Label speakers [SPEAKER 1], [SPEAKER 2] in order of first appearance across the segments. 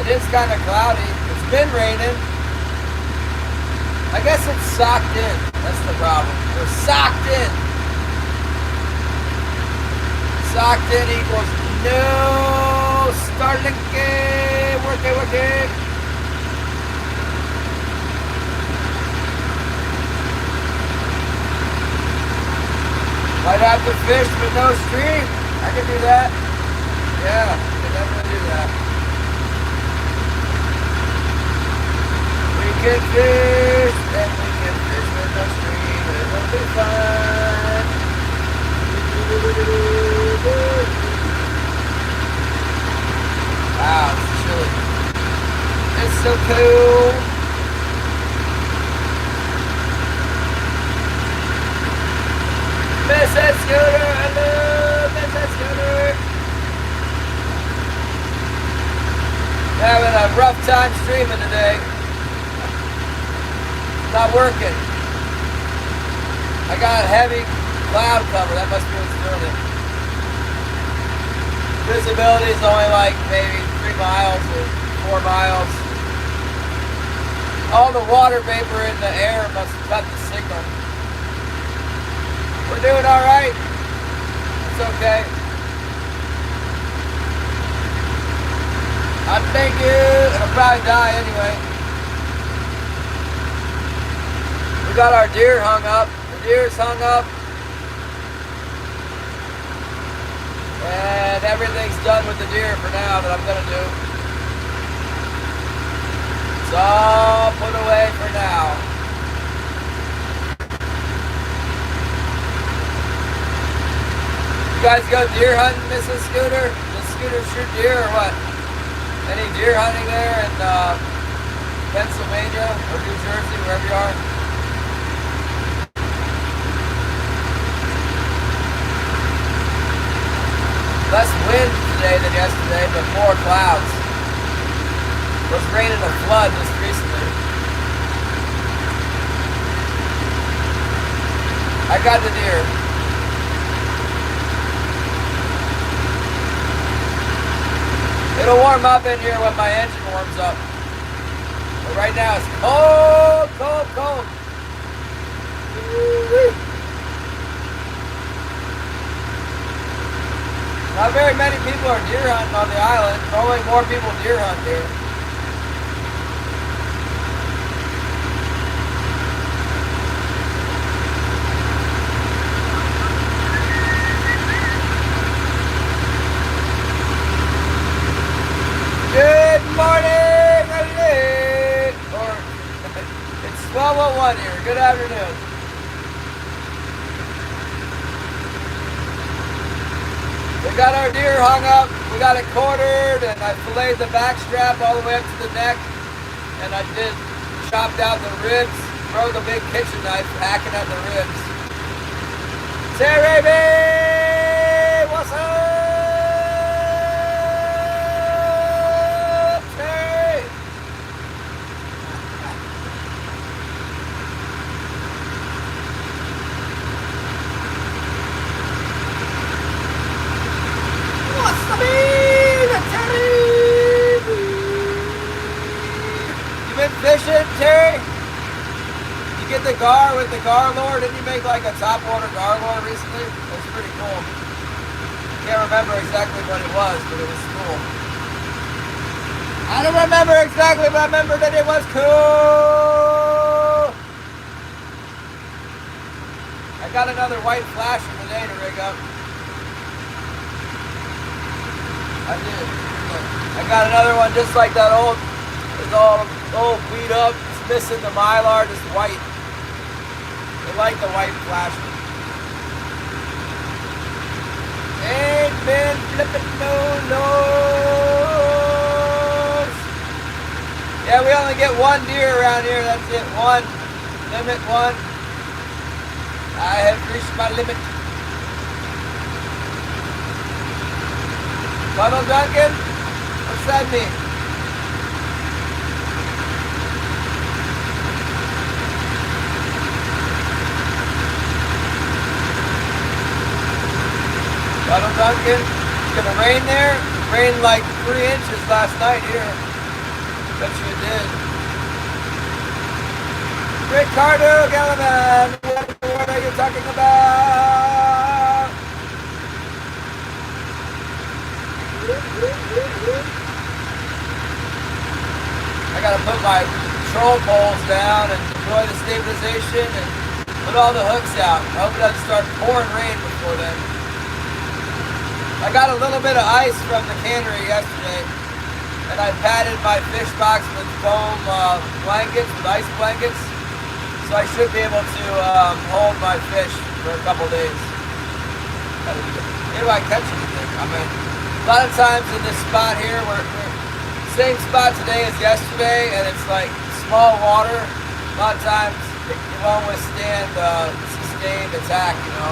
[SPEAKER 1] It is kind of cloudy. It's been raining. I guess it's socked in. That's the problem. We're socked in. Socked in equals no starting game. Working. Might have to fish with no stream. I can do that. Yeah, I can definitely do that. We can fish, and we can fish with no stream. It'll be fun. Wow, it's chilly. It's so cool. Mrs. Scooter, hello, Mrs. Scooter. Having a rough time streaming today. Not working. I got heavy cloud cover. That must be what's doing it. Visibility is only like maybe 3 miles or 4 miles. All the water vapor in the air must cut the signal. We're doing all right. It's okay. I thank you, and I'll probably die anyway. We got our deer hung up. The deer's hung up. And everything's done with the deer for now that I'm going to do. It's all put away for now. You guys go deer hunting, Mrs. Scooter? Does Scooter shoot deer or what? Any deer hunting there in Pennsylvania or New Jersey, wherever you are? Less wind today than yesterday, but more clouds. It was raining a flood just recently. I got the deer. It'll warm up in here when my engine warms up. But right now it's cold, cold, cold. Woo-wee. Not very many people are deer hunting on the island. Only more people deer hunt here. Good morning, or it's 12:01 here. Good afternoon. We got our deer hung up. We got it quartered, and I filleted the back strap all the way up to the neck, and I chopped out the ribs. Throw the big kitchen knife, hacking at the ribs. Say, baby, what's up? Fishing, Terry? You get the gar with the gar lure? Didn't you make like a top water gar lure recently? It was pretty cool. Can't remember exactly what it was, but it was cool. I don't remember exactly, but I remember that it was cool. I got another white flasher today to rig up. I did. I got another one just like that old. It's all beat up. It's missing the mylar, just white. They like the white flasher. Ain't been flipping no nose. Yeah, we only get one deer around here. That's it. One. Limit one. I have reached my limit. Funnel Duncan? What's that mean? Funnel Duncan? It's gonna rain there? It rained like 3 inches last night here. Bet you it did. Ricardo Gallivan, what are you talking about? I gotta put my troll poles down and deploy the stabilization and put all the hooks out. I hope it doesn't start pouring rain before then. I got a little bit of ice from the cannery yesterday, and I padded my fish box with foam blankets, with ice blankets, so I should be able to hold my fish for a couple days. Maybe I catch anything. I mean, a lot of times in this spot here, we're same spot today as yesterday, and it's like small water. A lot of times it won't withstand sustained attack, you know.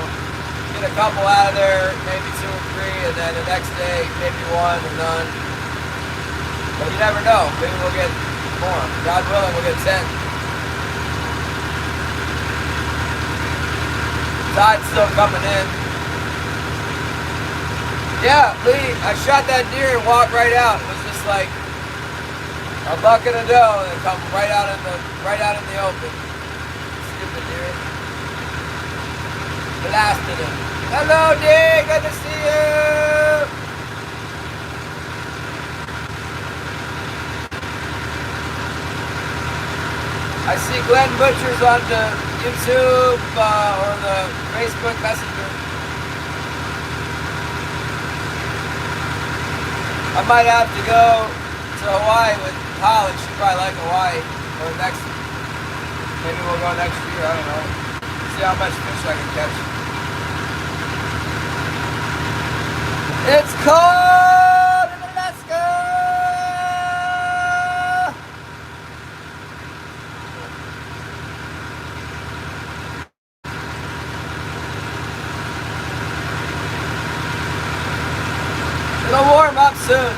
[SPEAKER 1] Get a couple out of there, maybe 2 or 3, and then the next day, maybe 1 or none. But you never know. Maybe we'll get more. God willing, we'll get 10. Tide's still coming in. Yeah, Lee, I shot that deer and walked right out. It was just like a bucket of dough and come right out in the open. Stupid deer. Blasted him. Hello, deer. Good to see you. I see Glenn Butcher's on the YouTube or the Facebook Messenger. I might have to go to Hawaii with Holly. She'd probably like Hawaii. Or maybe we'll go next year, I don't know. See how much fish I can catch. It's cold in Alaska! It'll warm up soon.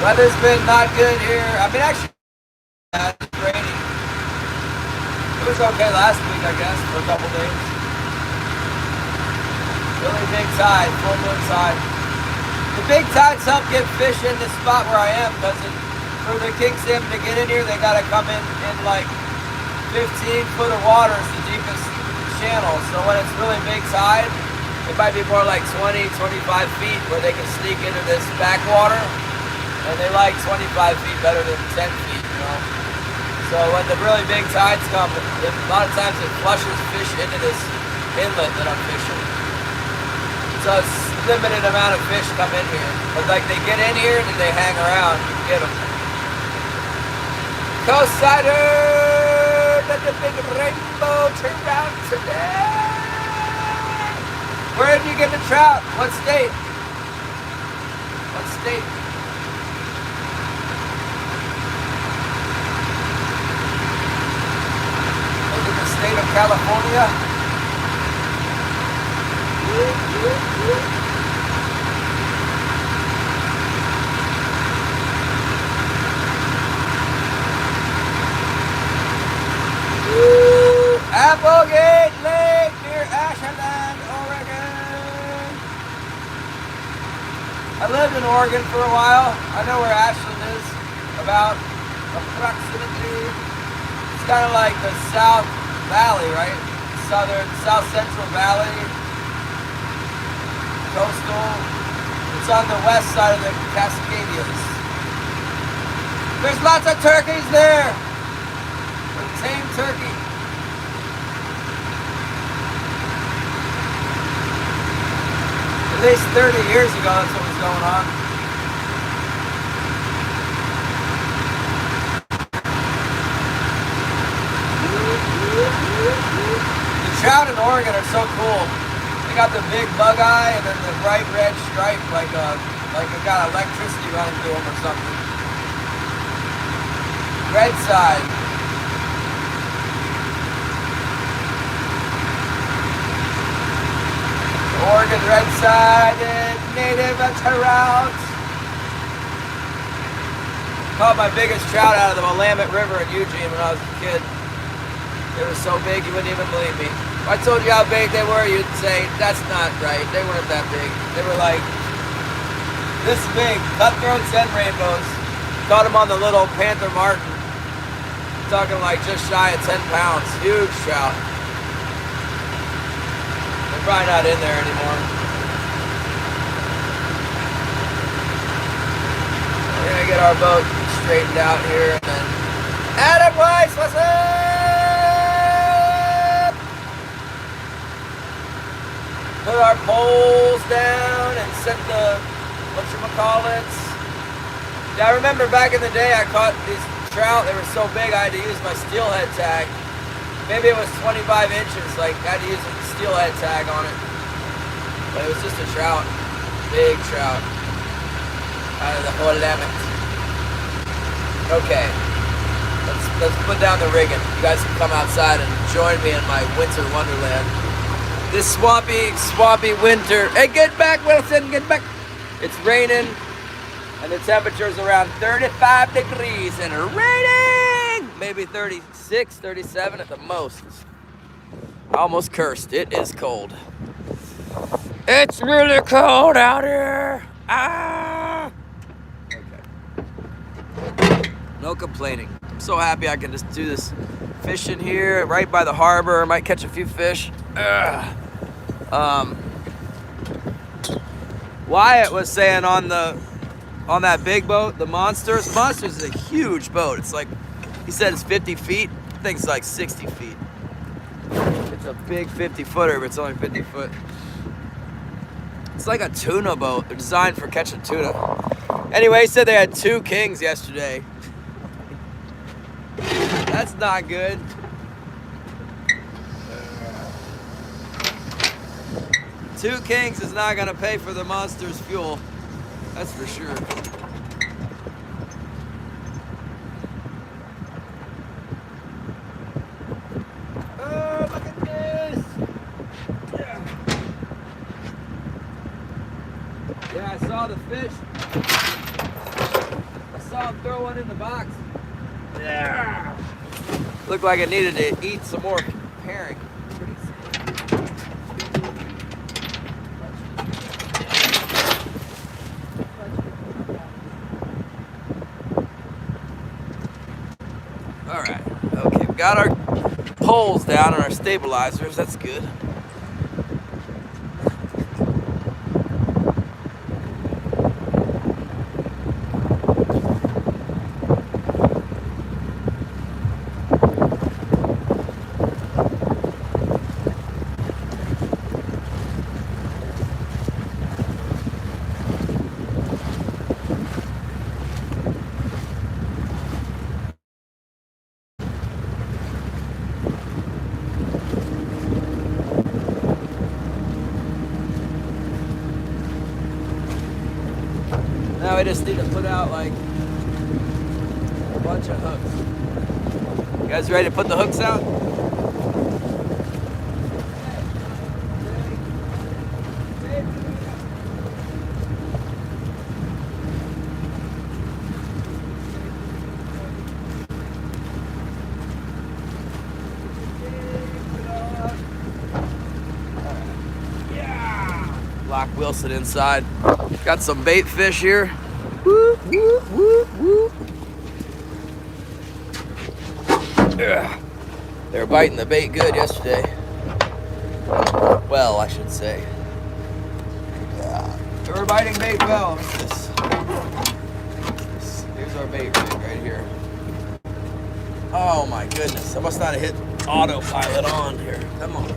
[SPEAKER 1] Weather's been not good here. I mean, actually, it's raining. It was okay last week, I guess, for a couple days. Really big tide, full moon tide. The big tides help get fish in this spot where I am, because for the king salmon to get in here, they gotta come in like 15 foot of water is the deepest channel. So when it's really big tide, it might be more like 20, 25 feet where they can sneak into this backwater. And they like 25 feet better than 10 feet, you know. So when the really big tides come, a lot of times it flushes fish into this inlet that I'm fishing. So it's limited amount of fish come in here. But like they get in here and they hang around, you can get them. Coastsider, let the big rainbow turn around today. Where did you get the trout? What state? What state? State of California. Applegate Lake near Ashland, Oregon. I lived in Oregon for a while. I know where Ashland is, about approximately. It's kind of like the South Valley, right? South Central Valley, coastal. It's on the west side of the Cascadias. There's lots of turkeys there. A tame turkey. At least 30 years ago, that's what was going on. The trout in Oregon are so cool. They got the big bug eye and then the bright red stripe, like it got electricity running through them or something. Red side. Oregon red-sided native trout. Caught my biggest trout out of the Willamette River in Eugene when I was a kid. They were so big you wouldn't even believe me. If I told you how big they were, you'd say, that's not right. They weren't that big. They were like This big, cutthroats and rainbows. Caught them on the little Panther Martin. Talking like just shy of 10 pounds. Huge trout. They're probably not in there anymore. We're gonna get our boat straightened out here and then Adam Weiss, what's up? Put our poles down and set the whatchamacallits. Yeah, I remember back in the day I caught these trout, they were so big I had to use my steelhead tag. Maybe it was 25 inches, like I had to use a steelhead tag on it. But it was just a trout, big trout, out of the whole limit. Okay, let's put down the rigging. You guys can come outside and join me in my winter wonderland. This swampy winter. Hey, get back, Wilson, get back. It's raining. And the temperature's around 35 degrees and raining! Maybe 36, 37 at the most. I almost cursed. It is cold. It's really cold out here. Ah! Okay. No complaining. I'm so happy I can just do this fishing here right by the harbor. I might catch a few fish. Wyatt was saying on that big boat, the Monsters is a huge boat. It's like, he said it's 50 feet. I think it's like 60 feet. It's a big 50-footer, but it's only 50 foot. It's like a tuna boat. They're designed for catching tuna. Anyway, he said they had 2 kings yesterday. That's not good. Two kings is not gonna pay for the Monsters fuel. That's for sure. Oh, look at this! Yeah, I saw the fish. I saw him throw one in the box. Yeah! Looked like it needed to eat some more herring. Alright, okay, we got our poles down and our stabilizers, that's good. Now we just need to put out like a bunch of hooks. You guys ready to put the hooks out? Lock Wilson inside. Got some bait fish here. Woo, woo, woo, woo. Yeah. They were biting the bait good yesterday. Well, I should say. Yeah. They were biting bait well. Here's our bait rig right here. Oh my goodness. I must not have hit autopilot on here. Come on.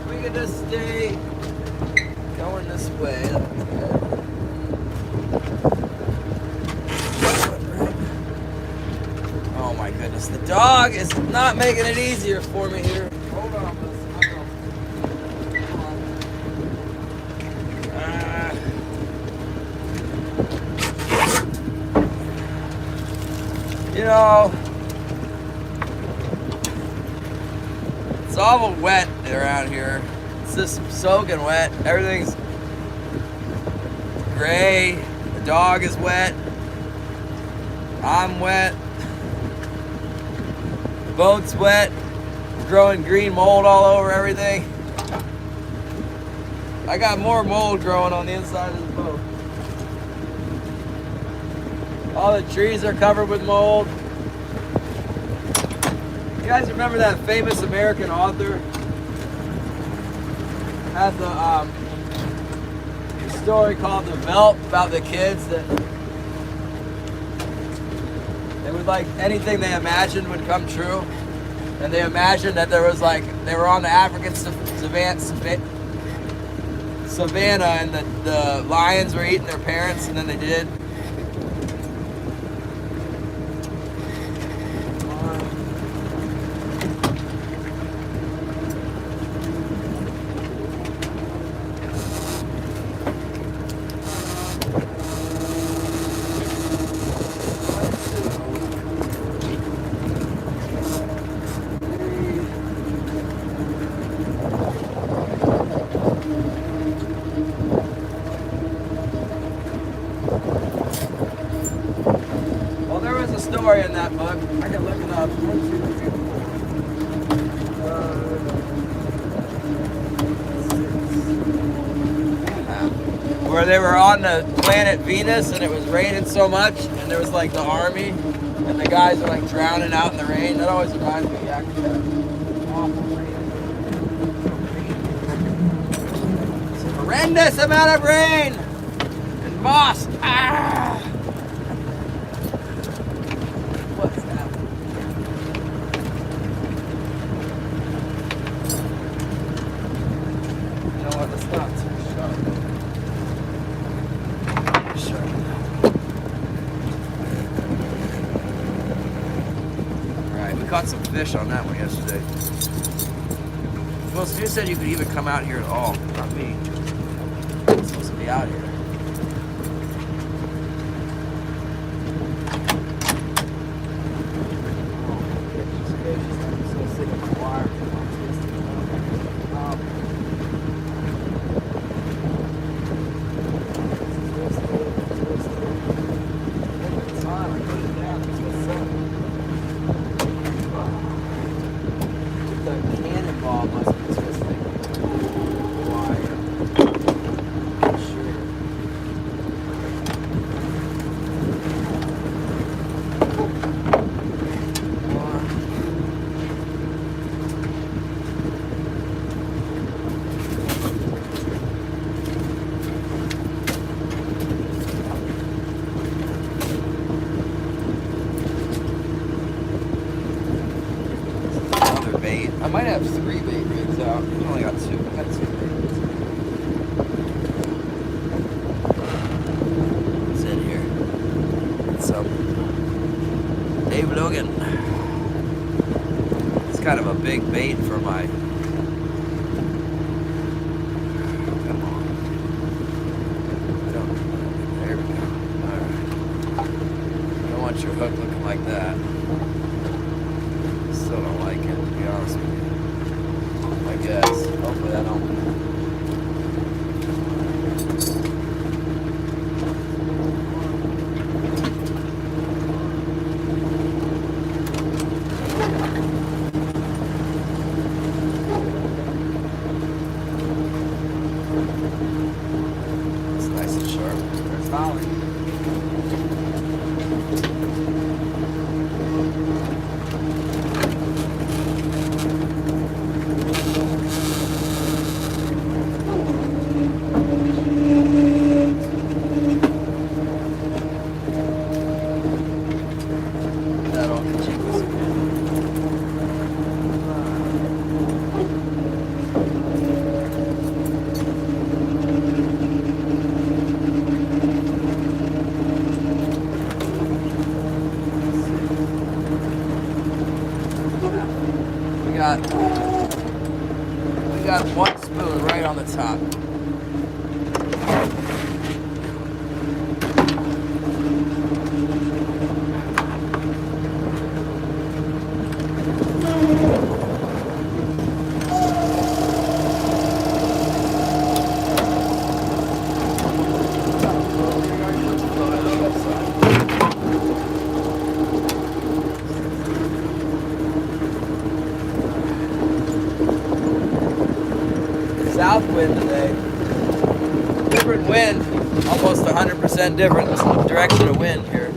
[SPEAKER 1] We can just stay going this way. Oh my goodness, the dog is not making it easier for me here. Hold on, You know, it's awful wet around here. It's just soaking wet. Everything's gray. The dog is wet. I'm wet. The boat's wet. Growing green mold all over everything. I got more mold growing on the inside of the boat. All the trees are covered with mold. You guys remember that famous American author? Had the story called The Veldt about the kids that they would like anything they imagined would come true. And they imagined that there was like, they were on the African savannah and the lions were eating their parents, and then they did. Story in that book. I can look it up. Where they were on the planet Venus and it was raining so much, and there was like the army and the guys were like drowning out in the rain. That always reminds me of awful rain. It's a horrendous amount of rain and moss. Ah! Caught some fish on that one yesterday. Well, Stu said you could even come out here at all. Not me. I'm supposed to be out here. I might have 3 bait rigs out. I only got 2. I got 2 bait rigs. What's in here? It's Dave Logan. It's kind of a big bait for my. Come on. There we go. Alright. You don't want your hook looking like that. Still don't like it, to be honest with you. I guess. Hopefully I don't. It's nice and sharp. There's Holly. We got 1 spoon right on the top. 100% different direction of wind here.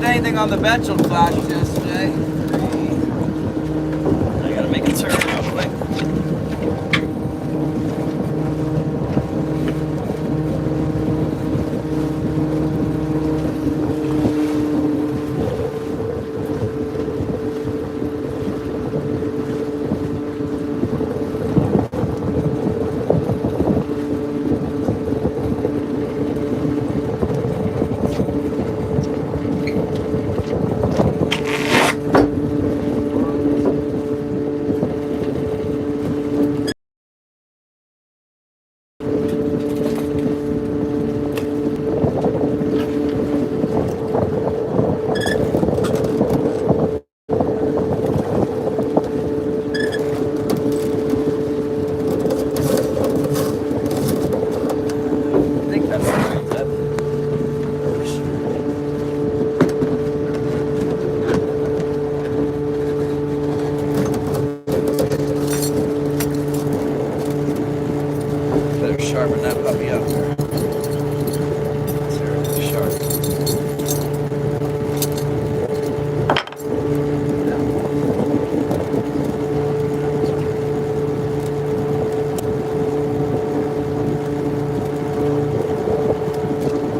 [SPEAKER 1] Anything on the Betchel flashes yesterday. I gotta make a turn real quick. Sharpen that puppy up. GLACIER SHARK.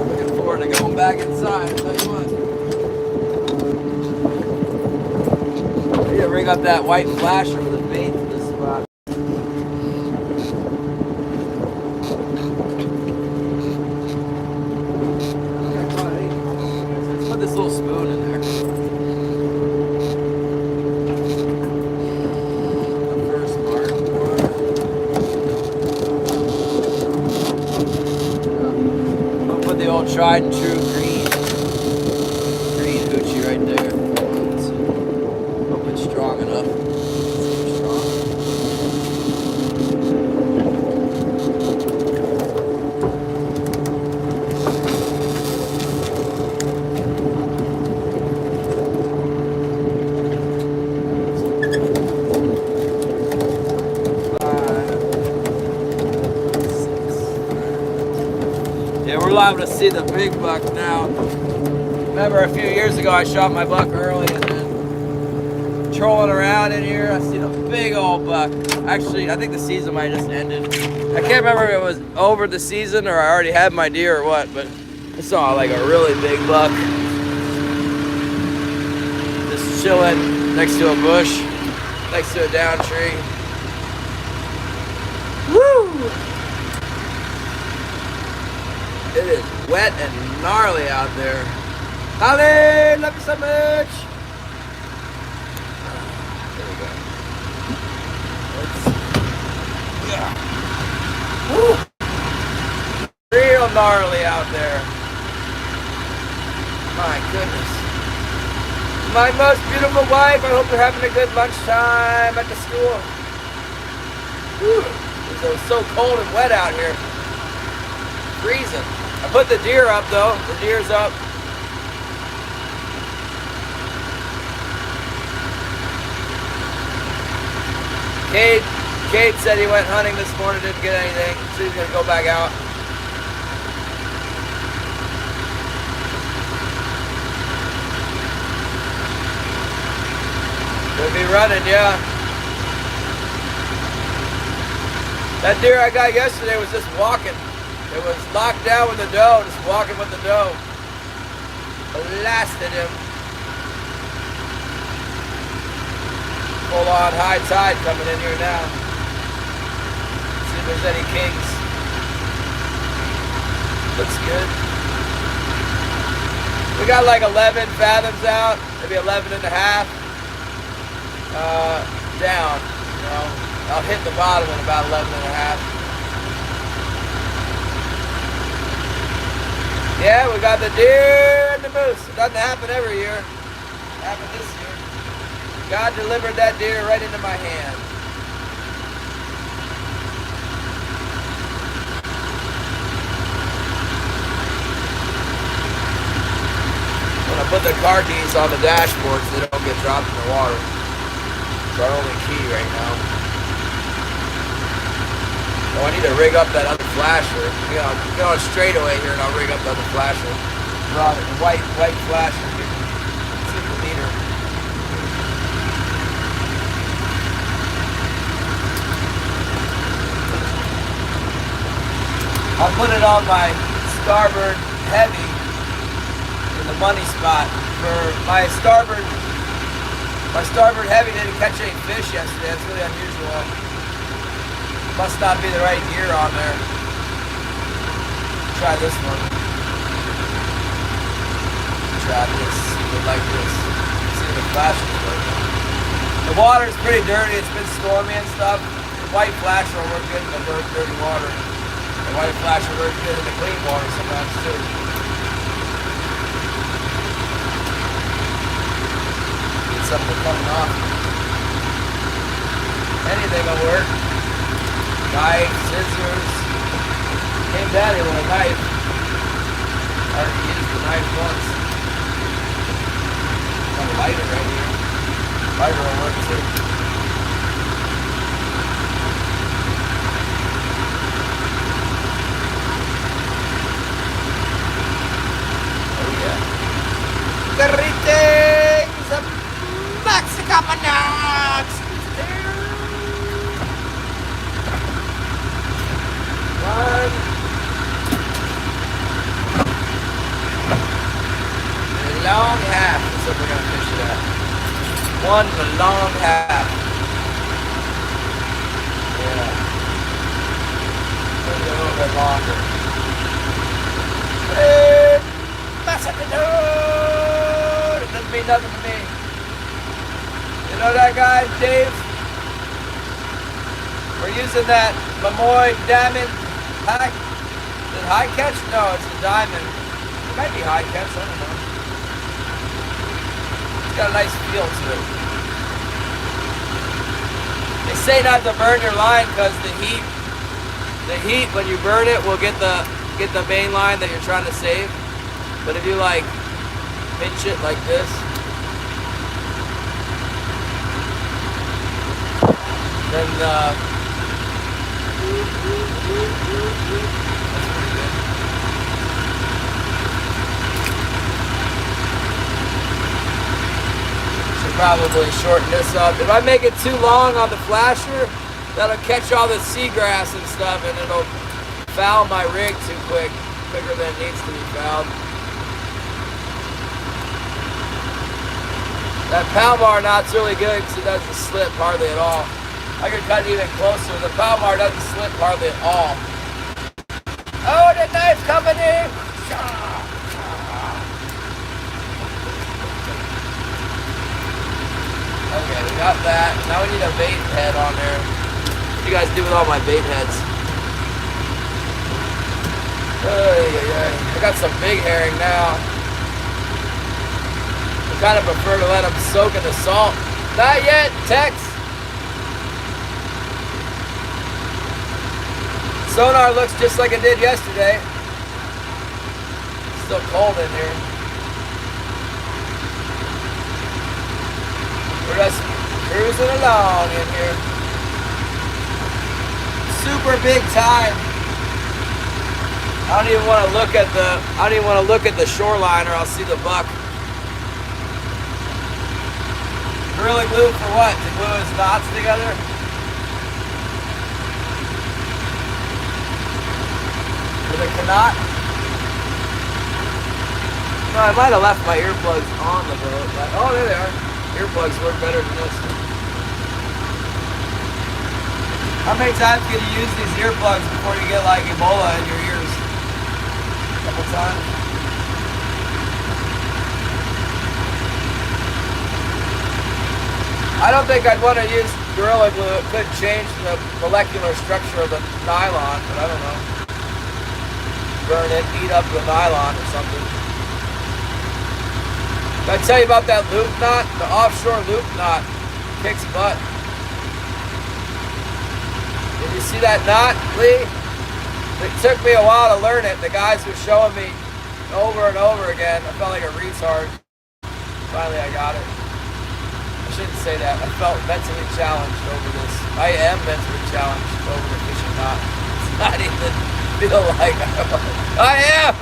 [SPEAKER 1] Looking forward to going back inside, I'll tell you what. I need to rig up that white flasher with a bait for this spot. This little spoon in there. The first mark. I'll put the old tried and true green hoochie right there. Hope it's strong enough. Yeah, we're liable to see the big buck now. Remember a few years ago I shot my buck early and then trolling around in here, I seen a big old buck. Actually, I think the season might have just ended. I can't remember if it was over the season or I already had my deer or what, but I saw like a really big buck. Just chilling next to a bush, next to a down tree. Woo! It is wet and gnarly out there. Holly, love you so much. There we go. Woo. Real gnarly out there. My goodness. My most beautiful wife, I hope you're having a good lunchtime at the school. Whew. It was so cold and wet out here. Freezing. I put the deer up though. The deer's up. Cade said he went hunting this morning, didn't get anything, so he's gonna go back out. We'll be running, yeah. That deer I got yesterday was just walking. It was locked down with the doe, just walking with the doe. blasted him. Full on high tide coming in here now. See if there's any kings. Looks good. We got like 11 fathoms out, maybe 11 and a half. Down, you know. I'll hit the bottom in about 11 and a half. Yeah, we got the deer and the moose. It doesn't happen every year. It happened this year. God delivered that deer right into my hand. I'm gonna put the car keys on the dashboard so they don't get dropped in the water. It's our only key right now. Oh, I need to rig up that other flasher. Get on straightaway here and I'll rig up the other flasher. White flasher here. Let's see the meter. I'll put it on my starboard heavy in the money spot. For my starboard heavy didn't catch any fish yesterday. That's really unusual. Must not be the right gear on there. Try this one. Try this. Like this. See if the flash is working. The water's pretty dirty. It's been stormy and stuff. The white flash will work good in the dirty water. The white flash will work good in the clean water sometimes too. Get something coming off. Anything will work. Knife, scissors. Came daddy with a knife. I already used the knife once. Got a lighter right here. Lighter will work too. Oh yeah. Greetings, Mexicanos! Long half. That's what we're gonna fish it at. One long half. Yeah. Maybe a little bit longer. Hey, Macedonia! It doesn't mean nothing to me. You know that guy, Dave? We're using that Mamoy Diamond high. Is it high catch? No, it's a diamond. It might be high catch, I don't know. Got a nice feel to it. They say not to burn your line because the heat when you burn it will get the main line that you're trying to save. But if you like pinch it like this, then that's pretty good. Probably shorten this up. If I make it too long on the flasher, that'll catch all the seagrass and stuff and it'll foul my rig too quicker than it needs to be fouled. That Palomar knot's really good because it doesn't slip hardly at all. I could cut it even closer. The Palomar doesn't slip hardly at all. Oh, the knife's coming in! Okay, we got that. Now we need a bait head on there. What do you guys do with all my bait heads? I got some big herring now. I kind of prefer to let them soak in the salt. Not yet, Tex. Sonar looks just like it did yesterday. Still cold in here. We're just cruising along in here. Super big time. I don't even want to look at the shoreline or I'll see the buck. Gorilla glue for what? To glue his knots together? For the knot? No, I might have left my earplugs on the boat. But, oh, there they are. Earplugs work better than this. How many times can you use these earplugs before you get like Ebola in your ears? A couple times. I don't think I'd want to use Gorilla Glue. It could change the molecular structure of the nylon, but I don't know. Burn it, eat up the nylon or something. Did I tell you about that loop knot? The offshore loop knot kicks butt. Did you see that knot, Lee? It took me a while to learn it. The guys were showing me over and over again. I felt like a retard. Finally, I got it. I shouldn't say that. I felt mentally challenged over this. I am mentally challenged over the fishing knot. It's not even feel like I am.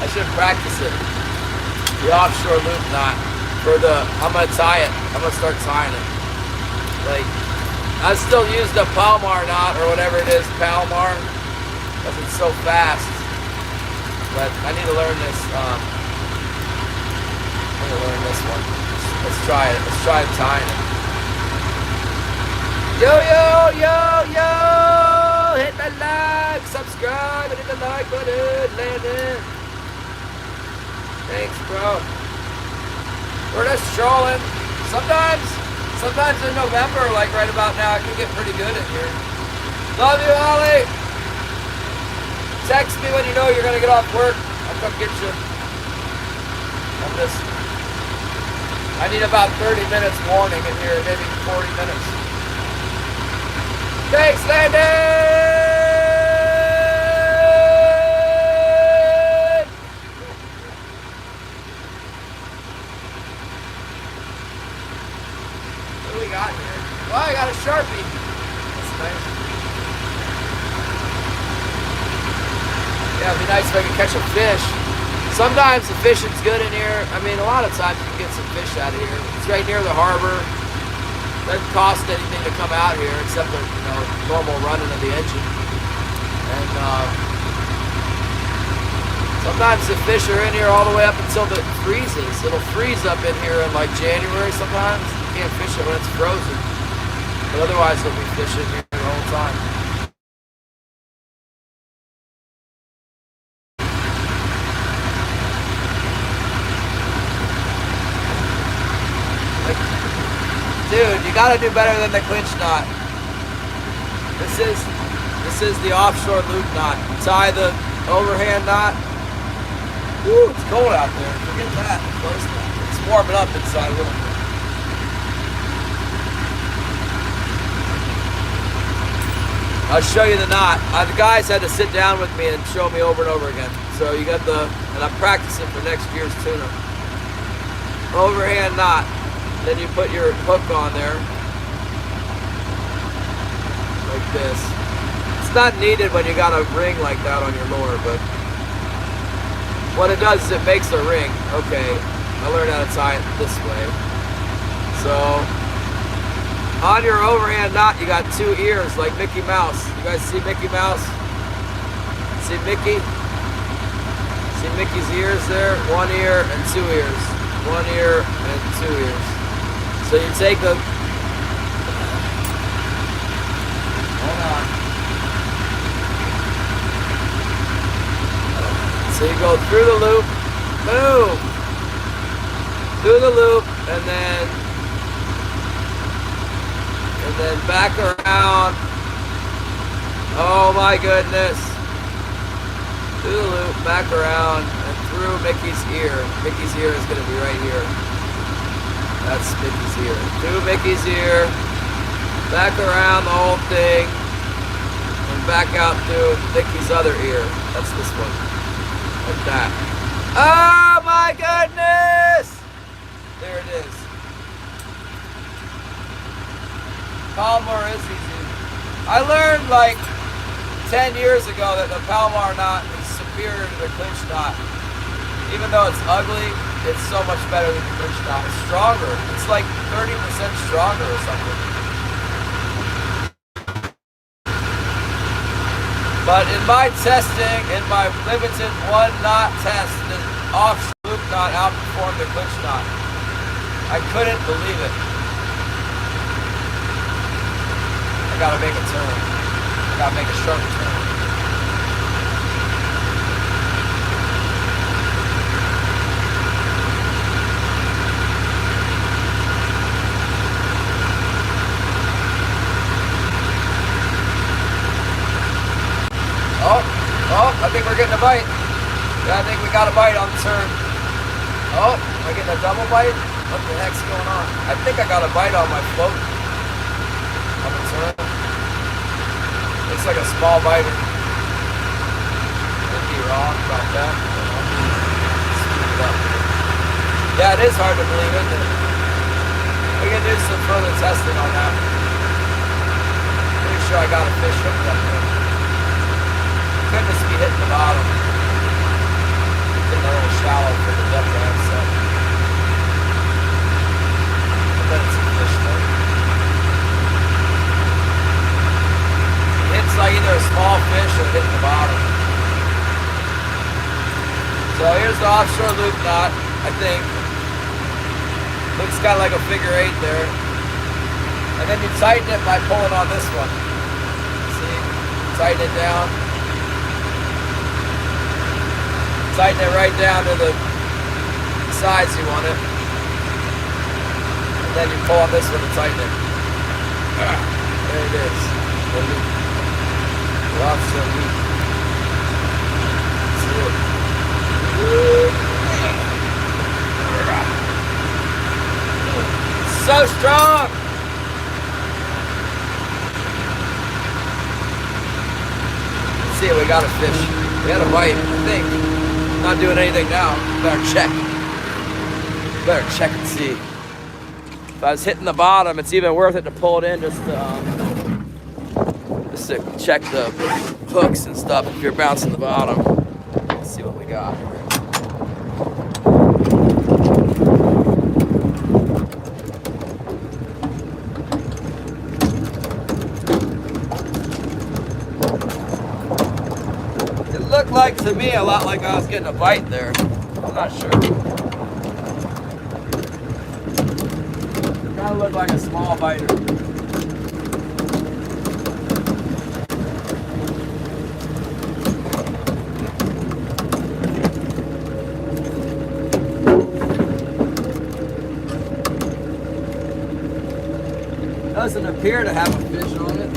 [SPEAKER 1] I should practice it. The offshore loop knot. I'm gonna tie it. I'm gonna start tying it. Like, I still use the Palomar knot or whatever it is, Palomar, because it's so fast. But I need to learn this. I need to learn this one. Let's try it. Let's try tying it. Yo, yo, yo, yo! Hit the like, subscribe, and hit the like button, Landon. Thanks, bro. We're just trolling. Sometimes in November, like right about now, it can get pretty good in here. Love you, Ollie. Text me when you know you're gonna get off work. I'll come get you. I need about 30 minutes warning in here, maybe 40 minutes. Thanks, Landon! What do we got here? Oh, I got a Sharpie. That's nice. Yeah, it'd be nice if I could catch a fish. Sometimes the fishing's good in here. I mean, a lot of times you can get some fish out of here. It's right near the harbor. Doesn't cost anything to come out here except the normal running of the engine. And sometimes the fish are in here all the way up until it freezes. It'll freeze up in here in like January sometimes. You can't fish it when it's frozen. But otherwise there'll be fish in here the whole time. Dude, you gotta do better than the clinch knot. This is the offshore loop knot. Tie the overhand knot. Woo, it's cold out there. Forget that. It's warming up inside a little bit. I'll show you the knot. The guys had to sit down with me and show me over and over again. So you got and I'm practicing for next year's tuna. Overhand knot. Then you put your hook on there, like this. It's not needed when you got a ring like that on your lure, but what it does is it makes a ring. Okay, I learned how to tie it this way. So, on your overhand knot, you got two ears, like Mickey Mouse. You guys see Mickey Mouse? See Mickey? See Mickey's ears there? One ear and two ears. One ear and two ears. So you take hold on. So you go through the loop, boom, through the loop, and then back around. Oh my goodness. Through the loop, back around, and through Mickey's ear. Mickey's ear is going to be right here. That's Mickey's ear. Through Mickey's ear, back around the whole thing, and back out through Mickey's other ear. That's this one. Like that. Oh my goodness! There it is. Palomar is easy. I learned like 10 years ago that the Palomar knot is superior to the clinch knot. Even though it's ugly, it's so much better than the clinch knot. It's stronger. It's like 30% stronger or something. But in my testing, in my limited 1-knot test, the offshore loop knot outperformed the clinch knot. I couldn't believe it. I gotta make a turn. I gotta make a sharp turn. Oh, I think we're getting a bite. Yeah, I think we got a bite on the turn. Oh, am I getting a double bite? What the heck's going on? I think I got a bite on my float on the turn. Looks like a small biter. Could be wrong about that. Speed it up. Yeah, it is hard to believe, isn't it? We can do some further testing on that. Pretty sure I got a fish hooked up there. Could just be hitting the bottom. Getting a little shallow for the depth I have set. I bet it's a fish though. It's like either a small fish or hitting the bottom. So here's the offshore loop knot, I think. Looks kind of like a figure 8 there. And then you tighten it by pulling on this one. See? Tighten it down. Tighten it right down to the size you want it. And then you pull on this one to tighten it. There it is. The loop. The offshore loop. See it? So strong! Let's see, we got a fish. We had a bite, I think. Not doing anything now. Better check. Better check and see. If I was hitting the bottom, it's even worth it to pull it in just to check the hooks and stuff if you're bouncing the bottom. Let's see what we got. Looked like to me a lot like I was getting a bite there. I'm not sure. Kind of looked like a small biter. Doesn't appear to have a fish on it.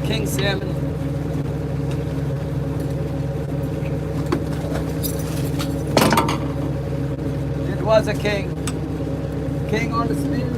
[SPEAKER 1] King salmon. It was a king. King on the spin.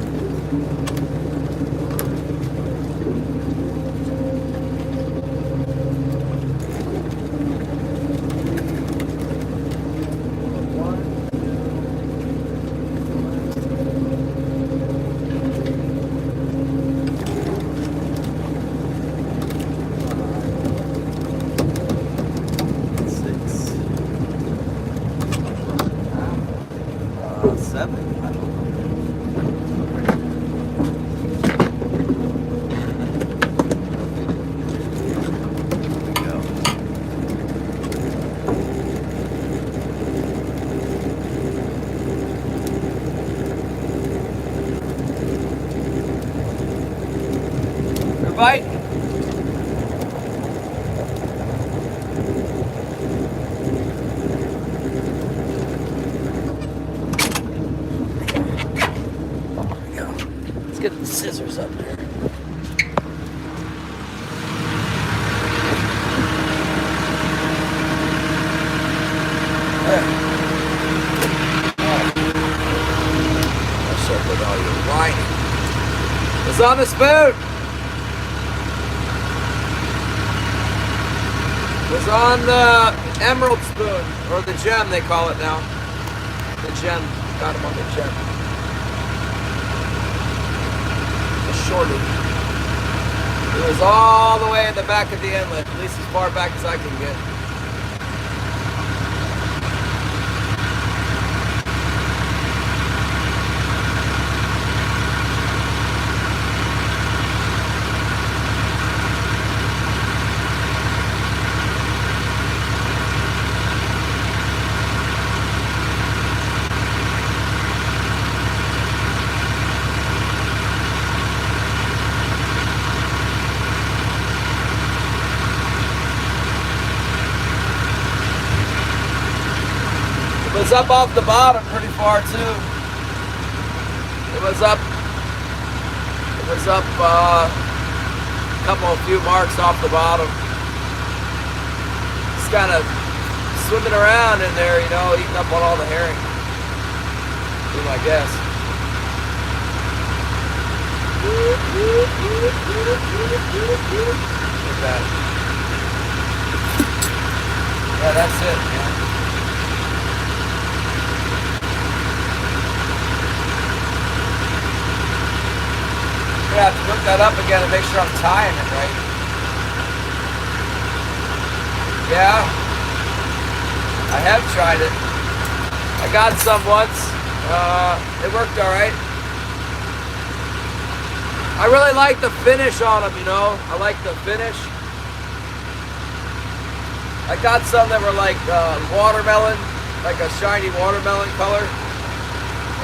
[SPEAKER 1] Bite. Let's get the scissors up there. What's up with all your whining? It's on the spoon. Was on the emerald spoon, or the gem they call it now. The gem, got him on the gem. shorter. It was all the way in the back of the inlet, at least as far back as I can get. It was up off the bottom pretty far too. It was up a few marks off the bottom. Just kind of swimming around in there, you know, eating up on all the herring. Be my guess. Look at that. Yeah, that's it, man. I have to look that up again and make sure I'm tying it right. Yeah, I have tried it. I got some once. It worked all right. I really like the finish on them, you know. I like the finish. I got some that were like watermelon, like a shiny watermelon color,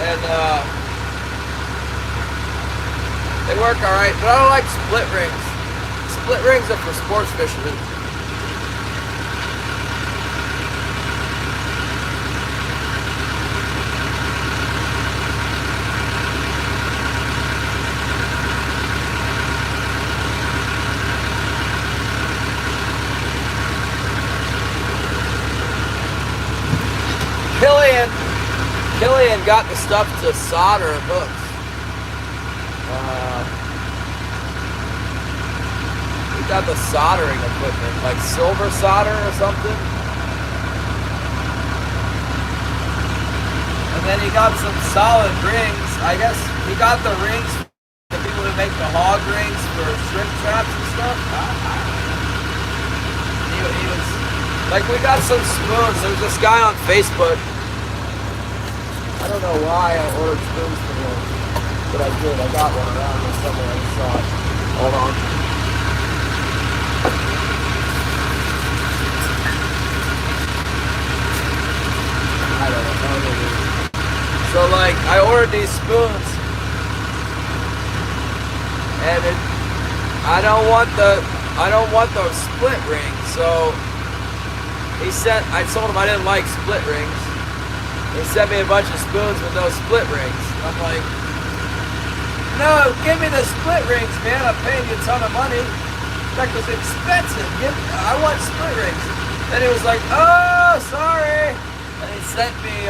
[SPEAKER 1] and they work all right, but I don't like split rings. Split rings are for sports fishermen. Killian got the stuff to solder hooks. He got the soldering equipment, like silver solder or something. And then he got some solid rings. I guess he got the rings, the people who make the hog rings for shrimp traps and stuff. He was, like, we got some spoons. There was this guy on Facebook. I don't know why I ordered spoons for him, but I did. I got one around here somewhere. I just saw it. Hold on. I don't know. So, like, I ordered these spoons, and I don't want those split rings. So I told him I didn't like split rings. He sent me a bunch of spoons with no split rings. I'm like, no, give me the split rings, man. I'm paying you a ton of money. That was expensive. I want split rings. Then he was like, oh, sorry. And he sent me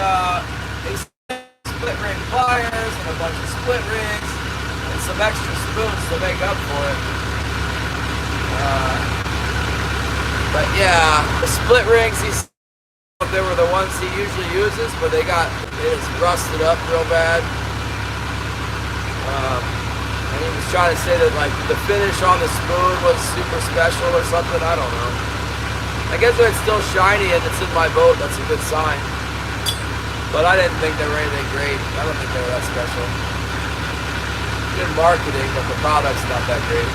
[SPEAKER 1] split ring pliers and a bunch of split rings and some extra spoons to make up for it. But yeah, the split rings, they were the ones he usually uses, but they just rusted up real bad. And he was trying to say that, like, the finish on the spoon was super special or something. I don't know. I guess if it's still shiny and it's in my boat, that's a good sign. But I didn't think they were anything great. I don't think they were that special. Good marketing, but the product's not that great.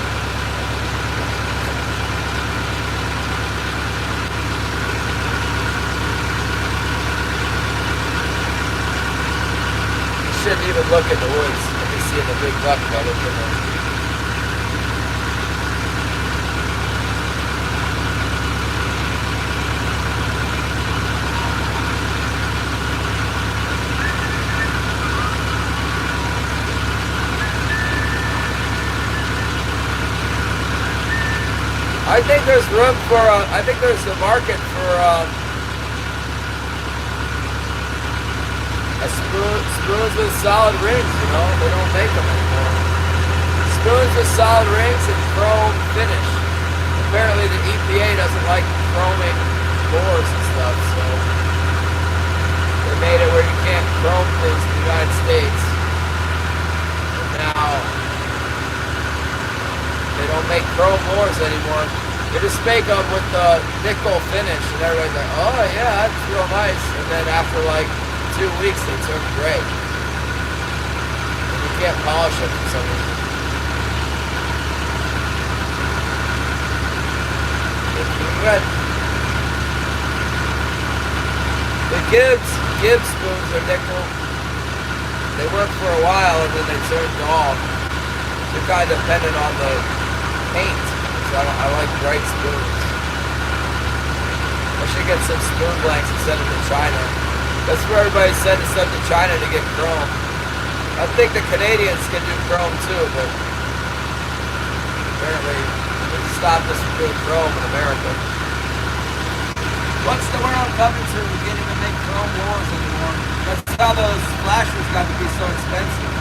[SPEAKER 1] Shouldn't even look in the woods. I can see the big buck by looking at it. I think there's room for. I think there's a market for. Spoons with solid rings, you know, they don't make them anymore. Spoons with solid rings and chrome finish. Apparently the EPA doesn't like chroming lures and stuff, so they made it where you can't chrome things in the United States. And now make chrome lures anymore. They just make them with the nickel finish, and everybody's like, oh yeah, that's real nice. And then after like 2 weeks, they turn gray. And you can't polish them for some reason. Good. The Gibbs spoons are nickel. They work for a while and then they turn dull. They're kind of dependent on the paint. So I like bright spoons. I should get some spoon blanks and send them to China. That's where everybody's sending stuff to China to get chrome. I think the Canadians can do chrome too, but apparently they stopped us from doing chrome in America. What's the world coming to? We can't even make chrome lures anymore. That's how those flashers got to be so expensive.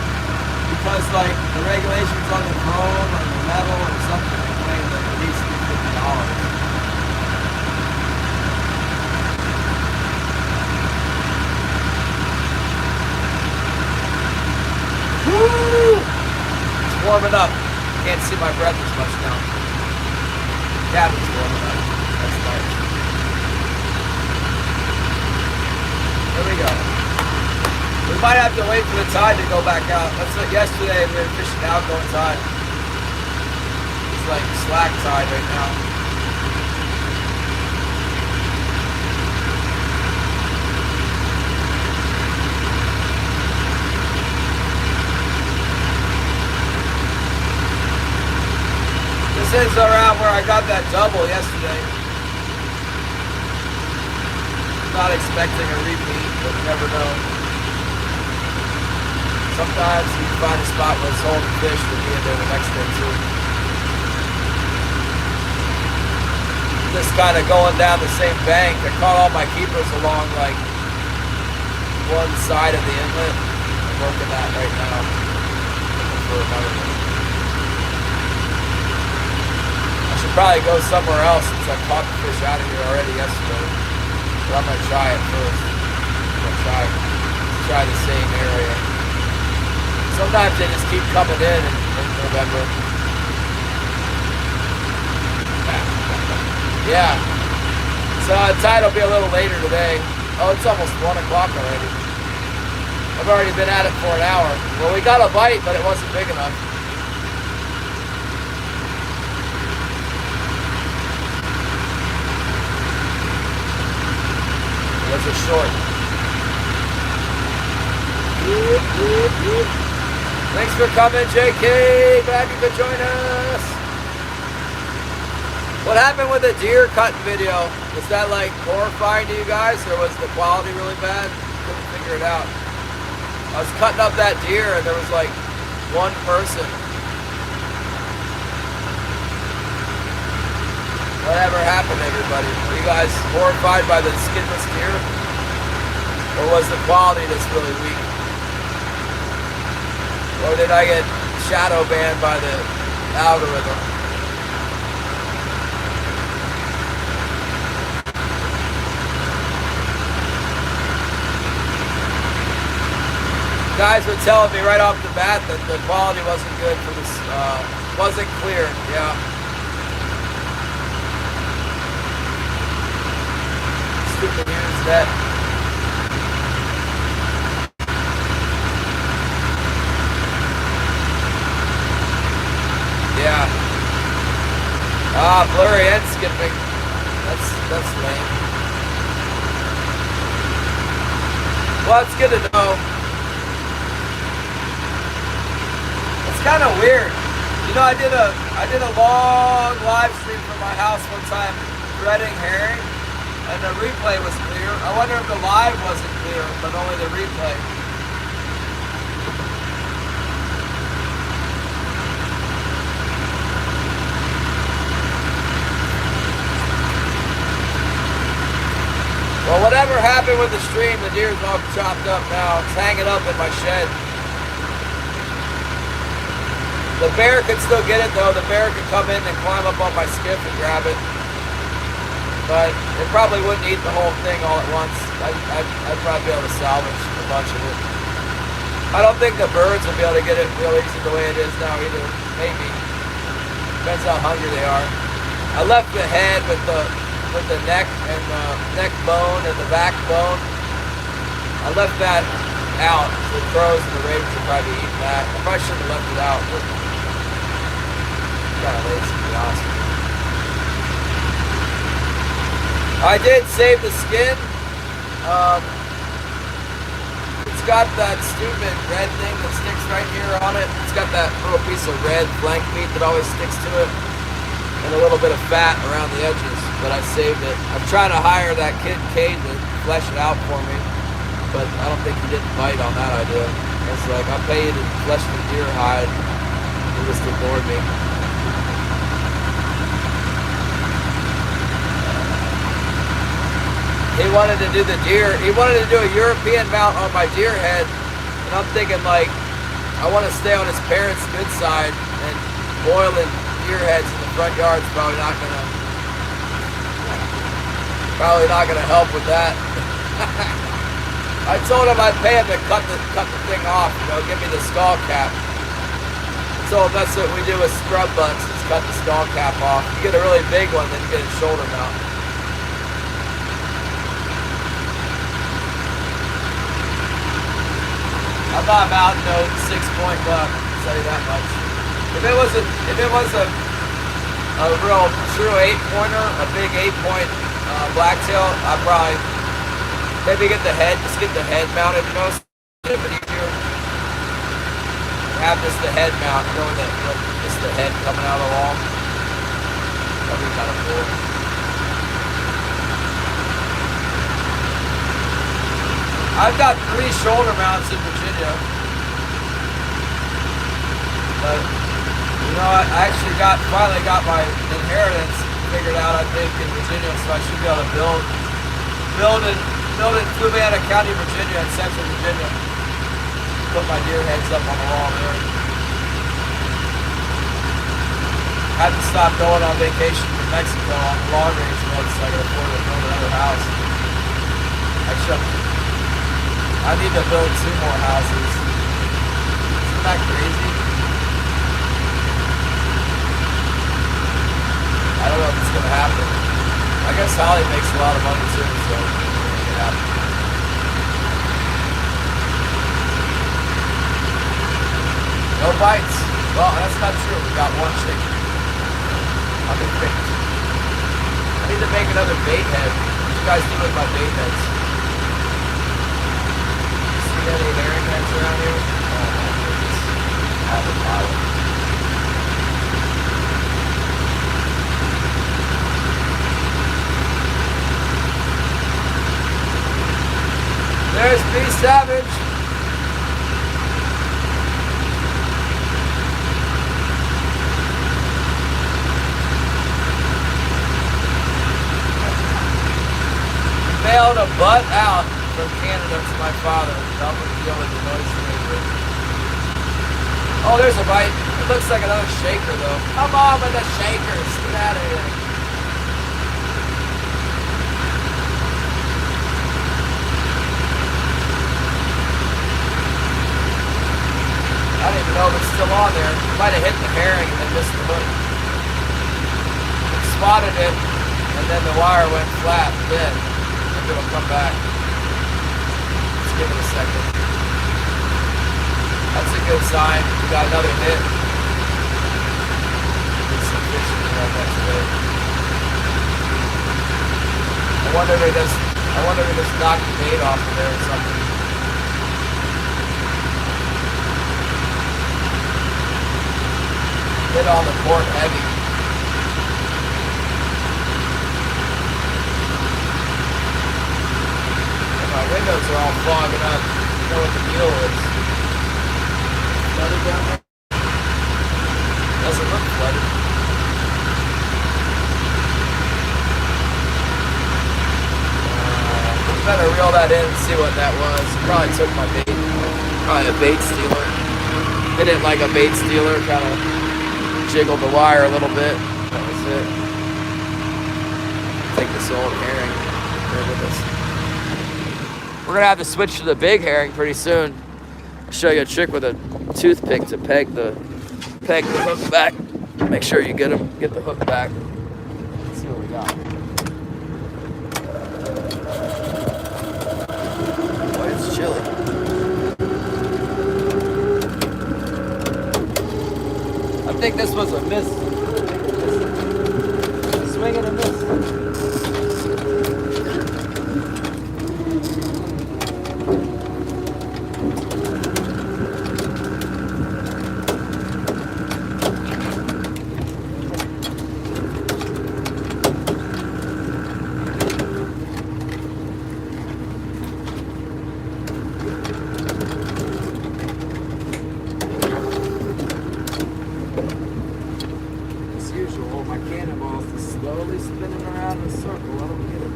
[SPEAKER 1] Because like the regulations on the chrome or the metal or something, they claim that it needs to be $50. Woo! It's warming up. Can't see my breath as much now. The cabin's warming up. That's nice. There we go. We might have to wait for the tide to go back out. That's what yesterday we were fishing outgoing tide. It's like slack tide right now. This is around where I got that double yesterday. Not expecting a repeat, but you never know. Sometimes you find a spot where it's holding fish to be in there the next day too. Just kind of going down the same bank. I caught all my keepers along like one side of the inlet. I'm working that right now. Looking for another one. I should probably go somewhere else since I caught the fish out of here already yesterday. But I'm gonna try it first. I'm gonna try the same area. Sometimes they just keep coming in November. Yeah. So the tide will be a little later today. Oh, it's almost 1 o'clock already. I've already been at it for an hour. Well, we got a bite, but it wasn't big enough. It was a short. Thanks for coming, JK. Glad you could join us. What happened with the deer cutting video? Was that like horrifying to you guys, or was the quality really bad? Couldn't figure it out. I was cutting up that deer and there was like one person. Whatever happened, everybody? Were you guys horrified by the skinless deer? Or was the quality just really weak? Or did I get shadow banned by the algorithm? Guys were telling me right off the bat that the quality wasn't good for this, wasn't clear, yeah. Stupid use that. Yeah. Blurry and skipping. That's lame. Well, it's good to know. It's kind of weird. You know, I did a long live stream from my house one time, threading herring, and the replay was clear. I wonder if the live wasn't clear, but only the replay. Well, whatever happened with the stream, the deer's all chopped up now. It's hanging up in my shed. The bear could still get it though. The bear could come in and climb up on my skiff and grab it. But it probably wouldn't eat the whole thing all at once. I'd probably be able to salvage a bunch of it. I don't think the birds will be able to get it real easy the way it is now either. Maybe. Depends how hungry they are. I left the head with the neck and the neck bone and the backbone. I left that out. The crows and the ravens will probably eat that. I probably shouldn't have left it out, but I'm kind of lazy to be honest with you. I did save the skin. It's got that stupid red thing that sticks right here on it. It's got that little piece of red flank meat that always sticks to it, and a little bit of fat around the edges, but I saved it. I'm trying to hire that kid Cade to flesh it out for me, but I don't think he didn't bite on that idea. It's like, I'll pay you to flesh the deer hide. He just ignored me. He wanted to do the deer. He wanted to do a European mount on my deer head, and I'm thinking, like, I want to stay on his parents' good side, and boiling deer heads in the front yard is probably not gonna help with that. I told him I'd pay him to cut the thing off, give me the skull cap. So that's what we do with scrub butts, is cut the skull cap off. You get a really big one, then you get a shoulder mount. I'm not mounting no 6-point buck, I'll tell you that much. If it was a real true 8-pointer, a big 8-point blacktail, I'd probably maybe just get the head mounted, It's a bit easier. Have just the head mount, just the head coming out of the wall. That'd be kind of cool. I've got 3 shoulder mounts in Virginia, but I actually finally got my inheritance figured out, I think, in Virginia, so I should be able to build in Fluvanna County, Virginia, and Central Virginia. Put my deer heads up on the wall there. I had to stop going on vacation to Mexico on the long range road so I could afford to build another house. I need to build 2 more houses. Isn't that crazy? I don't know if it's gonna happen. I guess Holly makes a lot of money too, so make it happen. No bites. Well, that's not true. We got 1 chicken. I'm in bait. I need to make another bait head. What you guys do with my bait heads? See any herring heads around here? Oh my goodness. Avocado. There's B Savage. Mailed a butt out from Canada to my father. That was the only noise maker. Oh, there's a bite. It looks like another shaker though. Come on with the shakers. Get out of here. I don't even know if it's still on there. It might have hit the herring and then missed the hook. Spotted it, and then the wire went flat. Dead. It'll come back. Let's give it a second. That's a good sign. We got another hit. There's some fish in there next day. I wonder if they just knocked the bait off of there or something. Hit on the port heavy. My windows are all fogging up. You know what the deal is. Flooded down there? Doesn't look flooded. We better reel that in and see what that was. Probably took my bait. Probably a bait stealer. Hit it like a bait stealer. Kind of jiggled the wire a little bit. That was it. Take this old herring here with us. We're gonna have to switch to the big herring pretty soon. I'll show you a trick with a toothpick to peg the hook back. Make sure you get the hook back. Let's see what we got. Boy, it's chilly. I think this was a miss. Swing and a miss. My cannonball's just slowly spinning around in a circle. I don't get it.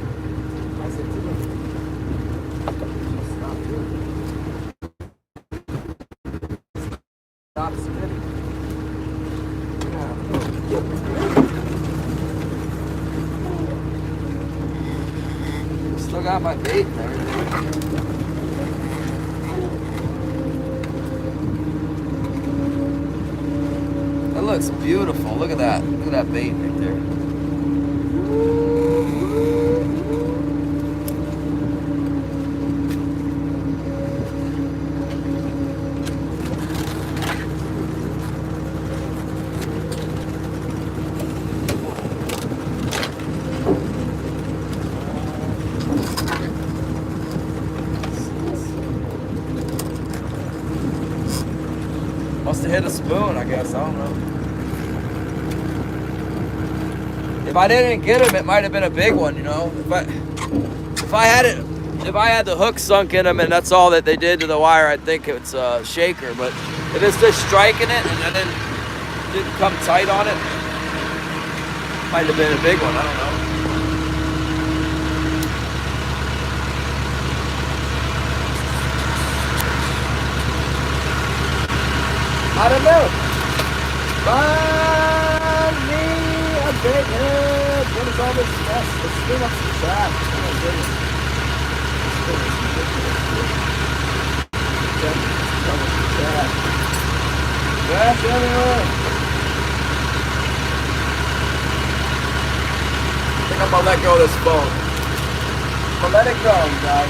[SPEAKER 1] I said to them, stop doing it. Stop spinning. Still got my bait and everything. That looks beautiful. Look at that. Look at that bait right there. Must have hit a spoon, I guess. I don't know. If I didn't get him, it might have been a big one, you know. If I had the hook sunk in him and that's all that they did to the wire, I think it's a shaker. But if it's just striking it and then didn't come tight on it, might have been a big one. I don't know. I don't know. Find me a big head. What is all this mess? Let's spin up some trash. Oh my goodness. Trash everywhere. I think I'm gonna let go of this phone. I'm gonna let it go, guys.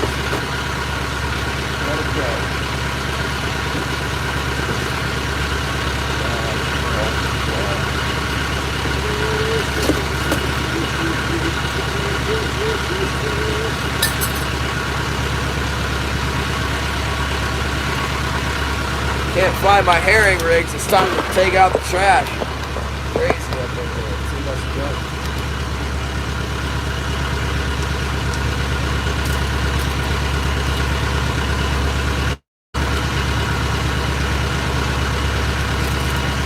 [SPEAKER 1] Let it go. Can't find my herring rigs. It's time to take out the trash. Crazy up in there. Too much junk.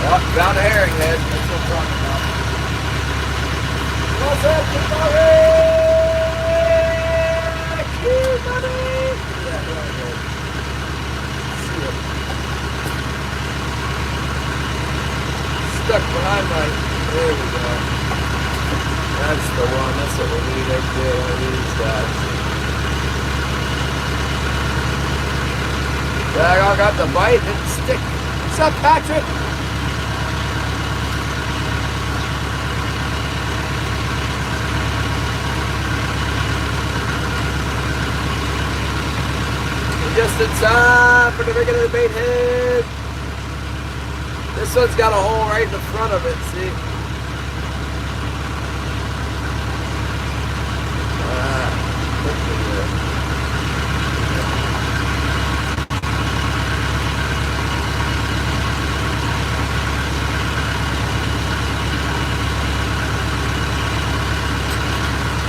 [SPEAKER 1] Oh, found a herring head. That's what I'm talking about. What's up, buddy? Cute, buddy. Yeah, there we go. See it. Stuck behind my. There we go. That's the one. That's what we need right there. One of these guys. Yeah, I got the bite. It didn't stick. What's up, Patrick? Just in time for the regular bait head. This one's got a hole right in the front of it, see?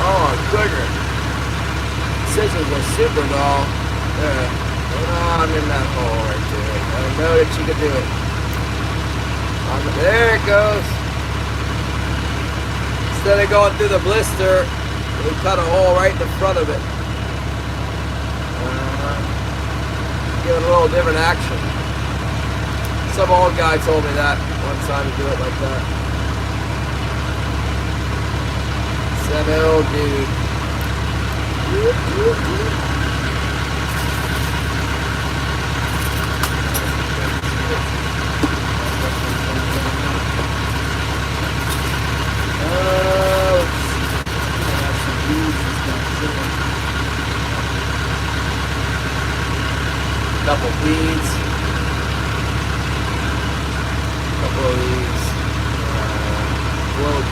[SPEAKER 1] Oh, bigger. Scissors are super dull. There. I'm in that hole right there. I know that you can do it. There it goes. Instead of going through the blister, we cut a hole right in the front of it. Give it a little different action. Some old guy told me that one time to do it like that. Some old dude.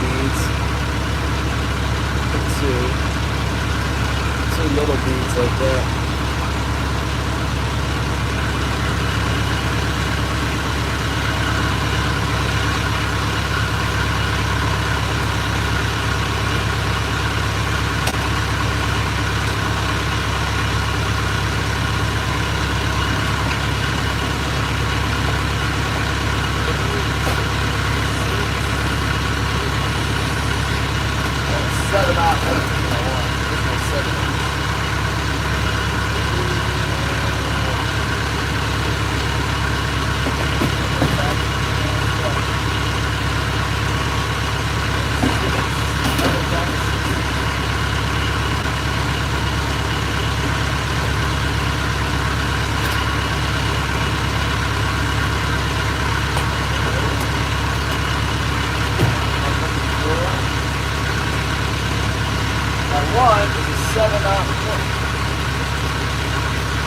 [SPEAKER 1] beads. Two little beads like that. Set them out. One is a 7/0.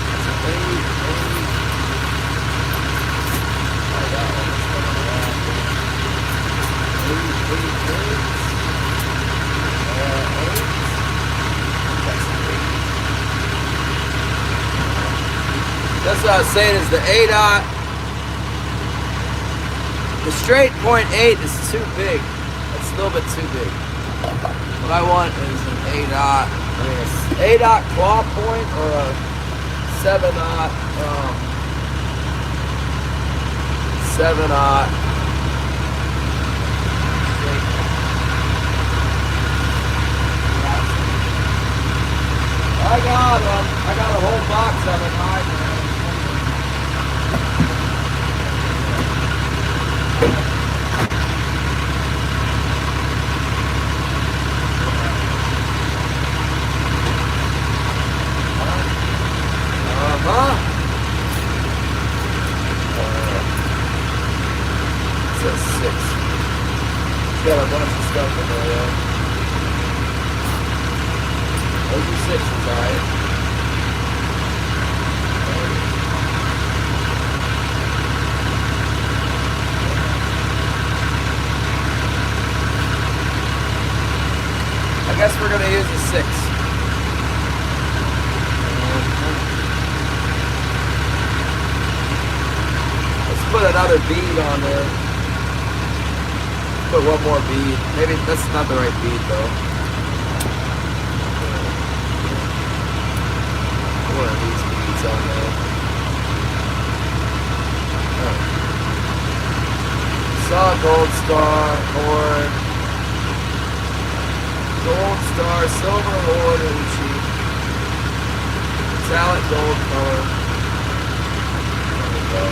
[SPEAKER 1] That's an 8. Oh, that one is coming around. 8. That's an 8. That's what I was saying is the 8/0. The straight .8 is too big. It's a little bit too big. What I want is an 8/0, I mean an 8/0 claw point or a 7/0, 7/0. I got a whole box of it. It says 6. It's got a bunch of stuff in there, though. Those are 6s, alright. I guess we're going to use a 6. Put another bead on there. Put one more bead. Maybe that's not the right bead though. One of these beads on there. Saw gold star, horn. Gold star, silver horn, and cheap. Metallic gold color. There we go.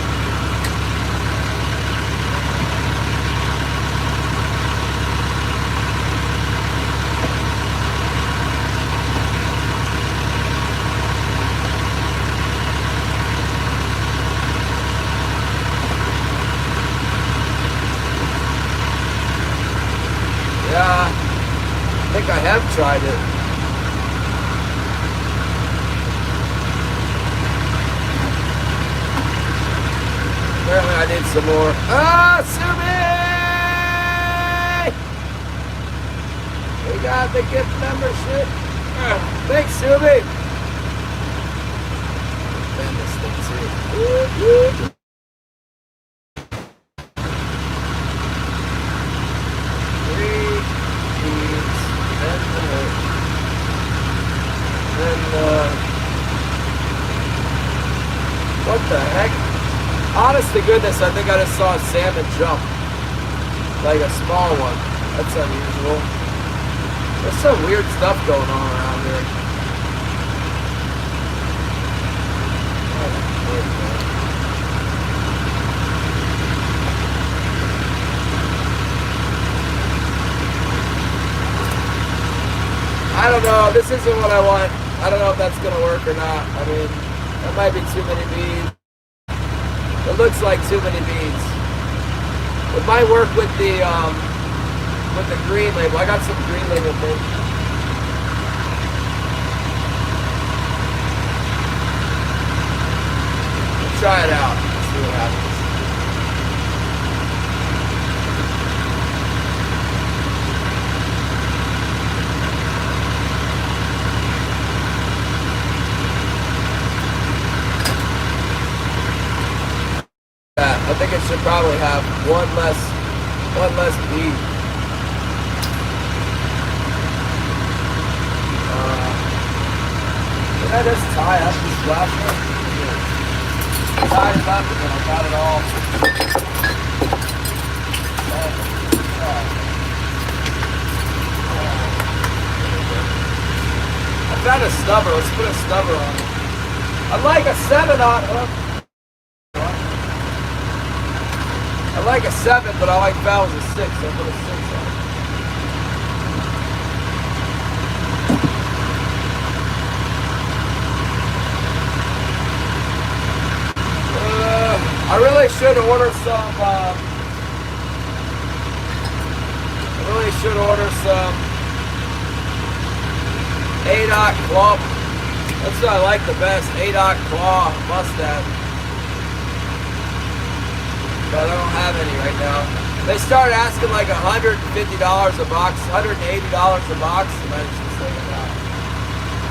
[SPEAKER 1] Yeah, I think I have tried it. Apparently I need some more. Ah, Subi! We got the gift membership. Thanks, Subi! Bend this thing too. What the heck? Honest to goodness, I think I just saw a salmon jump. Like a small one. That's unusual. There's some weird stuff going on around here. I don't know. This isn't what I want. I don't know if that's going to work or not. I mean, that might be too many beads. It looks like too many beads. It might work with the green label. I got some green label thing. Let's try it out. Let's see what happens. I think it should probably have one less bead. Did I just tie up this GLACIER? Tie it up and then I got it all. I found a stubber. Let's put a stubber on it. I like a 7/0 hook. I like a 7, but I like valves a 6. So I'll put a 6 on it. I really should order some. I really should order some 8/0 claw. That's what I like the best. 8/0 claw mustad. But I don't have any right now. They started asking like $150 a box, $180 a box, and I just like, I'm out.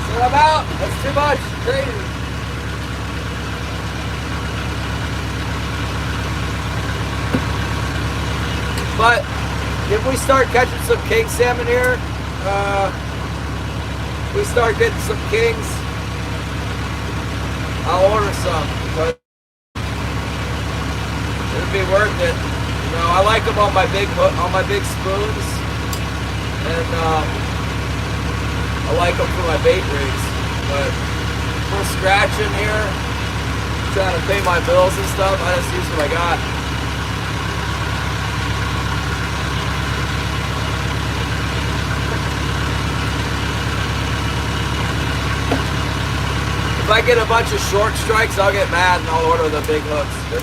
[SPEAKER 1] So I'm out. That's too much. Crazy. But if we start catching some king salmon here, we start getting some kings, I'll order some. But it'll be worth it. You know, I like them on my big spoons, and I like them for my bait rigs. But for scratching here, trying to pay my bills and stuff, I just use what I got. If I get a bunch of short strikes, I'll get mad and I'll order the big hooks. But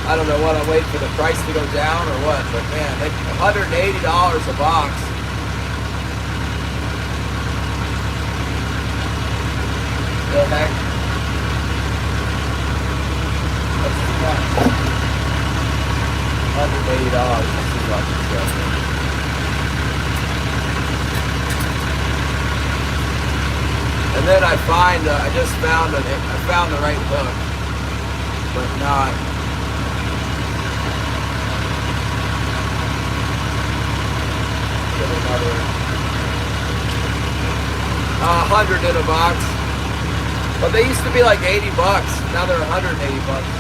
[SPEAKER 1] I don't know what, I'm waiting for the price to go down or what, but man, $180 a box. The heck? That's too much. $180, that's too much. And then I found the right hook, but not. Get another 100 in a box. But they used to be like 80 bucks. Now they're 180 bucks.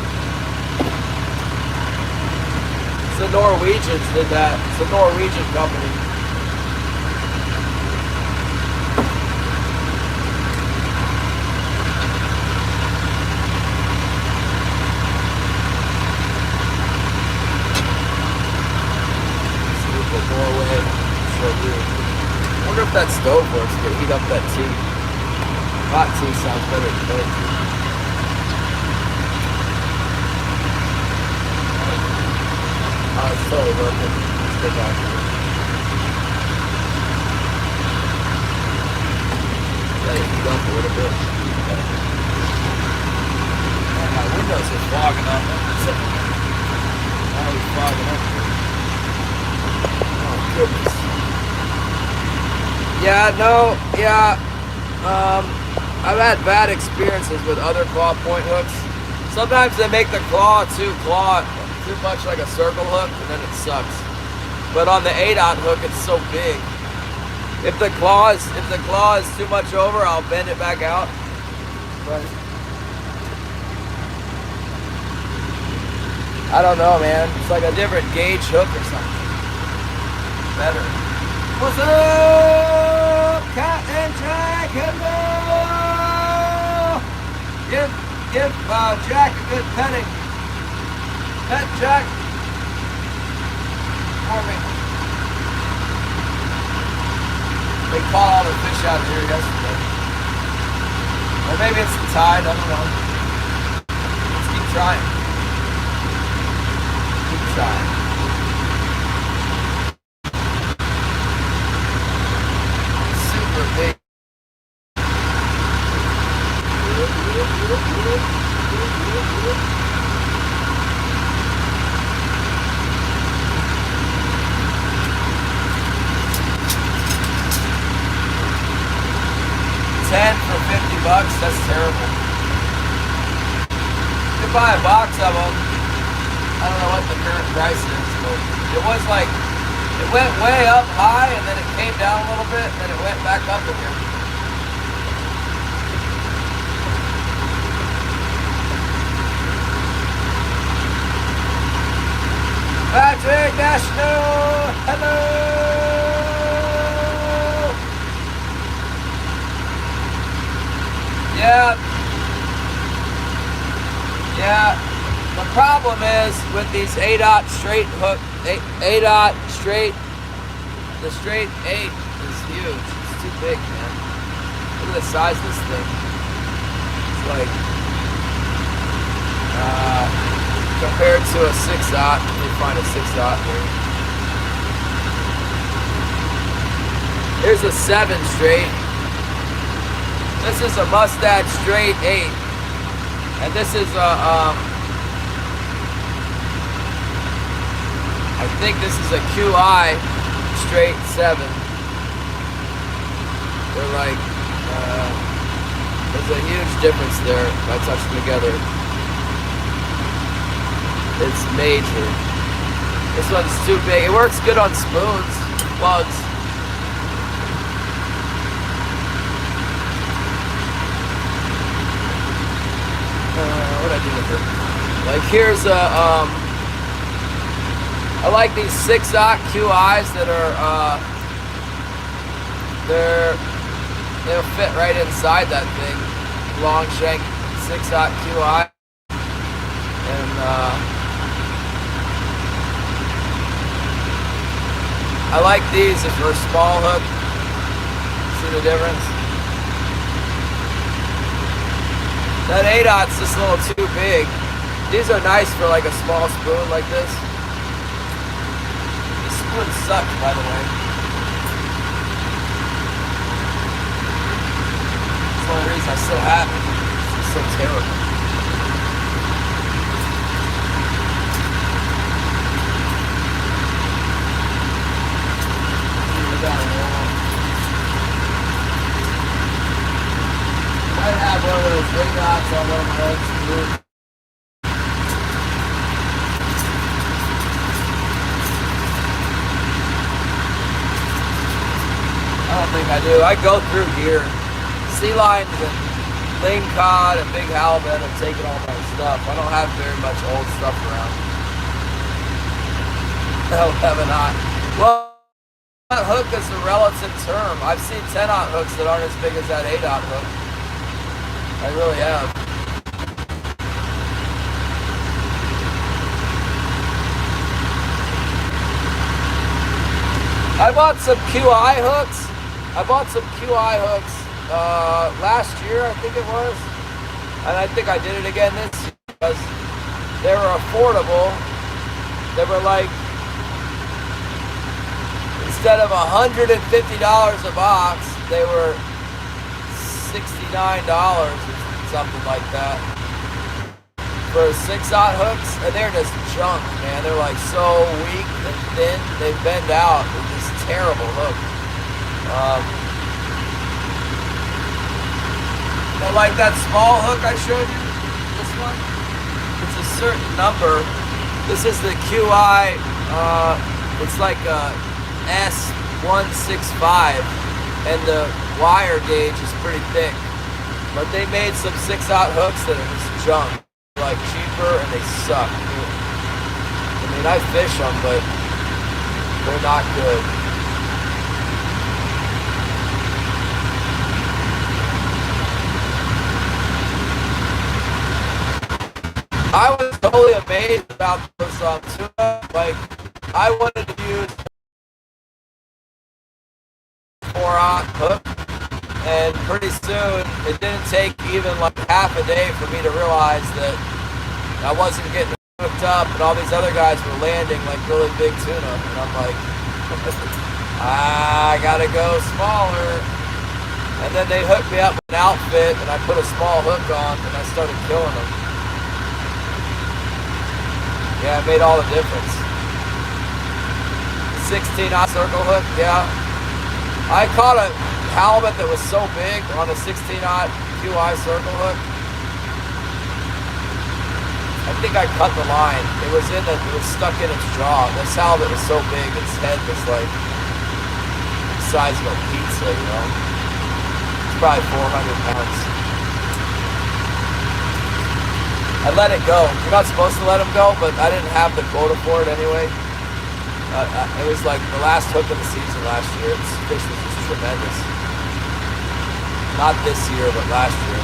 [SPEAKER 1] The Norwegians did that. It's a Norwegian company. Norway. So weird. I wonder if that stove works to heat up that tea. Hot tea sounds better than cold tea. Oh, it's totally working. Let's go back to it. Let it heat up a little bit. Man, my windows are fogging up. Now it's fogging up here. Goodness. I've had bad experiences with other claw point hooks. Sometimes they make the claw too much like a circle hook, and then it sucks. But on the 8/0 hook, it's so big. If the claw is too much over, I'll bend it back out. But I don't know, man. It's like a different gauge hook or something. Better. What's up, Cat and Jack? Hello. Give Jack a good petting. Pet Jack for me. They caught all the fish out here yesterday. Or maybe it's the tide. I don't know. Let's keep trying. Keep trying. Big. 10 for 50 bucks, that's terrible. You could buy a box of them I don't know what the current price is, but it was like, it went way up high and then it came down a little bit and then it went back up again. Patrick National, hello! Yeah. The problem is with these A-dot straight hook, A-dot straight, the straight 8 is huge. It's too big, man. Look at the size of this thing. It's like, compared to a 6-dot, let me find a 6-dot here. Here's a 7 straight. This is a Mustad straight 8. And this is a, I think this is a QI straight 7. They're like, there's a huge difference there if I touch them together. It's major. This one's too big. It works good on spoons, plugs. What I do with her? Like here's a, I like these 6-dot QIs that are, they'll fit right inside that thing. Long shank 6-dot QI. And, I like these if for a small hook. See the difference? That 8-dot's just a little too big. These are nice for like a small spoon like this. Spoon sucks, by the way. That's the only reason I still have it. It's so terrible. Might have one of those big knots on one of my old spoons. I don't think I do. I go through here. Sea lions and ling cod and big halibut have taken all my stuff. I don't have very much old stuff around. Hell, haven't I? Well, that hook is a relative term. I've seen 10-aught hooks that aren't as big as that 8-aught hook. I really have. I bought some QI hooks. Last year, I think it was. And I think I did it again this year because they were affordable. They were like, instead of $150 a box, they were $69 or something like that for 6-aught hooks, and they're just junk, man. They're like so weak and thin, they bend out. They're just terrible hook. But like that small hook I showed you, this one, it's a certain number. This is the QI, it's like a S165, and the wire gauge is pretty thick. But they made some 6-aught hooks that are just junk, like cheaper, and they suck. I mean, I fish them, but they're not good. I was totally amazed about those tuna. Like, I wanted to use 4-aught hook, and pretty soon it didn't take even like half a day for me to realize that I wasn't getting hooked up, and all these other guys were landing like really big tuna, and I'm like, I gotta go smaller. And then they hooked me up with an outfit, and I put a small hook on, and I started killing them. Yeah, it made all the difference. 16-aught circle hook, yeah. I caught a halibut that was so big on a 16-aught QI circle hook. I think I cut the line. It was stuck in its jaw. This halibut was so big, its head was like the size of a pizza, you know? It's probably 400 pounds. I let it go. You're not supposed to let him go, but I didn't have the quota for it anyway. It was like the last hook of the season last year. This fish was just tremendous. Not this year, but last year.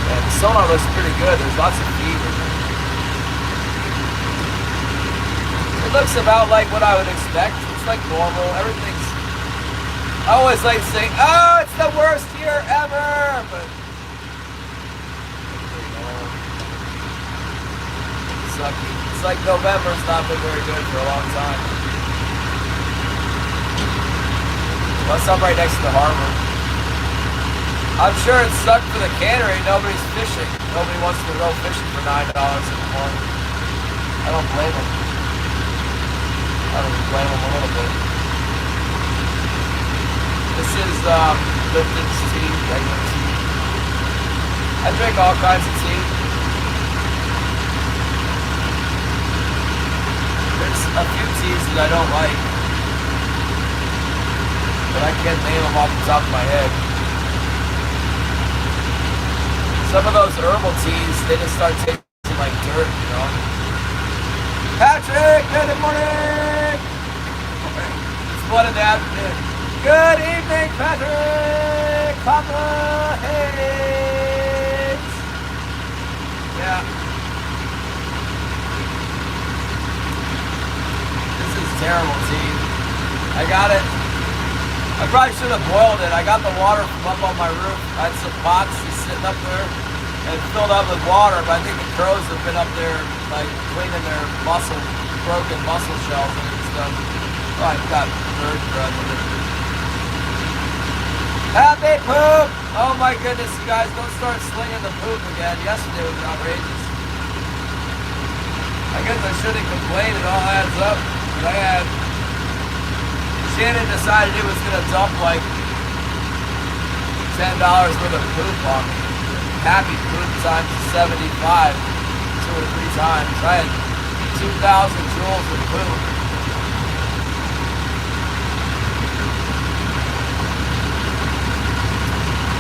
[SPEAKER 1] And the sonar looks pretty good. There's lots of feed in there. It looks about like what I would expect. It's like normal. Everything's... I always like to say, oh, it's the worst year ever! But... sucky. It's like November's not been very good for a long time. Plus, I'm right next to the harbor. I'm sure it sucked for the cannery. Nobody's fishing. Nobody wants to go fishing for $9 in the morning. I don't blame them. I don't blame them a little bit. This is Lipton's tea, regular tea. I drink all kinds of tea. There's a few teas that I don't like, but I can't name them off the top of my head. Some of those herbal teas, they just start tasting like dirt, you know? Patrick, good morning! It's 1 in the afternoon. Good evening, Patrick! Papa Hayes! Yeah. This is terrible tea. I got it. I probably should have boiled it. I got the water from up on my roof. I had some pots just sitting up there and filled up with water, but I think the crows have been up there like cleaning their broken mussel shells and stuff. Oh, I've got bird breath in it. Happy poop! Oh my goodness, you guys, don't start slinging the poop again. Yesterday was outrageous. I guess I shouldn't complain, it all adds up. But I had... Shannon decided he was going to dump like $10 worth of poop on me. Happy poop times 75, 2 or 3 times. I had 2,000 joules of poop.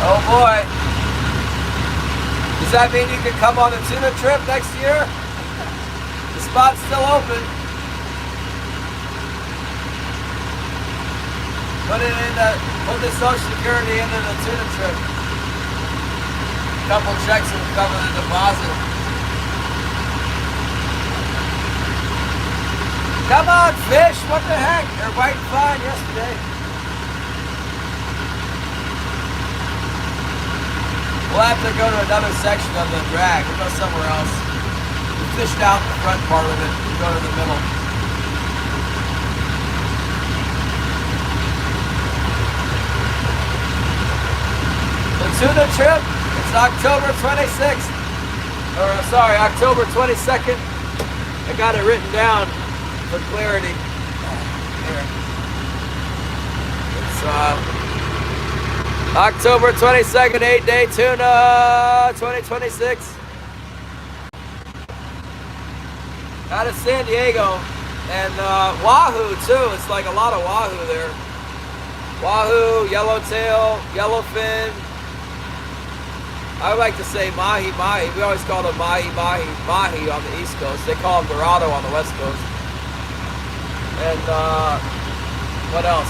[SPEAKER 1] Oh boy. Does that mean you can come on the tuna trip next year? The spot's still open. Put the Social Security into the tuna trip. A couple checks will cover the deposit. Come on, fish! What the heck? They're biting fine yesterday. We'll have to go to another section of the drag. We'll go somewhere else. We fished out the front part of it. We'll go to the middle. Tuna trip, it's October 26th, or sorry, October 22nd. I got it written down for clarity. Here. It's October 22nd, 8-day tuna, 2026. Out of San Diego, and wahoo too. It's like a lot of wahoo there. Wahoo, yellowtail, yellowfin. I like to say mahi-mahi. We always call them mahi-mahi on the East Coast. They call them dorado on the West Coast. And what else?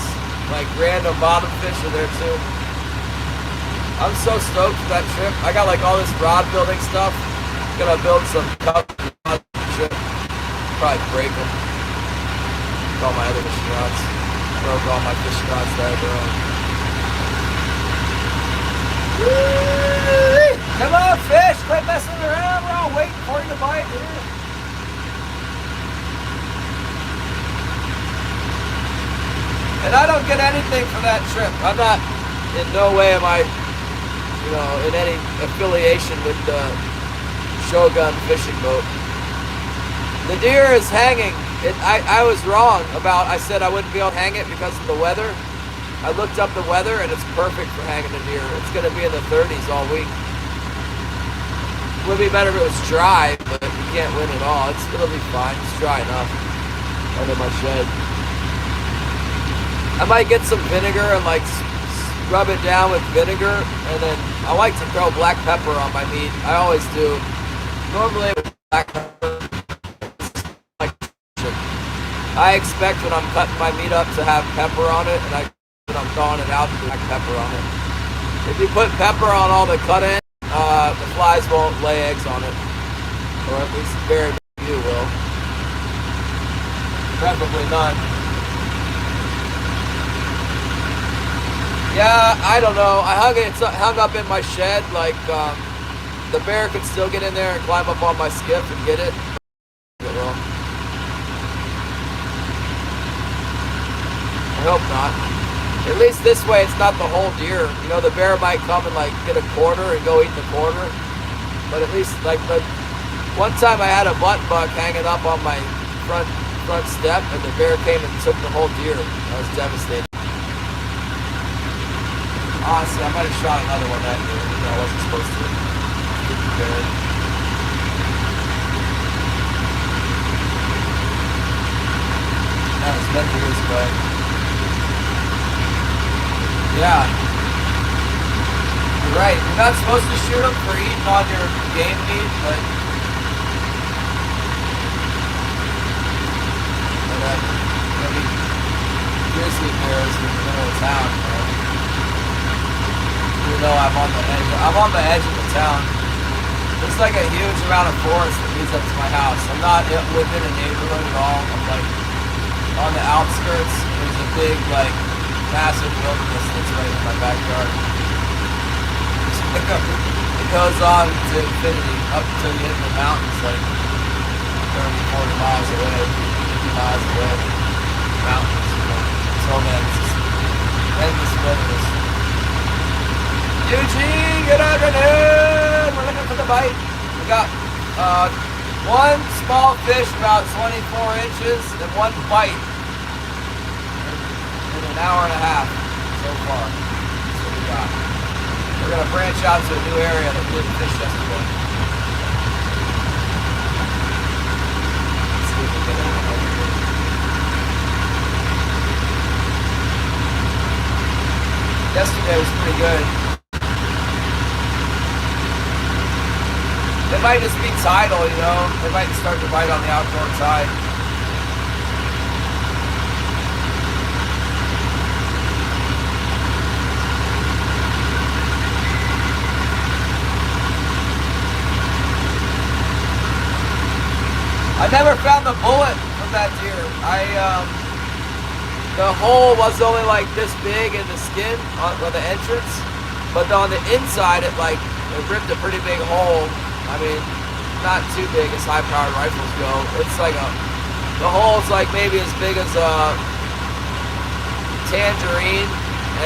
[SPEAKER 1] Like random bottom fish are there too. I'm so stoked for that trip. I got like all this rod building stuff. Gonna build some cup rods and shit. Probably break them. With all my other fishing rods. Broke all my fishing rods that I broke. Come on, fish! Quit messing around. We're all waiting for you to bite here. And I don't get anything for that trip. I'm not, in no way am I, you know, in any affiliation with the Shogun fishing boat. The deer is hanging. I was wrong about, I said I wouldn't be able to hang it because of the weather. I looked up the weather and it's perfect for hanging a deer. It's going to be in the 30s all week. It would be better if it was dry, but you can't win it all. It'll be fine. It's dry enough under my shed. I might get some vinegar and like rub it down with vinegar, and then I like to throw black pepper on my meat. I always do. Normally with black pepper, I expect when I'm cutting my meat up to have pepper on it, and when I'm thawing it out, to black pepper on it. If you put pepper on all the cut-in, the flies won't lay eggs on it, or at least very few will. Preferably none. Yeah, I don't know. It's hung up in my shed. Like the bear could still get in there and climb up on my skiff and get it. Well, I hope not. At least this way, it's not the whole deer. You know, the bear might come and like get a quarter and go eat the quarter. But at least like one time I had a button buck hanging up on my front step, and the bear came and took the whole deer. I was devastated. Honestly, I might have shot another one that year. I wasn't supposed to get the bear. That was many years ago. Yeah. You're right. You're not supposed to shoot them for eating on your game meat, but maybe grizzly bears in the middle of town, man. Even though I'm on the edge of the town. There's like a huge amount of forest that leads up to my house. I'm not within a neighborhood at all. I'm like on the outskirts. There's a big, like, massive wilderness that's right in my backyard. It goes on to infinity, up until you hit the mountains, like 30, 40 miles away, 50 miles away. Mountains, you know. So man, it's just endless wilderness. Eugene, good afternoon! We're looking for the bite. We got one small fish about 24 inches and one bite in an hour and a half so far. That's what we got. We're going to branch out to a new area that we didn't fish yesterday. Let's see if we can get anything over here. Yesterday was pretty good. It might just be tidal, you know. They might start to bite on the outdoor tide. I never found the bullet from that deer. The hole was only like this big in the skin on the entrance, but on the inside it ripped a pretty big hole. I mean, not too big as high-powered rifles go. It's like the hole's like maybe as big as a tangerine,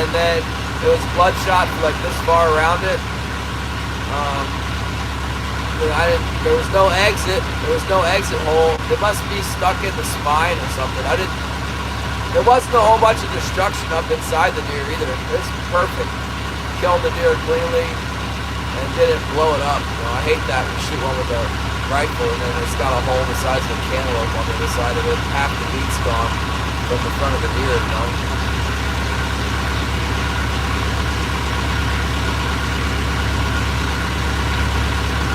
[SPEAKER 1] and then it was bloodshot for like this far around it. There was no exit. There was no exit hole. It must be stuck in the spine or something. There wasn't a whole bunch of destruction up inside the deer either. It was perfect. Killed the deer cleanly and didn't blow it up. You know, I hate that when you shoot one with a rifle and then it's got a hole the size of a cantaloupe on the other side of it. Half the meat's gone from the front of the deer, you know.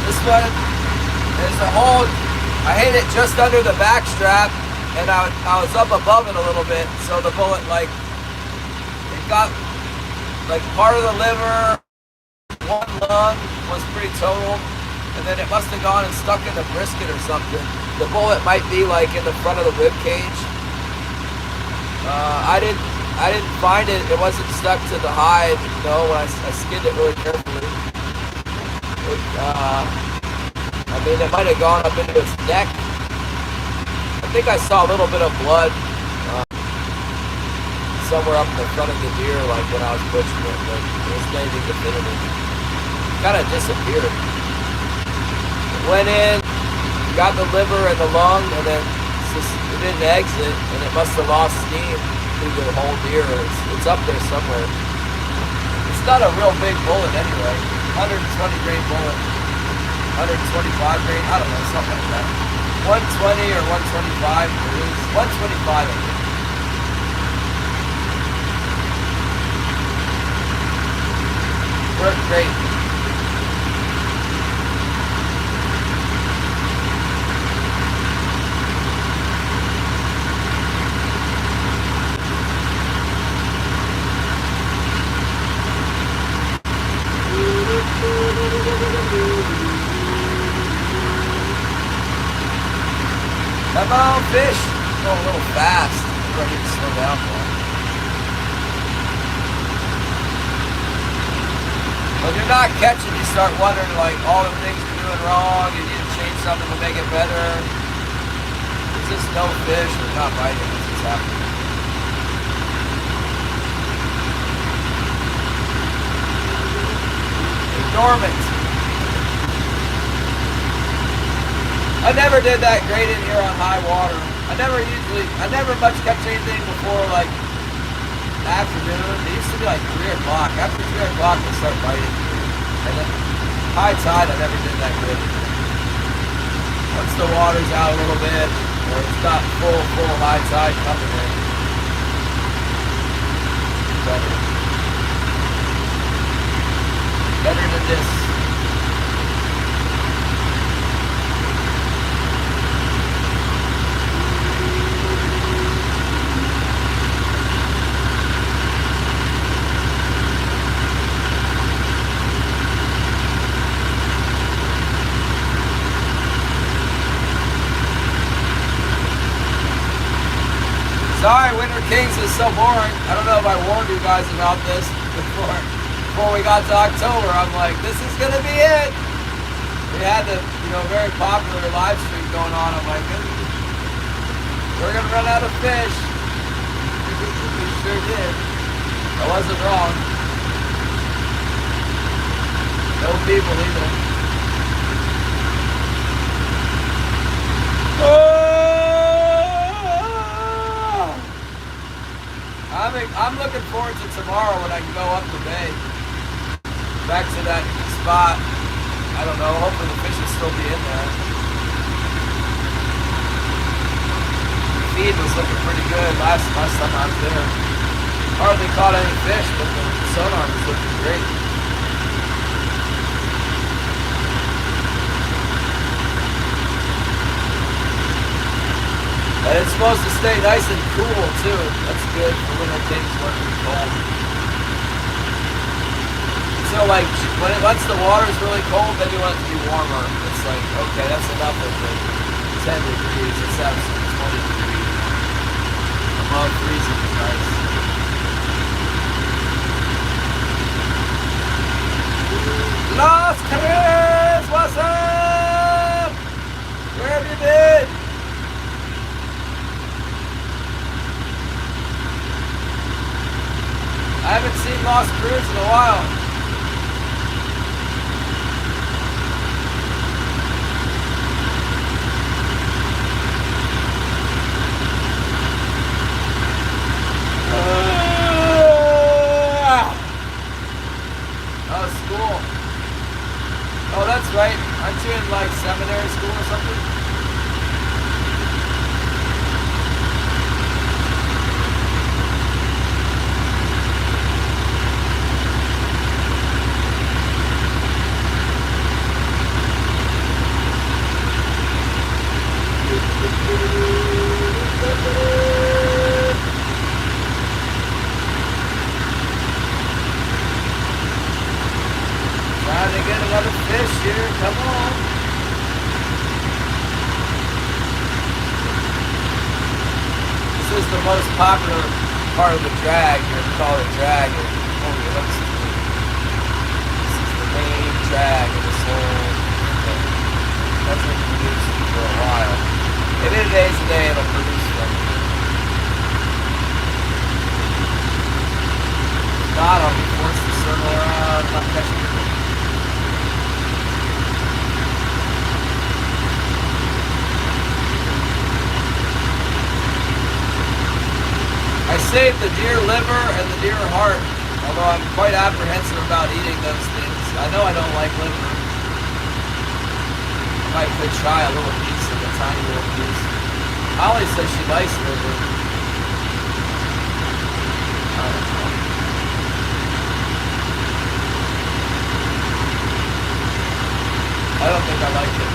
[SPEAKER 1] This one is a hole. I hit it just under the back strap, and I was up above it a little bit, so the bullet it got like part of the liver. One lung was pretty total, and then it must have gone and stuck in the brisket or something. The bullet might be like in the front of the rib cage. I didn't find it. It wasn't stuck to the hide, you know, when I skinned it really carefully. I mean, it might have gone up into its neck. I think I saw a little bit of blood somewhere up in the front of the deer, like when I was butchering it, but it was maybe definitive. Kind of disappeared. It went in, got the liver and the lung, and then it didn't exit, and it must have lost steam through the whole deer. It's up there somewhere. It's not a real big bullet anyway. 120 grain bullet, 125 grain, I don't know, something like that. 120 or 125, it is 125, I think. Worked great. Come on, fish. Going a little fast. I need to slow down more. When you're not catching, you start wondering like all the things you're doing wrong. You need to change something to make it better. There's just no fish. They're not biting. What's just happening? They're dormant. I never did that great in here on high water. I never much catch anything before like afternoon. It used to be like 3 o'clock. After 3 o'clock, they start biting. And then high tide, I never did that good. Once the water's out a little bit, or it's not full high tide coming in, better than this. Sorry, Winter Kings is so boring. I don't know if I warned you guys about this before we got to October. I'm like, this is gonna be it. We had the very popular live stream going on. I'm like, we're gonna run out of fish. We sure did. I wasn't wrong. No people either. I'm looking forward to tomorrow when I can go up the bay. Back to that spot. I don't know, hopefully the fish will still be in there. The feed was looking pretty good last time I was there. Hardly caught any fish, but the sonar was looking great. And it's supposed to stay nice and cool too. That's good for when it takes working cold. So like once the water is really cold, then you want it to be warmer. It's like, okay, that's enough of it. 10 degrees, it's absolutely 20 degrees. Above freezing is nice. Los Chris, what's up? Where have you been? I haven't seen Lost Cruise in a while. Oh, school. Oh, that's right. Aren't you in like seminary school or something? Trying to get another fish here, come on. This is the most popular part of the drag here. We call it drag. This is the main drag of this whole thing. That's been produced for a while. Maybe today's the day it'll produce them. If not, I'll be forced to circle around, not catching it. saved the deer liver and the deer heart, although I'm quite apprehensive about eating those things. I know I don't like liver. I could try a little piece of a tiny little piece. Holly says she likes liver. I don't know. I don't think I like it.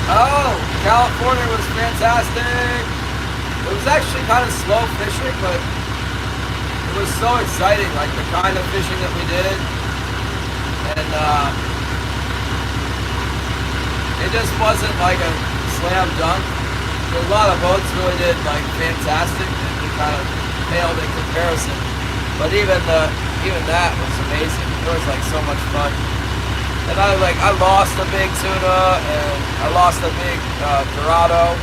[SPEAKER 1] Oh, California was fantastic. It was actually kind of slow fishing, but it was so exciting, like the kind of fishing that we did. And it just wasn't like a slam dunk. A lot of boats really did like fantastic, and we kind of failed in comparison. But even that was amazing. It was like so much fun. And I lost a big tuna, and I lost a big dorado.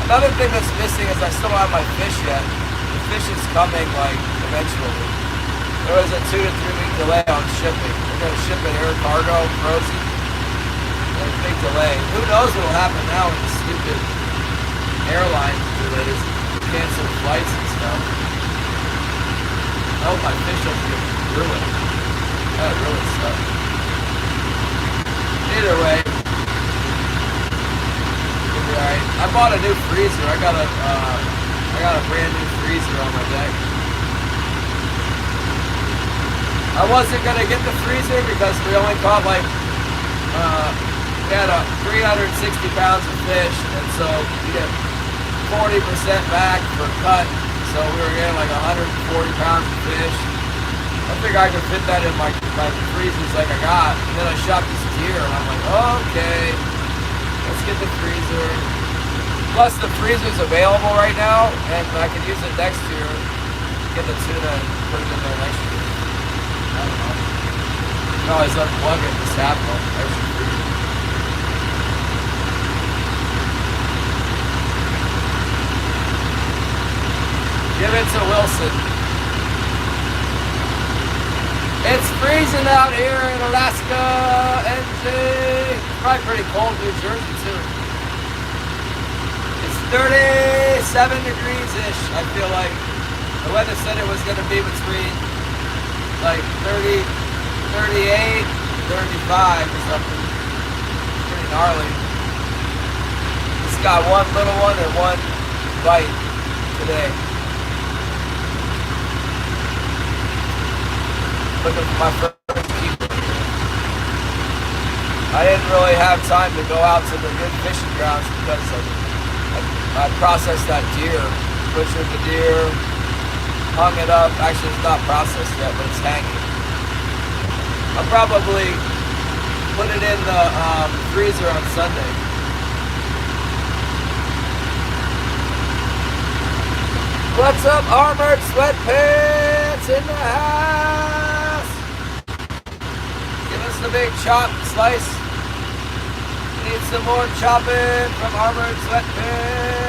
[SPEAKER 1] Another thing that's missing is I still don't have my fish yet. The fish is coming like eventually. There was a 2 to 3 week delay on shipping. We're gonna ship it air cargo, frozen. There's a big delay. Who knows what'll happen now with the stupid airline delays, canceled flights and stuff. Oh, my fish doesn't get ruined. That really sucks. Either way, it'll be alright. I bought a new freezer. I got a brand new freezer on my deck. I wasn't gonna get the freezer because we only caught like we had 360 pounds of fish, and so we get 40% back per cut. So we were getting like 140 pounds of fish. I figured I could fit that in my freezers like I got. And then I shot this deer, and I'm like, okay, let's get the freezer. Plus the freezer's available right now, and I can use it next year. Get the tuna and put it in there next year. I don't know. You can always unplug it and just have one. There's your freezer. Give it to Wilson. It's freezing out here in Alaska, NJ. It's probably pretty cold in New Jersey too. It's 37 degrees-ish, I feel like. The weather said it was going to be between like 30, 38, 35 or something. Pretty gnarly. It's got one little one and one bite today. Looking for my first keeper. I didn't really have time to go out to the good fishing grounds because I processed that deer, butchered the deer, hung it up. Actually, it's not processed yet, but it's hanging. I'll probably put it in the freezer on Sunday. What's up, Armored Sweatpants in the house? Give us the big chop slice. We need some more chopping from Armored Sweatpants.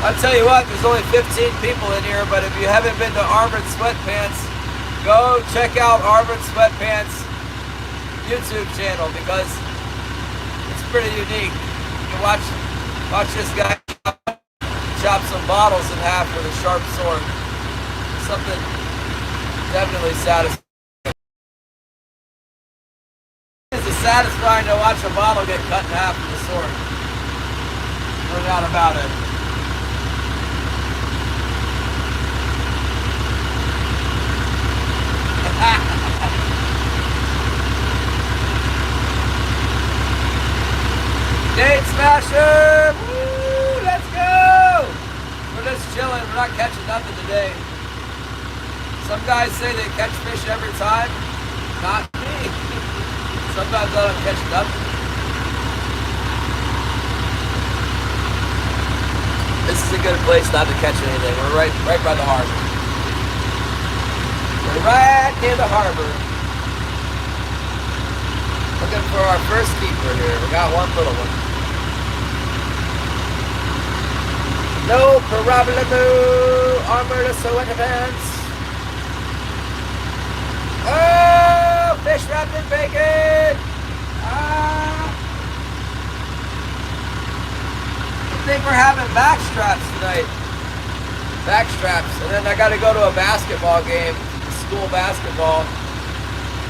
[SPEAKER 1] I'll tell you what, there's only 15 people in here, but if you haven't been to Armored Sweatpants, go check out Armored Sweatpants YouTube channel because it's pretty unique. You can watch this guy chop some bottles in half with a sharp sword. Something definitely satisfying. It's satisfying to watch a bottle get cut in half with a sword. No doubt about it. Date Smasher! Woo! Let's go! We're just chilling. We're not catching nothing today. Some guys say they catch fish every time. Not me. Sometimes I don't catch nothing. This is a good place not to catch anything. We're right by the harbor. We're right near the harbor. Looking for our first keeper here. We got one little one. No problemo. Armored assault defense. Oh, fish wrapped in bacon. I think we're having back straps tonight. Back straps. And then I got to go to a basketball game, school basketball.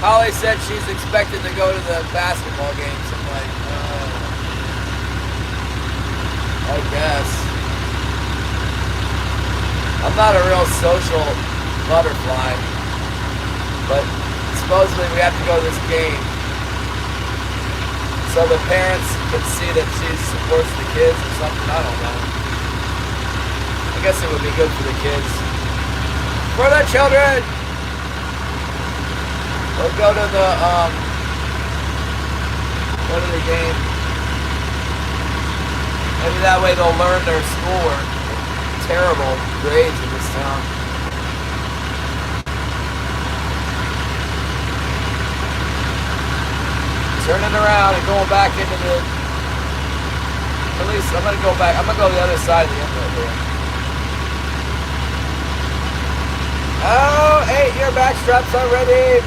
[SPEAKER 1] Holly said she's expected to go to the basketball game. So I'm like, I guess. I'm not a real social butterfly, but supposedly we have to go to this game so the parents can see that she supports the kids or something. I don't know. I guess it would be good for the kids. For the children! We'll go to the game. Maybe that way they'll learn their schoolwork. Terrible grades in this town. Turning around and going back into the... At least I'm going to go back. I'm going to go to the other side of the inlet here. Oh, 8-year back straps already.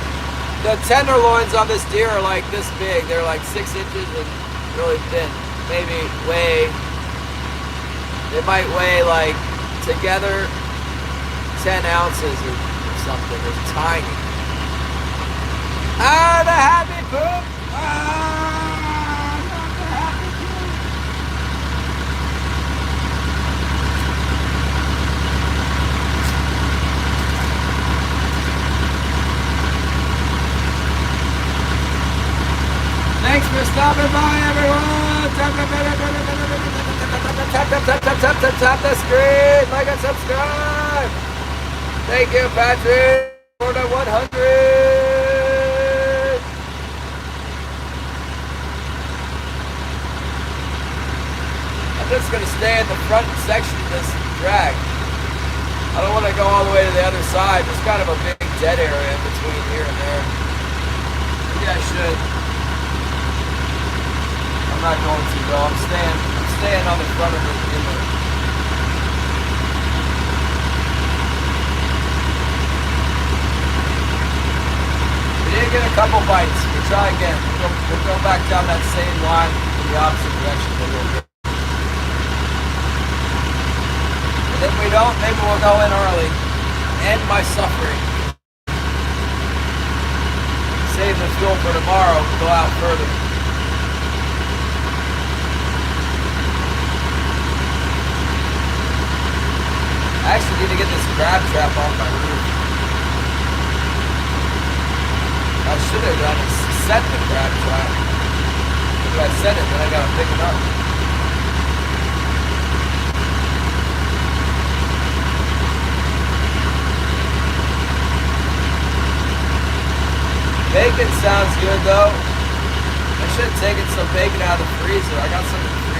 [SPEAKER 1] The tenderloins on this deer are like this big. They're like 6 inches and really thin. Maybe weigh... They might weigh like together 10 ounces or something. They're tiny. Ah, the happy poop! Ah, not the happy poop! Thanks for stopping by, everyone! Tap the screen, like and subscribe. Thank you, Patrick, for the 100. I'm just gonna stay in the front section of this drag. I don't want to go all the way to the other side. There's kind of a big dead area in between here and there. Maybe I should. I'm not going to though. I'm staying on the front of the inlet. We did get a couple bites. We'll try again. We'll go back down that same line in the opposite direction a little bit. And if we don't, maybe we'll go in early. End my suffering. Save the fuel for tomorrow. We'll go out further. I actually need to get this crab trap off my roof. I should have done is set the crab trap. If I set it, then I gotta pick it up. Bacon sounds good though. I should have taken some bacon out of the freezer. I got some in the freezer.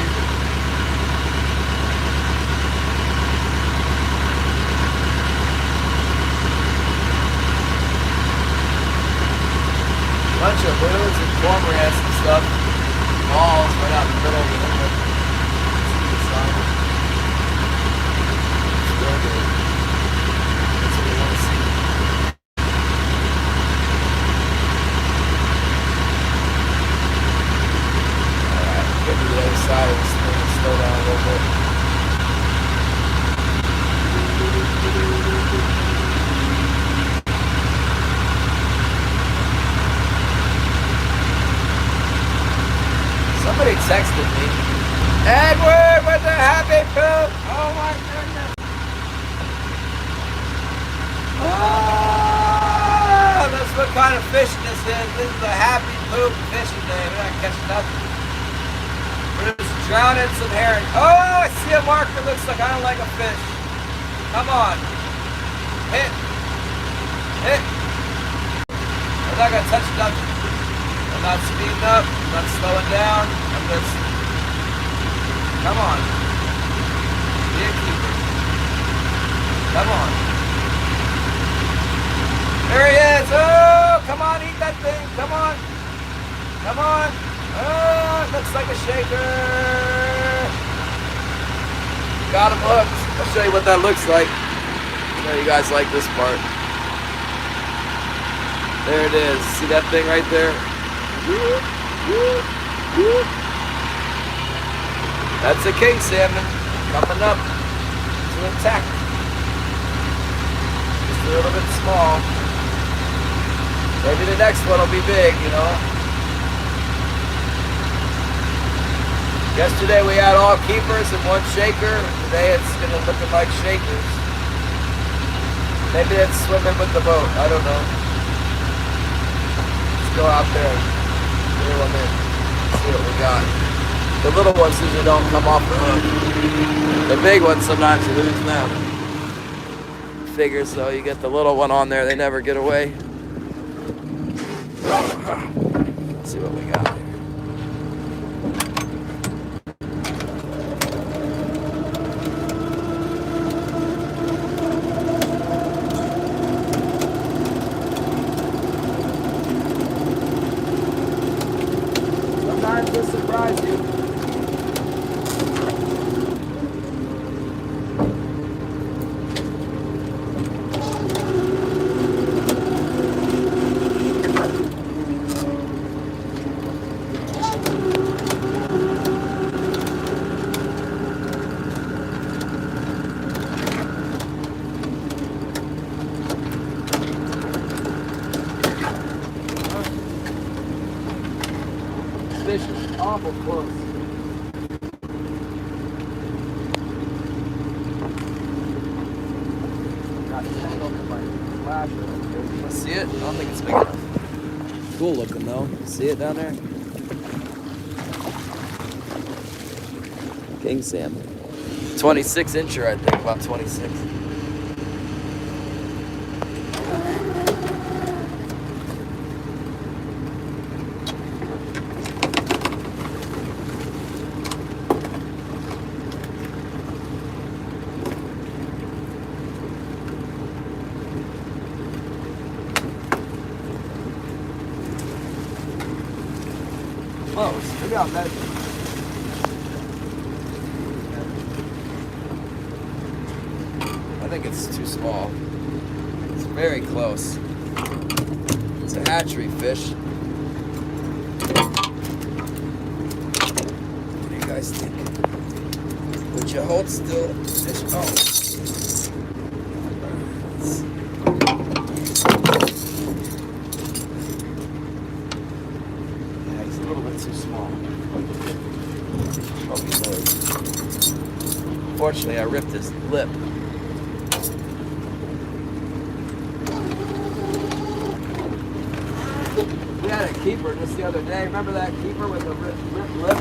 [SPEAKER 1] Bunch of loons and cormorants and stuff. Balls right out in the middle of the inlet. It's real good. That's what we want to see. Alright, get to the other side of this thing and slow down a little bit. Somebody texted me. Edward with the happy poop! Oh my goodness! Oh, that's what kind of fishing this is. This is a happy poop fishing day. We're not catching nothing. We're just drowning some herring. Oh, I see a mark that looks like I don't like a fish. Come on. Hit. Hit. I'm not gonna touch nothing. I'm not speeding up, I'm not slowing down, I'm just, come on, be a keeper, come on, there he is, oh, come on, eat that thing, come on, oh, it looks like a shaker, Got him hooked. I'll show you what that looks like. I know you guys like this part. There it is. See that thing right there? That's a king salmon coming up to attack. Just a little bit small. Maybe the next one will be big, you know. Yesterday we had all keepers and one shaker. Today it's gonna look like shakers. Maybe it's swimming with the boat. I don't know. Let's go out there and reel them in. See what we got. The little ones usually don't come off the hook. The big ones sometimes you lose them. Figures though, you get the little one on there, they never get away. Let's see what we got here. Sometimes they'll surprise you. Fish is awful close. Got tangled in my flasher. You see it? I don't think it's big enough. Cool looking though. See it down there? King salmon. 26 incher, I think, about 26. Close. Look how that. I think it's too small. It's very close. It's a hatchery fish. What do you guys think? Would you hold still? Fish? Oh. Too small. Fortunately, I ripped his lip. We had a keeper just the other day. Remember that keeper with the ripped lip?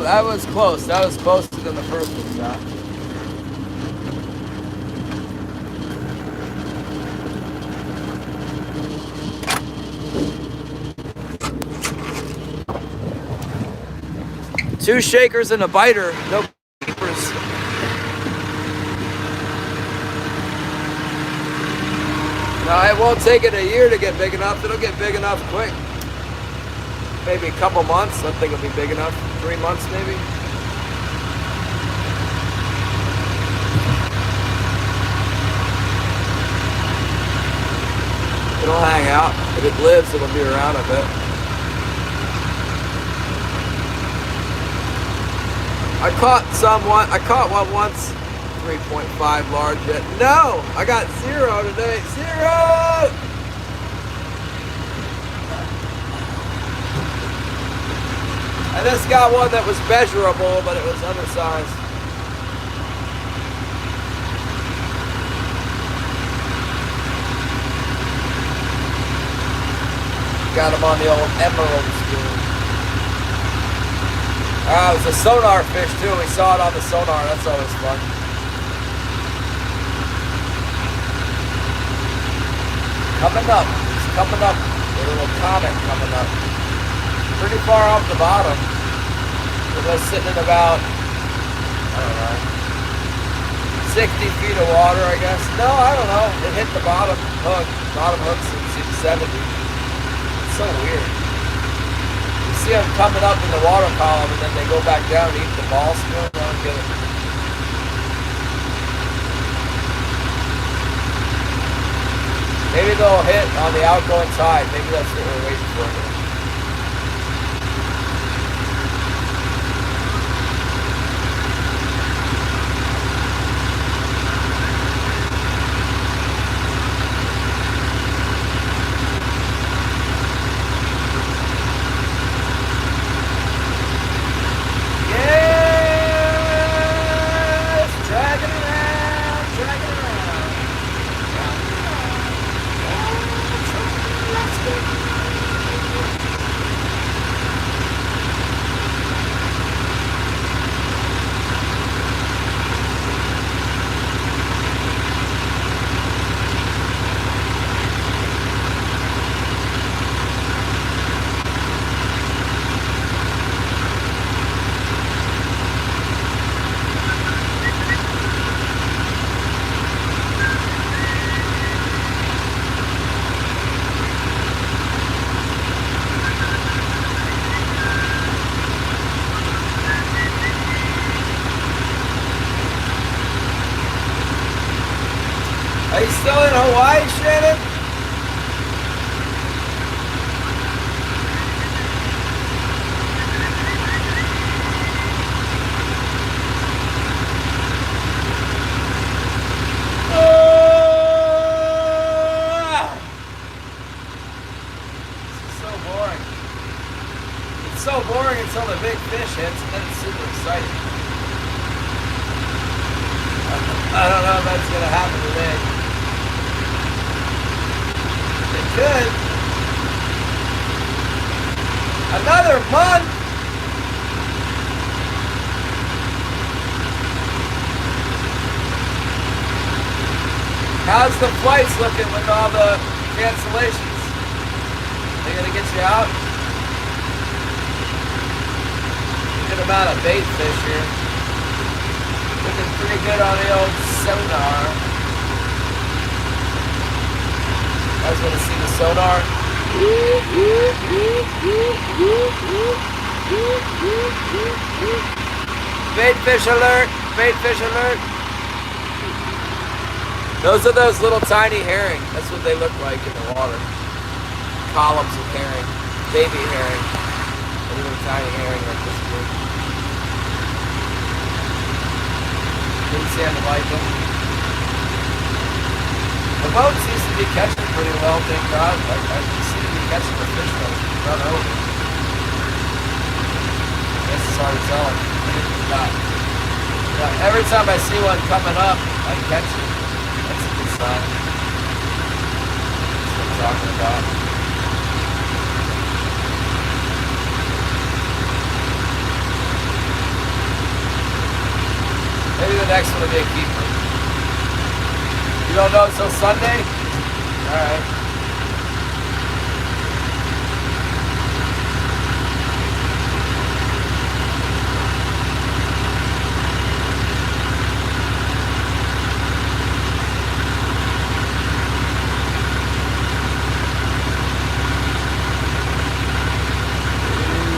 [SPEAKER 1] That was close. That was closer than the first one shot. Two shakers and a biter. No keepers. No, it won't take it a year to get big enough. It'll get big enough quick. Maybe a couple months. I think it'll be big enough. 3 months maybe. It'll hang out. If it lives, it'll be around, I bet. I caught one once. 3.5 large yet. No! I got 0 today. 0! And this got one that was measurable, but it was undersized. Got him on the old emerald spoon. It was a sonar fish too. We saw it on the sonar. That's always fun. Coming up. It's coming up. A little comet coming up. Pretty far off the bottom. It was sitting in about, I don't know, 60 feet of water, I guess. No, I don't know. It hit the bottom hook. Bottom hook seems 70. It's so weird. You see them coming up in the water column, and then they go back down and eat the ball spoon. I don't get it. Maybe they'll hit on the outgoing tide. Maybe that's what we're waiting for here. Are you still in Hawaii, Shannon? This is so boring. It's so boring until the big fish hits, and then it's super exciting. I don't know if that's going to happen today. Good. Another month. How's the flights looking with all the cancellations? They gonna get you out? Good amount of bait fish here. Looking pretty good on the old sonar. I just want to see the sonar. Bait fish alert! Bait fish alert! Those are those little tiny herring. That's what they look like in the water. Columns of herring. Baby herring. A little tiny herring like this big. Didn't see how to like them. The boat seems to be catching pretty well, thank God. I seem to be catching the fish that run over. I guess it's hard to tell. Yeah, every time I see one coming up, I catch it. That's a good sign. That's what I'm talking about. Maybe the next one will be a keeper. You don't know until Sunday? Alright.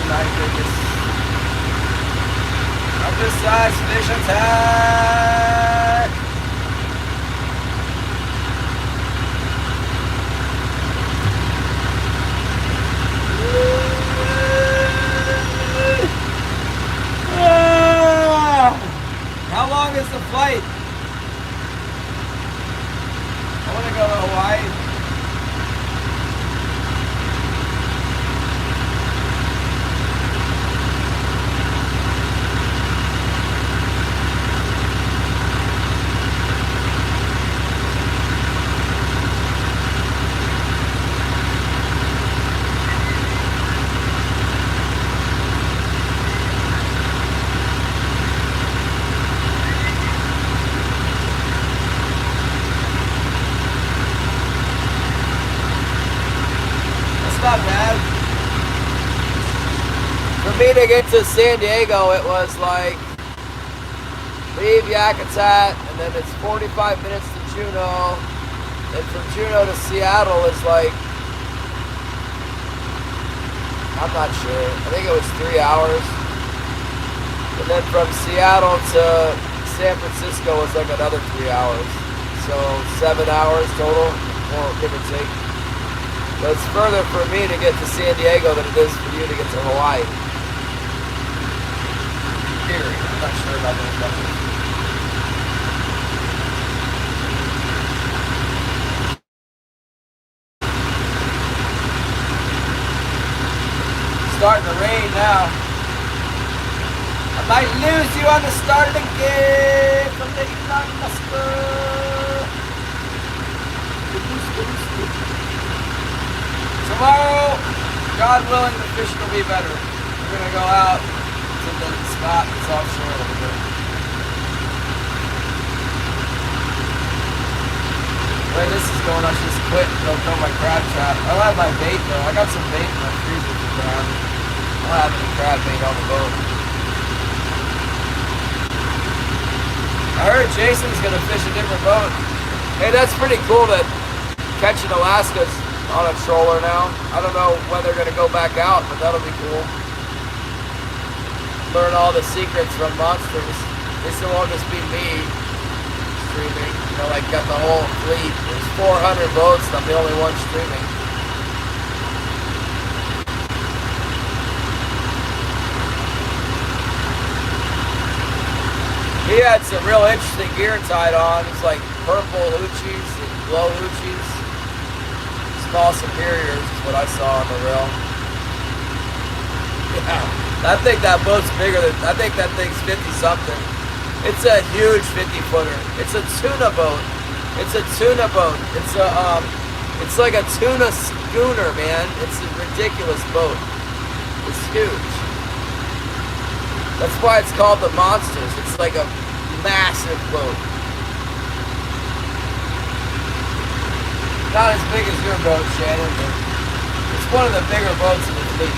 [SPEAKER 1] My goodness. Undersized fish attack! How long is the flight? I want to go to Hawaii. not bad. For me to get to San Diego, it was like leave Yakutat, and then it's 45 minutes to Juneau, and from Juneau to Seattle is like, I'm not sure, I think it was 3 hours, and then from Seattle to San Francisco was like another 3 hours, so 7 hours total, or give or take. But it's further for me to get to San Diego than it is for you to get to Hawaii. Theory, I'm not sure about those numbers. Starting to rain now. I might lose you on the start of the game from the Elon Musk. Tomorrow, God willing, the fishing will be better. We're gonna go out to the spot that's offshore a little bit. The way this is going, I should just quit and go throw my crab trap. I don't have my bait though. I got some bait in my freezer for crab. I don't have any crab bait on the boat. I heard Jason's gonna fish a different boat. Hey, that's pretty cool that Catching Alaska's on a troller now. I don't know when they're gonna go back out, but that'll be cool. Learn all the secrets from monsters. At least it won't just be me streaming. You know, like got the whole fleet. There's 400 boats and I'm the only one streaming. He had some real interesting gear tied on. It's like purple hoochies and glow hoochies. Small superiors is what I saw on the reel. Yeah, I think that boat's bigger than, I think that thing's 50 something. It's a huge 50 footer. It's a tuna boat. It's a tuna boat. It's like a tuna schooner, man. It's a ridiculous boat. It's huge. That's why it's called the Monsters. It's like a massive boat. Not as big as your boat, Shannon, but it's one of the bigger boats in the fleet.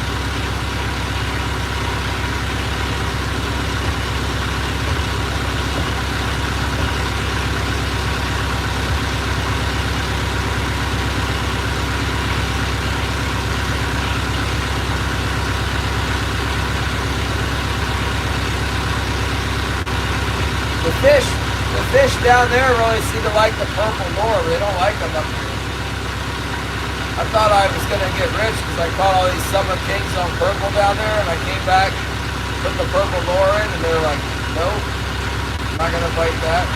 [SPEAKER 1] The fish down there really seem to like the purple lure. They don't like them up here. I thought I was going to get rich because I caught all these summer kings on purple down there, and I came back, put the purple lure in, and they were like, nope, I'm not going to bite that.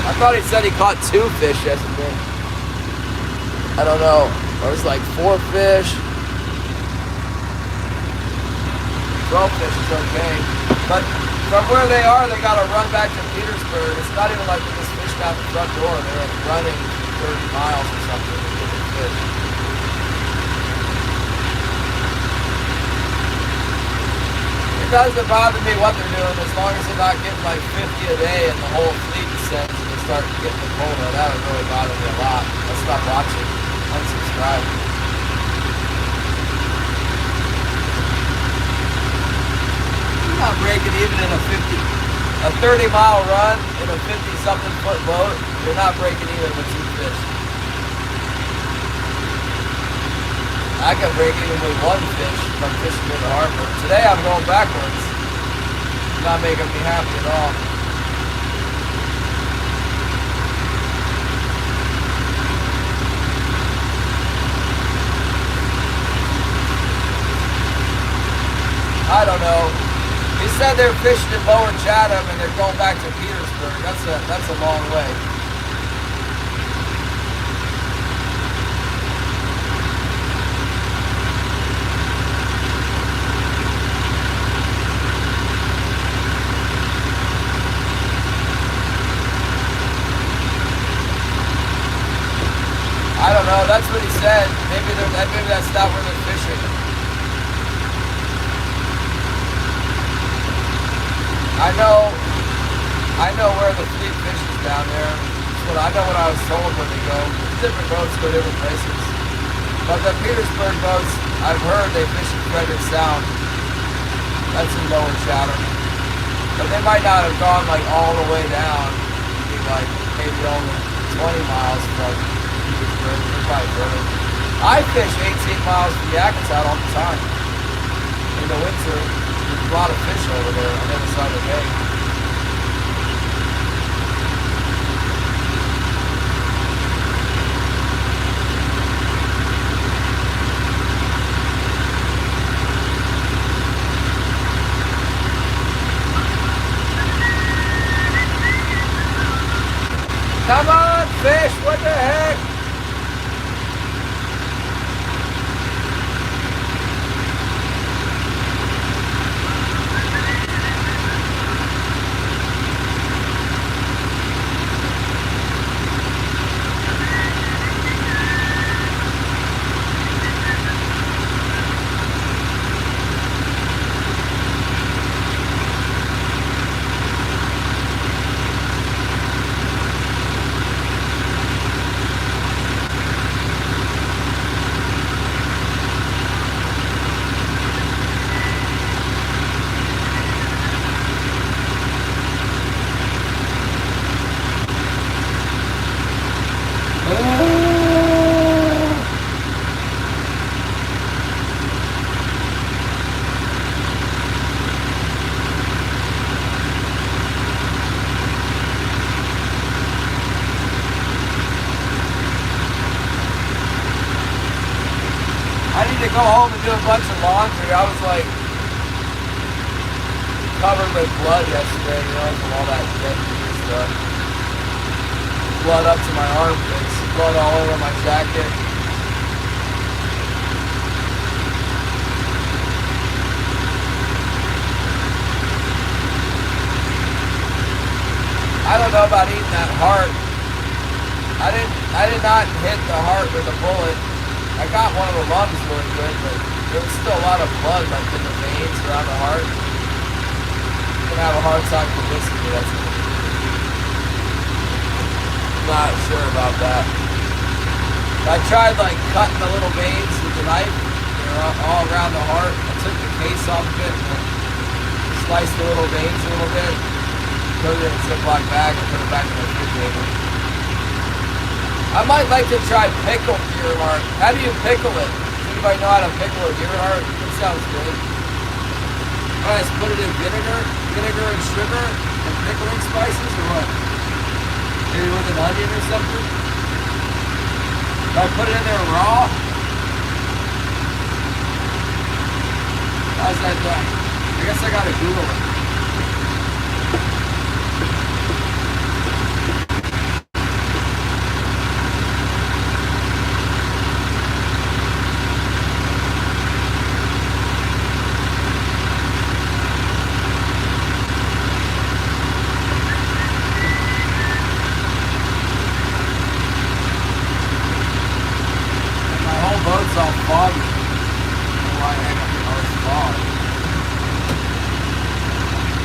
[SPEAKER 1] I thought he said he caught 2 fish yesterday. I don't know. There was like 4 fish. 12 fish is okay. But from where they are, they got to run back to Petersburg. It's not even like they just fished out the front door. They're like running 30 miles or something to get the fish. It doesn't bother me what they're doing as long as they're not getting like 50 a day and the whole fleet descends. Start getting the quota. That would really bother me a lot. I'll stop watching. Unsubscribe. You're not breaking even in a 30-mile run in a 50-something foot boat. You're not breaking even with 2 fish. I can break even with 1 fish if I'm fishing in the harbor. Today I'm going backwards. It's not making me happy at all. I don't know. He said they're fishing in Lower Chatham and they're going back to Petersburg. That's a long way. maybe that's not where they're fishing. I know where the fleet fishes down there. I know what I was told when they go. Different boats go different places. But the Petersburg boats, I've heard they fish in Frederick Sound. That's in Lower Chatham. But they might not have gone like all the way down. It'd be like maybe only 20 miles from Petersburg. They're probably further. I fish 18 miles from Yakutsk all the time. In the winter, there's a lot of fish over there on the other side of the bay. Come on, fish, what the heck? Go home and do a bunch of laundry. I was like covered with blood yesterday, you know, from all that dead stuff. Blood up to my armpits, blood all over my jacket. I don't know about eating that heart. I did not hit the heart with a bullet. I got one of the lungs really good, but there was still a lot of blood like in the veins around the heart. I'm gonna have a hard time convincing me that's gonna be. Not sure about that. I tried like cutting the little veins with the knife, you know, all around the heart. I took the case off of it and sliced the little veins a little bit, put it in a Ziploc bag and put it back in the refrigerator. I might like to try pickled deer heart. How do you pickle it? Does anybody know how to pickle a deer heart? That sounds good. I just put it in vinegar and sugar and pickling spices or what? Maybe with an onion or something? Do I put it in there raw? How's that done? I guess I gotta Google it.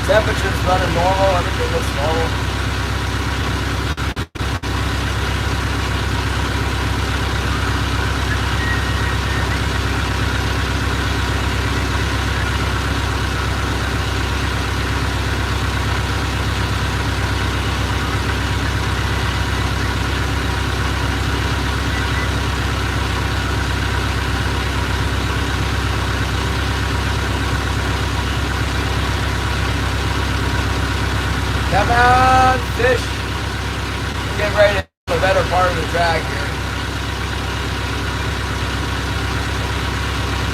[SPEAKER 1] Temperature's running normal, everything looks normal. Come on, fish. Get ready to the better part of the drag here.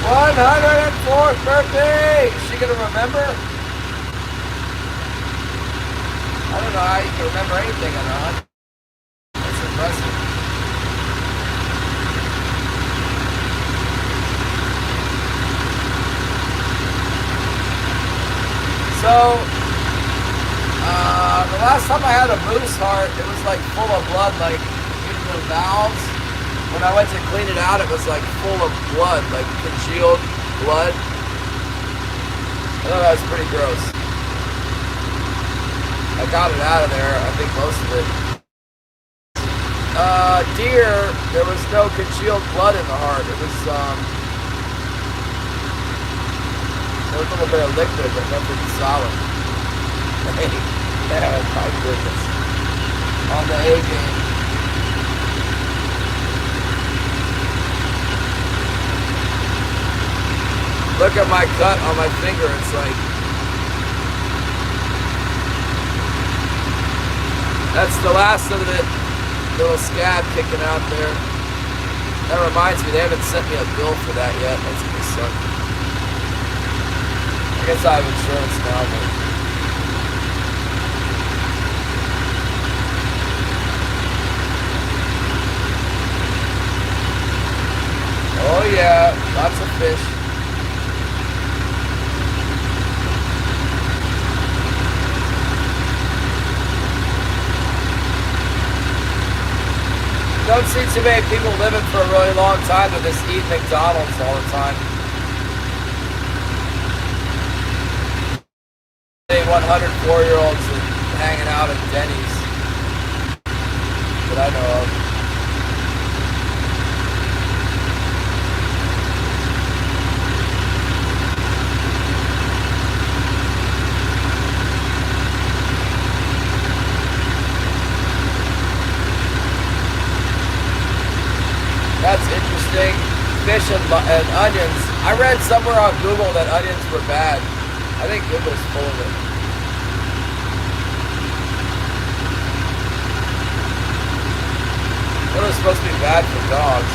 [SPEAKER 1] 104th birthday! Is she gonna remember? I don't know how you can remember anything on her. That's impressive. So, the last time I had a moose heart, it was like full of blood, like in the valves. when I went to clean it out, it was like full of blood, like congealed blood. I thought that was pretty gross. I got it out of there, I think most of it. Deer, there was no congealed blood in the heart. It was, there was a little bit of liquid, but nothing solid. Yeah, my goodness. On the A game. Look at my cut on my finger. It's like, that's the last of the little scab kicking out there. That reminds me, they haven't sent me a bill for that yet. That's gonna suck. I guess I have insurance now, but oh yeah, lots of fish. Don't see too many people living for a really long time that just eat McDonald's all the time. 104-year-olds hanging out at Denny's that I know of. That's interesting. Fish and onions. I read somewhere on Google that onions were bad. I think Google's full of it. What is supposed to be bad for dogs?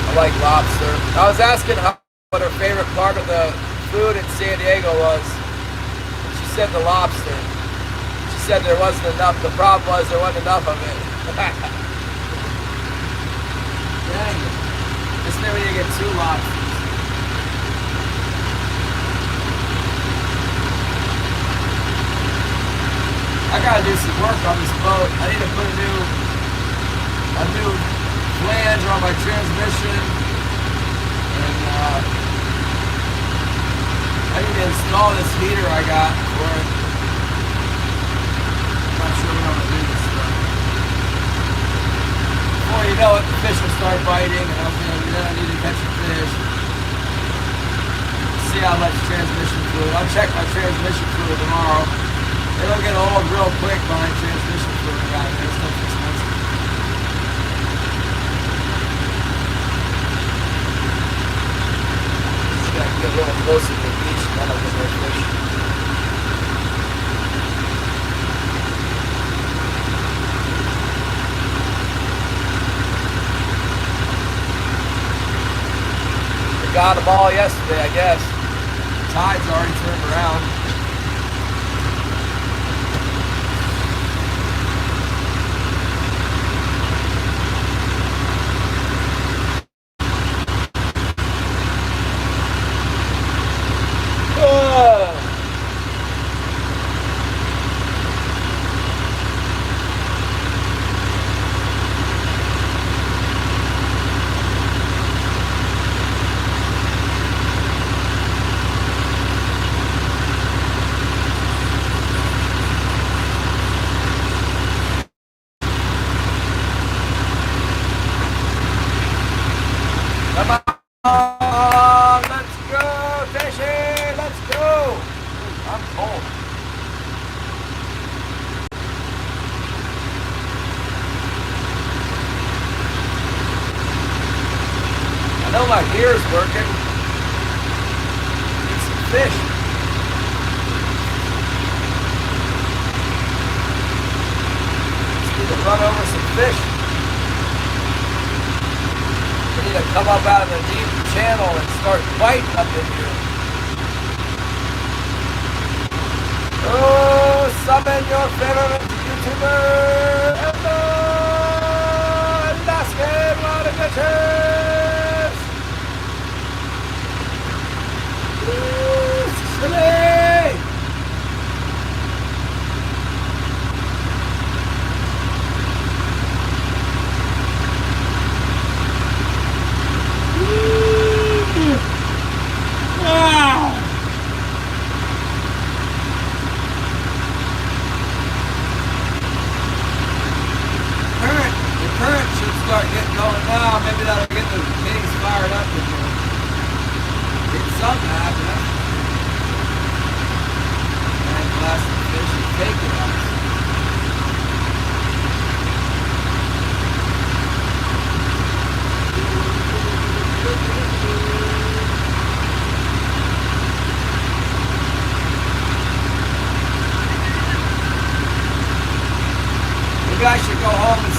[SPEAKER 1] I like lobster. I was asking her what her favorite part of the food in San Diego was. She said the lobster. She said there wasn't enough. The problem was there wasn't enough of it. Dang it. Just knew we didn't get 2 lobsters. I gotta do some work on this boat. I need to put a new flange on my transmission. And I need to install this heater I got for it. I'm not sure what I'm gonna do this stuff. Before you know it, the fish will start biting, and then I need to catch a fish. See how much transmission fluid. I'll check my transmission fluid tomorrow. It'll get old real quick behind transmission fluid around here. Stuff's expensive. Just gotta get a little closer to the beach, and then I'll get more fish. We got them all yesterday, I guess. The tide's already turned around. Come on, let's go fishing, let's go. I'm cold. I know my gear's working. Need some fish. Just need to run over some fish. We need to come up out of the deep channel and start biting up in here. Oh, summon your favorite YouTuber, Alaskan Water Catchers!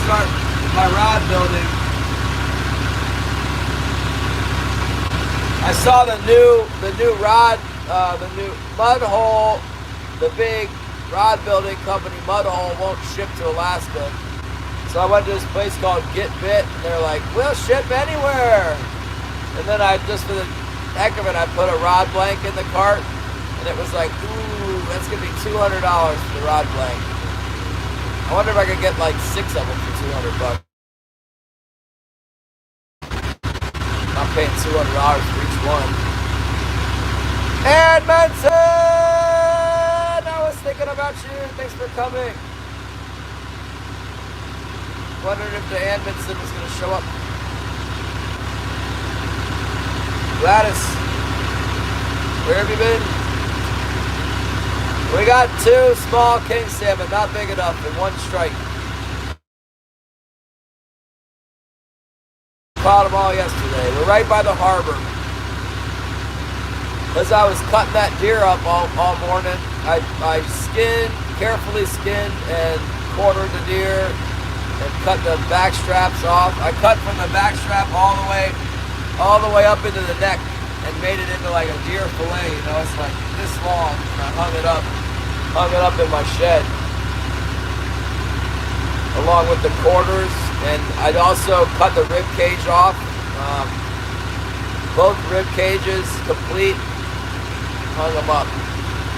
[SPEAKER 1] start my rod building. I saw the new rod, the new mud hole, the big rod building company mud hole won't ship to Alaska. So I went to this place called Get Bit, and they're like, we'll ship anywhere. And then I, just for the heck of it, I put a rod blank in the cart, and it was like, ooh, that's gonna be $200 for the rod blank. I wonder if I could get like 6 of them for $200. I'm paying $200 for each one. Edmonton! I was thinking about you. Thanks for coming. Wondering if the Edmonton was going to show up. Gladys, where have you been? We got 2 small king salmon, not big enough, and 1 strike. Caught them all yesterday. We're right by the harbor. As I was cutting that deer up all morning, I carefully skinned and quartered the deer and cut the back straps off. I cut from the back strap all the way up into the neck and made it into like a deer fillet. You know, it's like this long. And I hung it up in my shed along with the quarters. And I'd also cut the rib cage off. Both rib cages complete. Hung them up.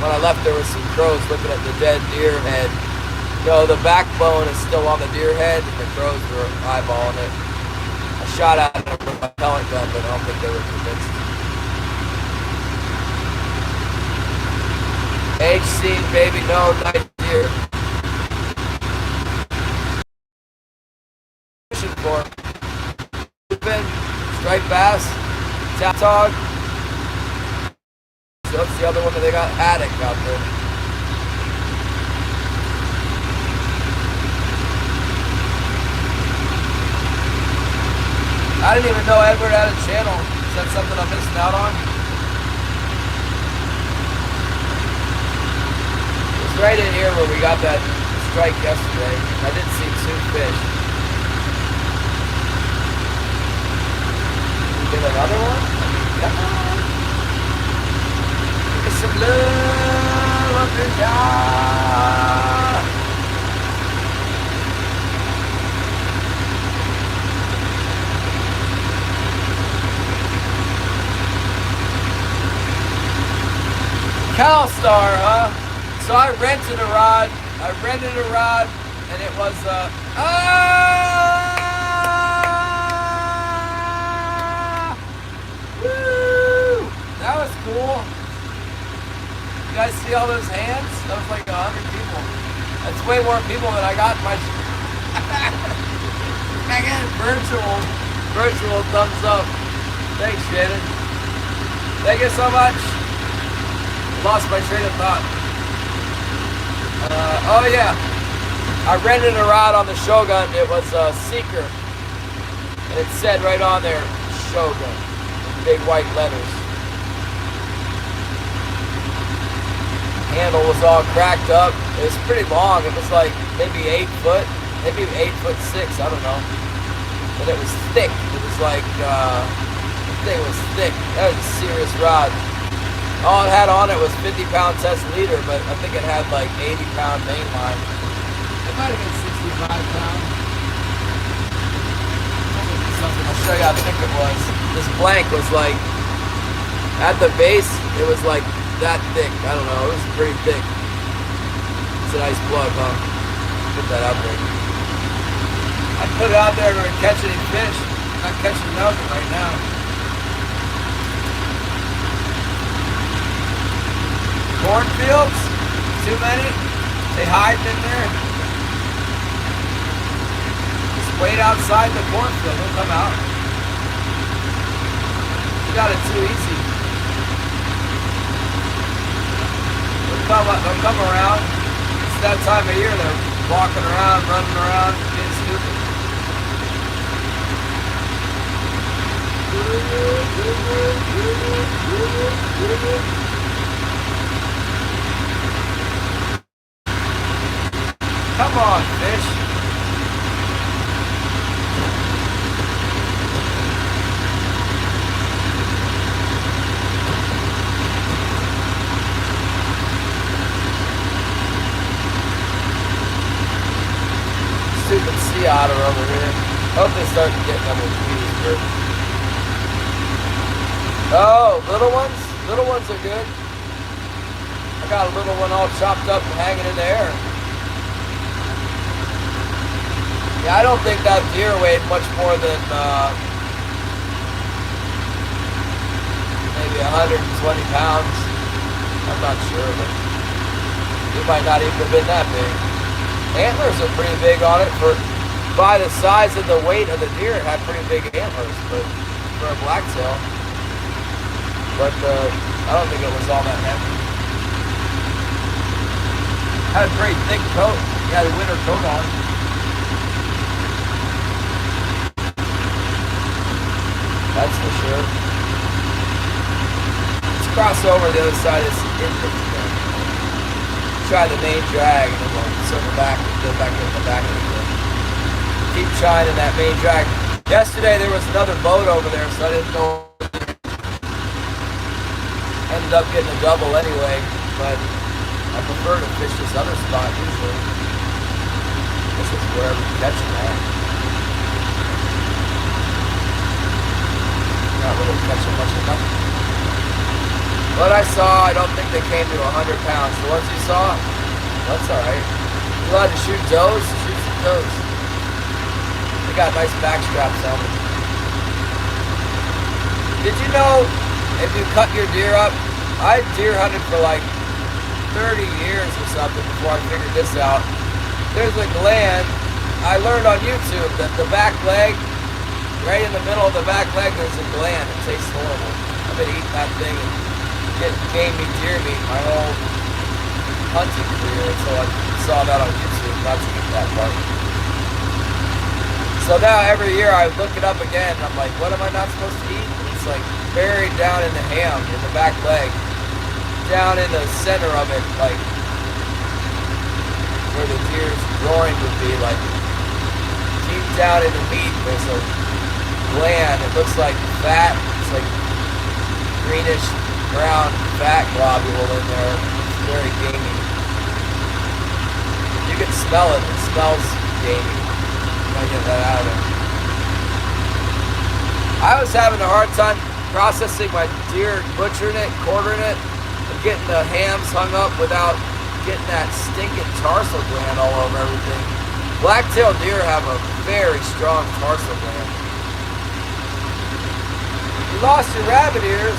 [SPEAKER 1] When I left, there was some crows looking at the dead deer head. No, the backbone is still on the deer head, and the crows were eyeballing it. I shot at them with my pellet gun, but I don't think they were convinced. Age scene, baby, no, nice deer. Fishing for striped bass, tautog. So that's the other one that they got, haddock out there. I didn't even know Edward had a channel. Is that something I'm missing out on? It was right in here where we got that strike yesterday. I did see 2 fish. We get another one? Come on. Give me some love up in here. CalStar, huh? So I rented a rod, and it was, woo! That was cool. You guys see all those hands? That was like 100 people. That's way more people than I got in my, virtual thumbs up. Thanks, Shannon. Thank you so much. Lost my train of thought. Oh yeah, I rented a rod on the Shogun. It was a Seeker, and it said right on there, Shogun, big white letters. Handle was all cracked up. It was pretty long. It was like maybe 8 foot, maybe 8'6". I don't know. But it was thick. It was like the thing was thick. That was a serious rod. All it had on it was 50-pound test leader, but I think it had like 80-pound main line. It might have been 65 pounds. I'll show you how thick it was. This blank was like, at the base, it was like that thick. I don't know, it was pretty thick. It's a nice plug, huh? Put that out there. I put it out there to catch any fish. I'm not catching nothing right now. Cornfields? Too many? They hide in there? Just wait outside the cornfield. They'll come out. You got it too easy. They'll come around. It's that time of year. They're walking around, running around, getting stupid. Come on, fish. sea otter over here. Hope they start getting them with these birds. Oh, little ones? Little ones are good. I got a little one all chopped up and hanging in the air. Yeah, I don't think that deer weighed much more than maybe 120 pounds. I'm not sure, but it might not even have been that big. Antlers are pretty big on it. By the size and the weight of the deer, it had pretty big antlers, but for a blacktail. But I don't think it was all that heavy. Had a pretty thick coat. He had a winter coat on. That's for sure. Let's cross over the other side of this infant. Try the main drag and then we'll circle back and go back in the back of the cliff. Keep trying in that main drag. Yesterday there was another boat over there, so I didn't know. Ended up getting a double anyway, but I prefer to fish this other spot usually. This is wherever you catch them at. Not really catching much of nothing. What I saw, I don't think they came to 100 pounds. The ones you saw, that's alright. You allowed to shoot does? Shoot some does. They got nice back straps on them. Did you know if you cut your deer up? I deer hunted for like 30 years or something before I figured this out. There's a gland. I learned on YouTube that the back leg, right in the middle of the back leg, there's a gland. It tastes horrible. I've been eating that thing and getting game meat, deer meat my whole hunting career until I saw that on YouTube, not to eat that part. So now every year I look it up again and I'm like, what am I not supposed to eat? And it's like buried down in the ham, in the back leg, down in the center of it, like where the deer's groin would be, like deep down in the meat, there's a gland. It looks like fat. It's like greenish brown fat globule in there. It's very gamey. You can smell it. It smells gamey. You gotta get that out of there. I was having a hard time processing my deer, butchering it, quartering it, and getting the hams hung up without getting that stinking tarsal gland all over everything. Black-tailed deer have a very strong tarsal gland. You lost your rabbit ears.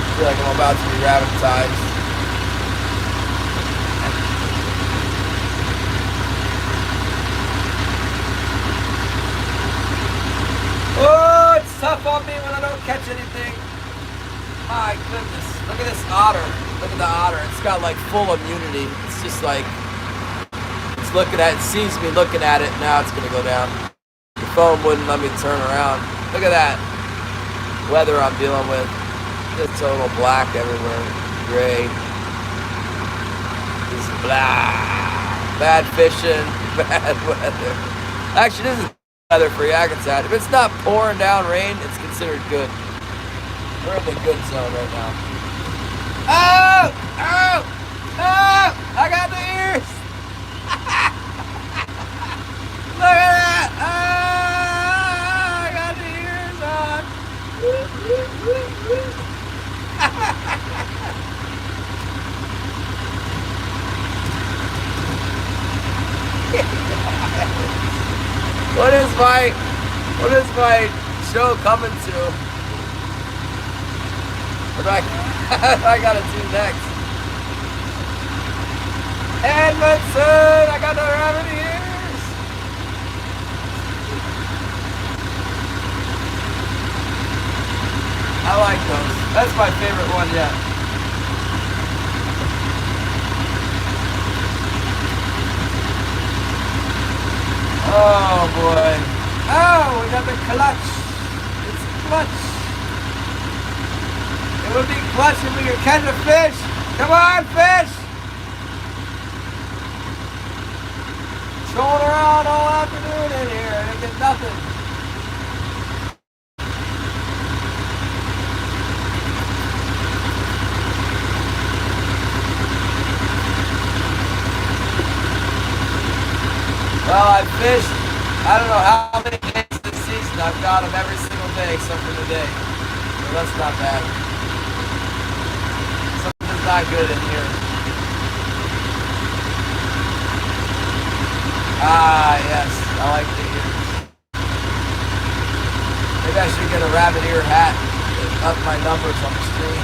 [SPEAKER 1] I feel like I'm about to be rabbitized. Oh, it's tough on me when I don't catch anything. My goodness. Look at this otter. Look at the otter. It's got like full immunity. It's just like, it's looking at it, sees me looking at it, now it's gonna go down. The phone wouldn't let me turn around. Look at that weather I'm dealing with. Just total black everywhere. Gray. Just blah. Bad fishing. Bad weather. Actually, this is weather for Yakutat. If it's not pouring down rain, it's considered good. We're in the good zone right now. Oh! Oh! Oh! I got the ears! Look at that! Oh! I got the ears on! What is my show coming to? What do I gotta do next? Edmondson! I got the rabbit ears! I like those. That's my favorite one yet. Oh boy. Oh, we got the clutch. It's clutch. It would be clutch if we could catch a fish. Come on, fish! Trolling around all afternoon in here and I get nothing. I've fished, I don't know how many days this season. I've got them every single day except for today. So that's not bad. Something's not good in here. Ah, yes, I like the ears. Maybe I should get a rabbit ear hat and up my numbers on the screen.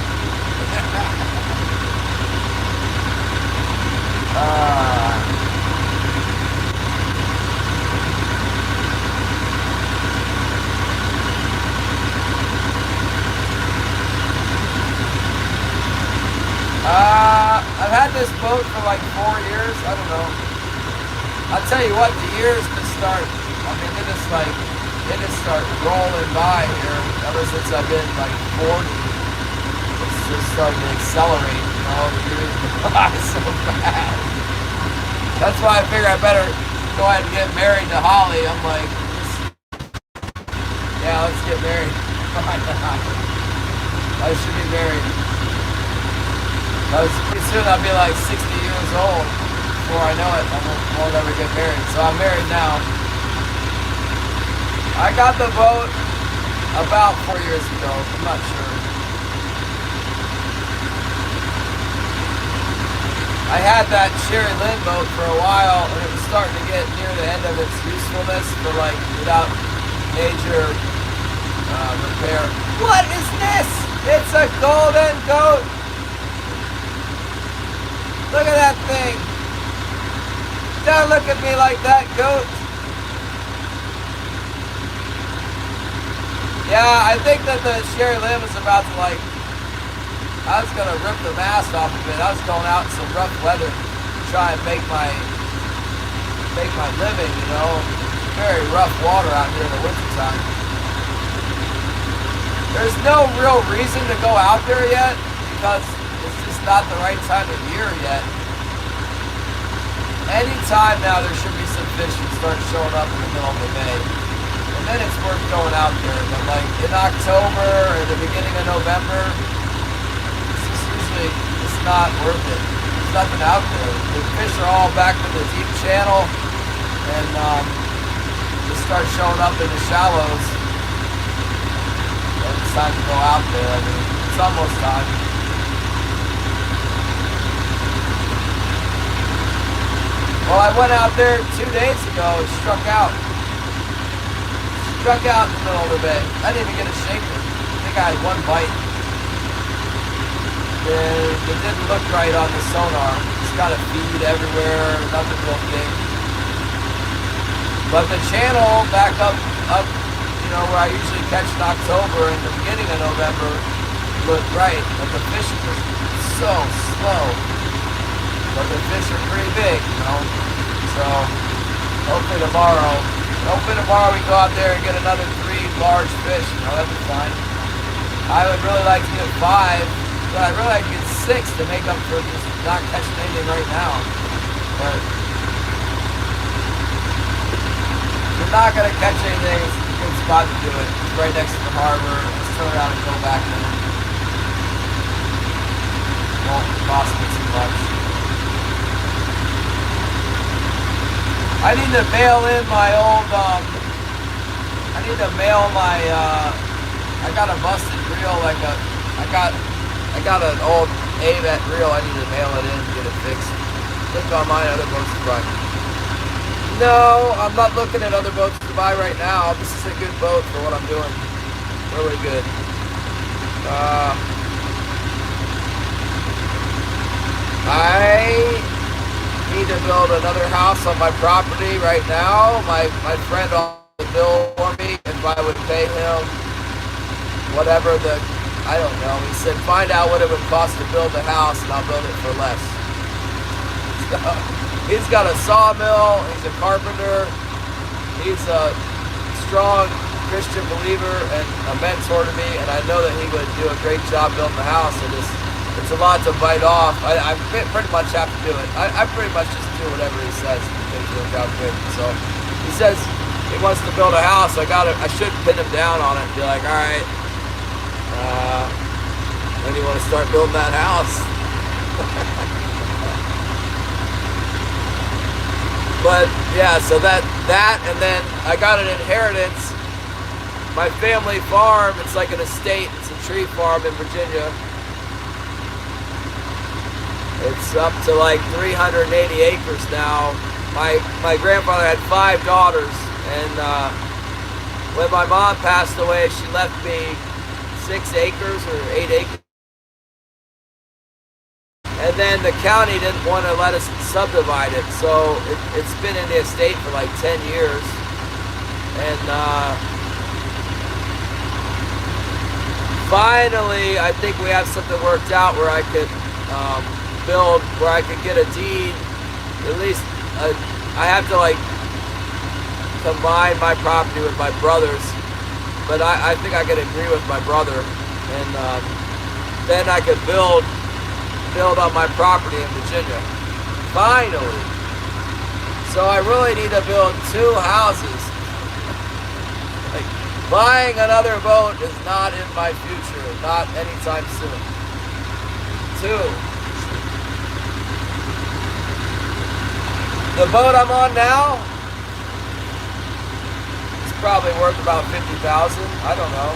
[SPEAKER 1] I've had this boat for like 4 years. I don't know. I'll tell you what, the years just start, I mean, they just start rolling by here ever since I've been like 40. It's just starting to accelerate, you know, the years go by so fast. That's why I figure I better go ahead and get married to Holly. I'm like, yeah, let's get married. I should be married. Pretty soon I'll be like 60 years old. Before I know it, I won't ever get married. So I'm married now. I got the boat about 4 years ago. I'm not sure. I had that Sherry Lynn boat for a while, and it was starting to get near the end of its usefulness for like without major repair. What is this? It's a golden goat. Look at that thing. Don't look at me like that, goat. Yeah, I think that the Sherry Lynn was about to like, I was gonna rip the mast off of it. I was going out in some rough weather to try and make my living, you know. Very rough water out here in the wintertime. There's no real reason to go out there yet because it's just not the right time of year yet. Anytime now there should be some fish that start showing up in the middle of the bay. And then it's worth going out there. But like in October or the beginning of November, it's just usually it's not worth it. There's nothing out there. The fish are all back in the deep channel and they start showing up in the shallows. And it's time to go out there. I mean, it's almost time. Well, I went out there 2 days ago and struck out. Struck out in the middle of the bay. I didn't even get a shaker. I think I had one bite. It didn't look right on the sonar. It's got a feed everywhere, nothing real big. But the channel back up, you know, where I usually catch in October and the beginning of November looked right. But the fish was so slow. But the fish are pretty big, you know. So hopefully tomorrow we go out there and get another 3 large fish. You know, that'd be fine. I would really like to get 5, but I'd really like to get 6 to make up for just not catching anything right now. But if you're not gonna catch anything, it's a good spot to do it. It's right next to the harbor. Let's turn around and go back in. Won't cost me too much. I need to mail in my old, I got a busted reel, I got an old AVET reel, I need to mail it in and get it fixed. Look on my other boats to buy. No, I'm not looking at other boats to buy right now. This is a good boat for what I'm doing. Really good. I need to build another house on my property right now. My friend offered to build for me if I would pay him whatever I don't know. He said find out what it would cost to build the house and I'll build it for less. So, he's got a sawmill, he's a carpenter, he's a strong Christian believer and a mentor to me, and I know that he would do a great job building the house. It's a lot to bite off. I pretty much have to do it. I pretty much just do whatever he says. Things work out good. So he says he wants to build a house. I should pin him down on it and be like, all right, when do you want to start building that house? But yeah, so that and then I got an inheritance. My family farm, it's like an estate, it's a tree farm in Virginia. It's up to like 380 acres now. My grandfather had 5 daughters, and when my mom passed away, she left me 6 acres or 8 acres. And then the county didn't want to let us subdivide it, so it's been in the estate for like 10 years. And finally, I think we have something worked out where I could build, where I could get a deed. At least I have to like combine my property with my brother's, but I think I could agree with my brother, and then I could build on my property in Virginia. Finally. So I really need to build 2 houses. Like, buying another boat is not in my future, not anytime soon. 2. The boat I'm on now is probably worth about $50,000. I don't know.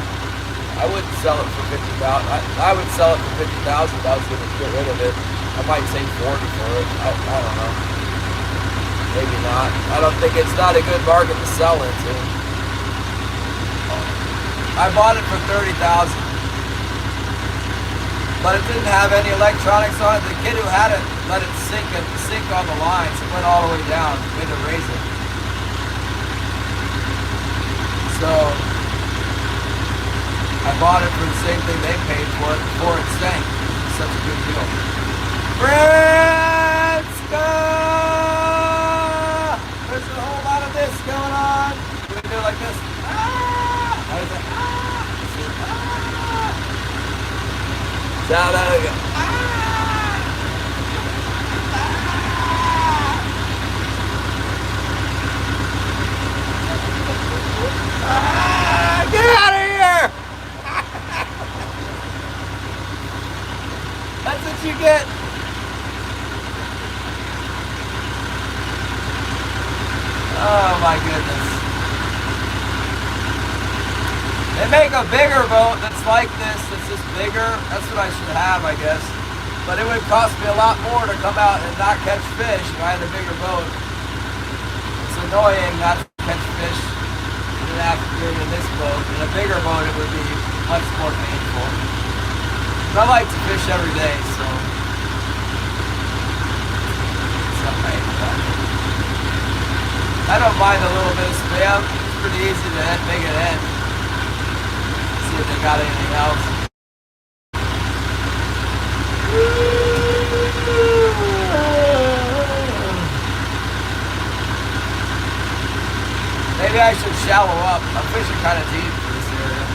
[SPEAKER 1] I wouldn't sell it for $50,000. I would sell it for $50,000 if I was going to get rid of it. I might take $40,000 for it. I don't know. Maybe not. I don't think it's not a good market to sell into. I bought it for $30,000, but it didn't have any electronics on it. The kid who had it let it sink on the lines. It went all the way down. We had to raise it. So I bought it for the same thing they paid for it before it sank. It's such a good deal. Franska! There's a whole lot of this going on. Do we do it like this? Ah! How does it? Ah! Ah! Now that we go. Ah! Get out of here! That's what you get. Oh my goodness. They make a bigger boat that's like this, that's just bigger. That's what I should have, I guess. But it would cost me a lot more to come out and not catch fish if I had a bigger boat. It's annoying not to catch fish after being in this boat. In a bigger boat, it would be much more painful. But I like to fish every day, so it's not right. I don't mind a little bit of spam. It's pretty easy to make it end. See if they got anything else. Maybe I should shallow up. I'm fishing kind of deep for this area.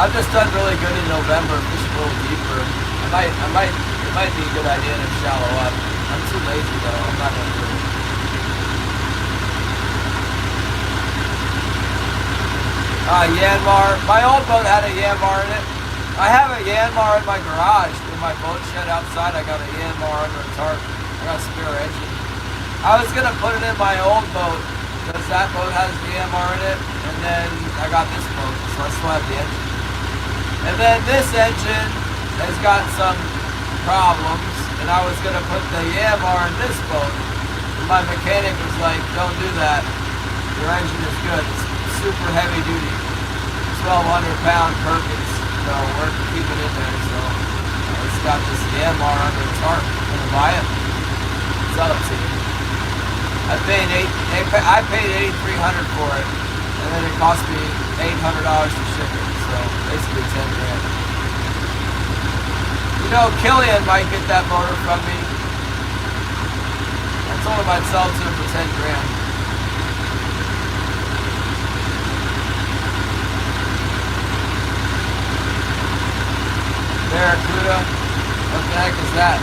[SPEAKER 1] I've just done really good in November, fishing a little deeper. It might be a good idea to shallow up. I'm too lazy though. I'm not gonna do it. Yanmar. My old boat had a Yanmar in it. I have a Yanmar in my garage. In my boat shed outside, I got a Yanmar under a tarp. I got a spare engine. I was gonna put it in my old boat because that boat has the Yanmar in it, and then I got this boat, so I still have the engine. And then this engine has got some problems, and I was gonna put the Yanmar in this boat. And my mechanic was like, "Don't do that. Your engine is good. It's super heavy duty, 1,200-pound Perkins. So we're keeping it in there. So it's got this Yanmar under the tarp. I'm gonna buy it. Sell it to you. I paid $8,300 for it, and then it cost me $800 to ship it. So basically $10 grand. You know, Killian might get that motor from me. I told him I'd sell it to him for $10 grand. Barracuda? What the heck is that?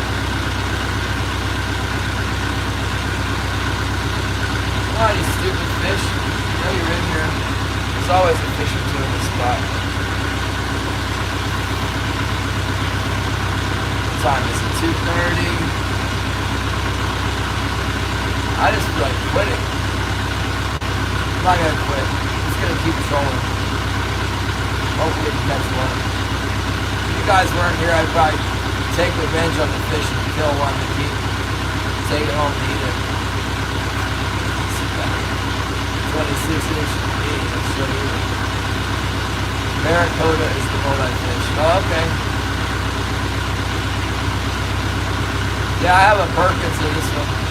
[SPEAKER 1] Come on, you stupid fish. You know you're in here. There's always a fish or two in this spot. What time is it? 2:30. I just feel like quitting. I'm not gonna quit. I'm just gonna keep trolling. Hopefully we catch one. If you guys weren't here, I'd probably take revenge on the fish and kill one to keep, take it home and eat it. 26-inch meat, that's so easy. Barracuda is the bullhead fish. Oh, okay. Yeah, I have a Perkins in this one.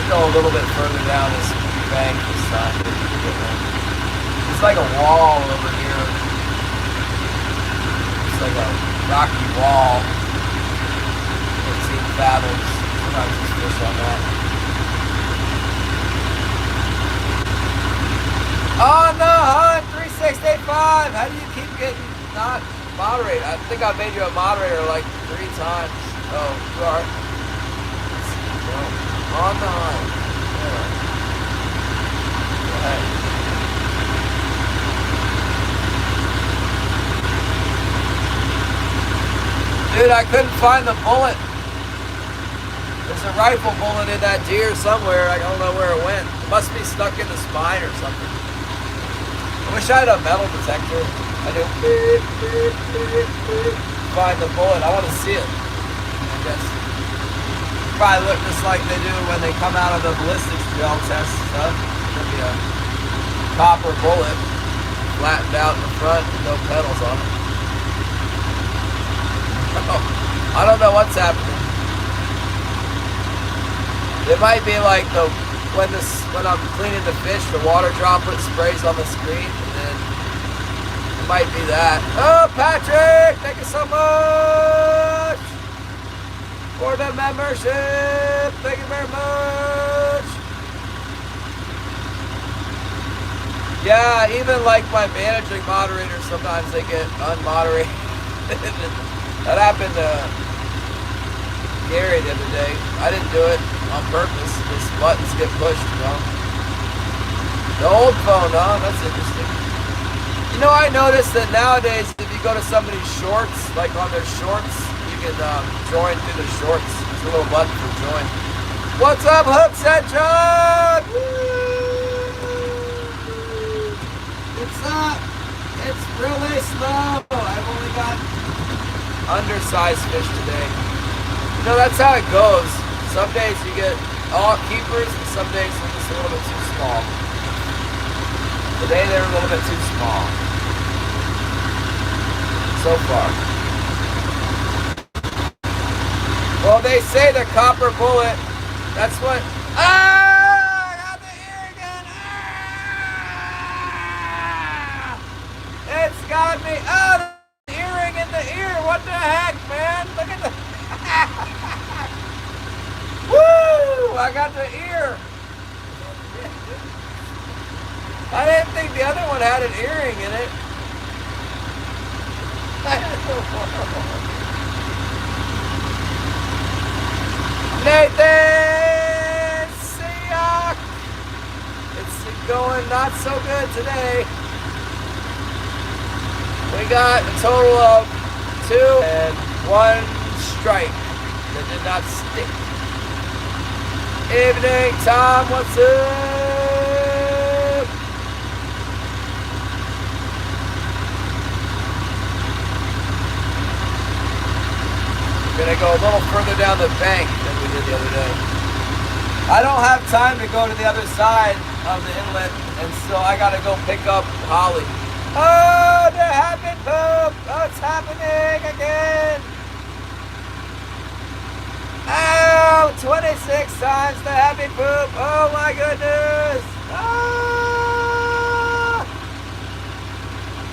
[SPEAKER 1] Go a little bit further down this bank this time. It's like a wall over here. It's like a rocky wall. 15 fathoms. Sometimes there's fish on that. On the hunt, 3685. How do you keep getting not moderated? I think I made you a moderator like 3 times. Oh, you are. On the hunt. Yeah. Dude, I couldn't find the bullet. There's a rifle bullet in that deer somewhere. I don't know where it went. It must be stuck in the spine or something. I wish I had a metal detector. I do. Find the bullet. I want to see it. I guess. Probably look just like they do when they come out of the ballistics gel test stuff. There'll be a copper bullet flattened out in the front with no pedals on it. I don't know what's happening. It might be like when I'm cleaning the fish, the water droplet sprays on the screen, and then it might be that. Oh, Patrick, thank you so much for the membership. Thank you very much. Yeah, even like my managing moderators, sometimes they get unmoderated. That happened to Gary the other day. I didn't do it on purpose. His buttons get pushed, you know. The old phone, huh? That's interesting. You know, I noticed that nowadays, if you go to somebody's shorts, like on their shorts, you can join through the shorts. There's a little button for join. What's up, Hookset John? What's up? It's really slow. I've only got undersized fish today. You know, that's how it goes. Some days you get all keepers, and some days they're just a little bit too small. Today they're a little bit too small. So far. Well, they say the copper bullet, that's what... Ah! I got the ear again! Ah! It's got me... Oh! Earring in the ear, what the heck, man? Look at the... Woo! I got the ear. I didn't think the other one had an earring in it. Nathan Siak! It's going not so good today. We got a total of 2 and 1 strike that did not stick. Evening, Tom, what's up? We're gonna go a little further down the bank than we did the other day. I don't have time to go to the other side of the inlet, and so I gotta go pick up Holly. Oh, the happy poop! Oh, it's happening again! Oh, 26 times the happy poop! Oh my goodness! Ah!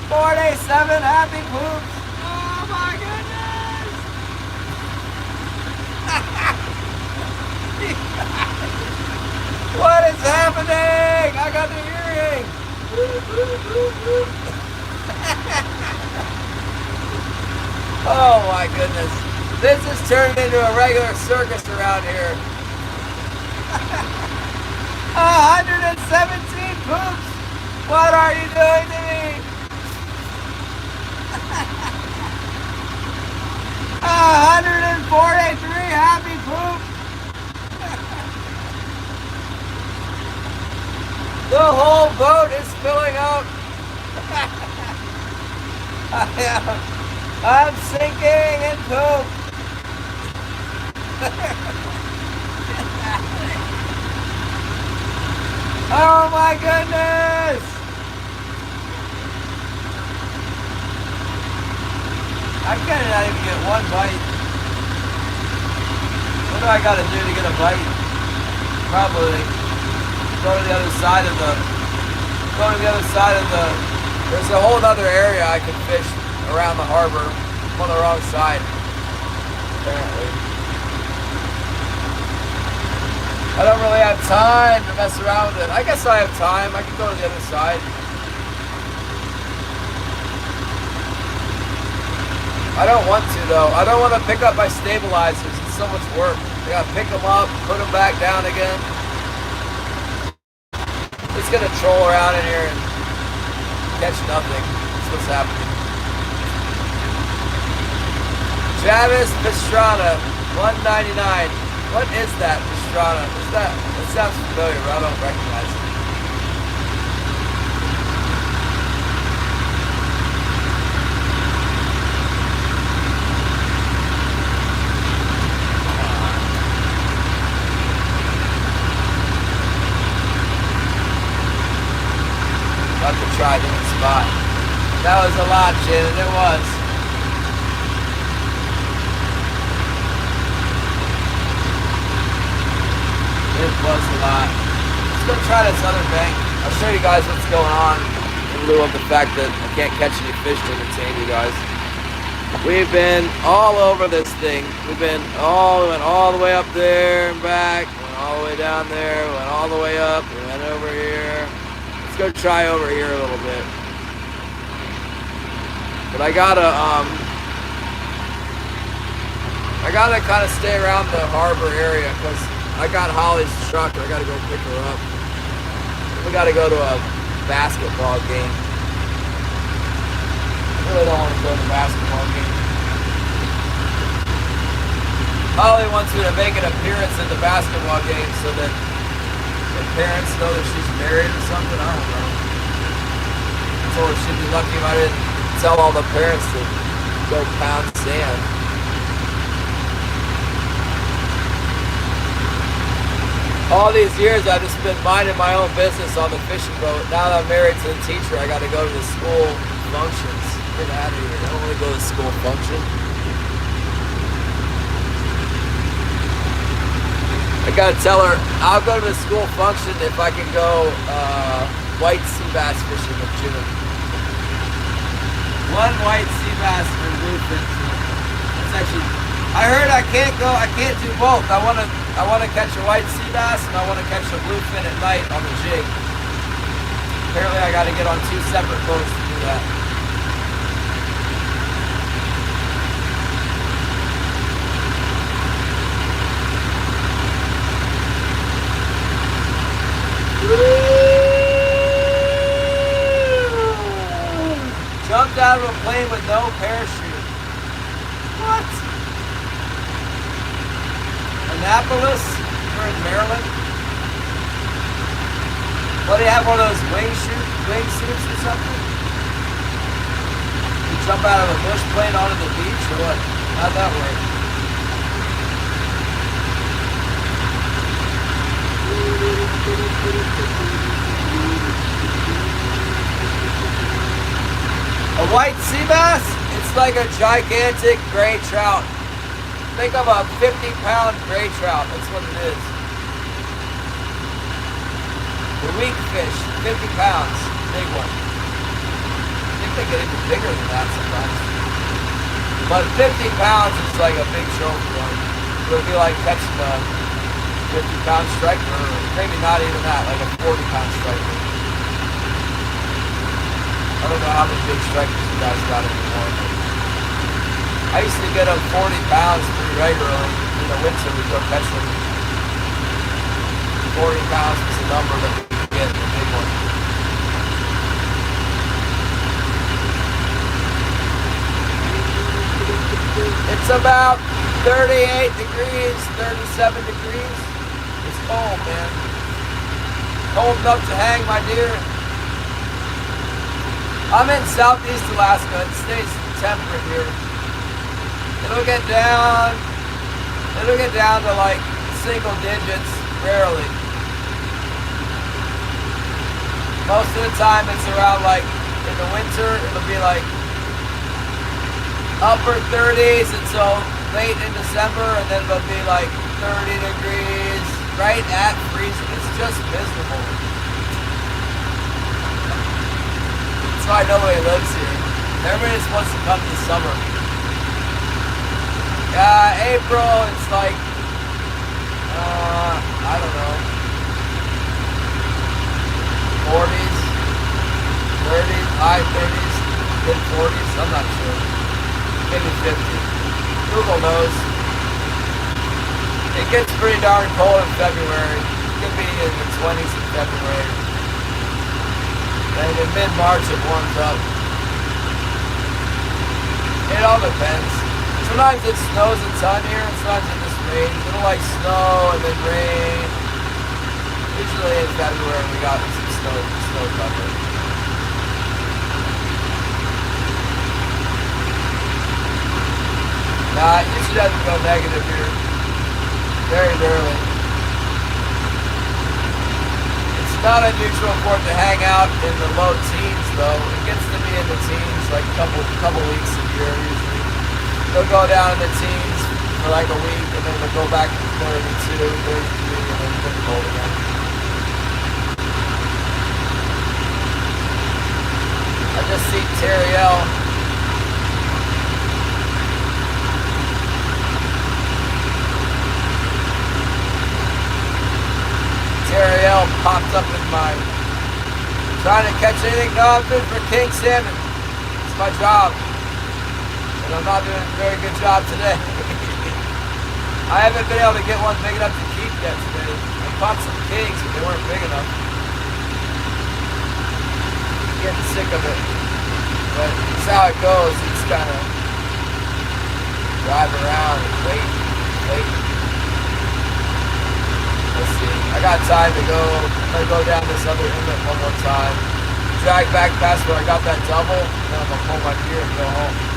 [SPEAKER 1] 47 happy poops! Oh my goodness! What is happening? I got the earring! Oh my goodness. This has turned into a regular circus around here. 117 poops. What are you doing to me? whole boat is filling up. I'm sinking in poop. Oh my goodness! I can't even get one bite. What do I gotta do to get a bite? Probably go to the other side of the, there's a whole other area I can fish around the harbor. I'm on the wrong side, apparently. I don't really have time to mess around with it. I guess I have time. I can go to the other side. I don't want to though. I don't want to pick up my stabilizers. It's so much work. I gotta pick them up, put them back down again. Just gonna troll around in here and catch nothing. That's what's happening. Travis Pastrana, 199. What is that, Pastrana? Is that? It sounds familiar, but I don't recognize it. About to try a different spot. That was a lot, Shannon. It was. It was a lot. Let's go try this other bank. I'll show you guys what's going on in lieu of the fact that I can't catch any fish to entertain you guys. We've been all over this thing. We went all the way up there and back, went all the way down there, went all the way up, we went over here. Let's go try over here a little bit. But I gotta kind of stay around the harbor area because I got Holly's truck. I gotta go pick her up. We gotta go to a basketball game. I really don't want to go to the basketball game. Holly wants me to make an appearance at the basketball game so that the parents know that she's married or something. I don't know. I told her she'd be lucky if I didn't tell all the parents to go pound sand. All these years I've just been minding my own business on the fishing boat. Now that I'm married to the teacher, I got to go to the school functions. Get out of here. I don't want to go to the school function. I got to tell her I'll go to the school function if I can go white sea bass fishing in June. One white sea bass and bluefin. That's actually, I heard I can't do both. I want to catch a white sea bass and I want to catch a bluefin at night on the jig. Apparently I got to get on 2 separate boats to do that. Jumped out of a plane with no parachute. What? Annapolis? You're in Maryland? What, do you have one of those wingsuits or something? You jump out of a bush plane onto the beach or what? How'd that work? A white sea bass? It's like a gigantic gray trout. Think of a 50-pound gray trout. That's what it is. The weak fish, 50 pounds, big one. I think they get even bigger than that sometimes. But 50 pounds is like a big trophy one. It would be like catching a 50-pound striker, or maybe not even that, like a 40-pound striker. I don't know how many big strikers you guys got anymore. I used to get them 40 pounds pretty regularly. In the winter, we'd go catch them. 40 pounds was the number that we could get, the big one. It's about 38 degrees, 37 degrees. It's cold, man. cold enough to hang my deer. I'm in southeast Alaska. It stays temperate here. It'll get down to like single digits, rarely. Most of the time it's around like, in the winter, it'll be like upper 30s until late in December, and then it'll be like 30 degrees, right at freezing. It's just miserable. That's why nobody lives here. Everybody's supposed to come this summer. Yeah, April, it's like, I don't know, 40s, 30s, high 30s, mid 40s, I'm not sure. Maybe 50. Google knows. It gets pretty darn cold in February. It could be in the 20s in February. And in mid-March it warms up. It all depends. Sometimes it snows a ton here, and sometimes it just rains. It'll like snow and then rain. Usually in February we got some snow cover. Nah, it usually doesn't go negative here. Very rarely. It's not unusual for it to hang out in the low teens though. It gets to be in the teens like a couple weeks a year usually. They'll go down in the teens for like a week, and then they'll go back to 32, 33, and then get cold again. I just see Terriel. Terriel popped up in my... Trying to catch anything? No, I'm good for king salmon. It's my job. And I'm not doing a very good job today. I haven't been able to get one big enough to keep yet today. I caught some kings, but they weren't big enough. I'm getting sick of it. But it's how it goes. You just kind of drive around and wait. Let's see. I got time to go. I'm going to go down this other inlet one more time. Drag back past where I got that double, and then I'm going to pull my gear and go home.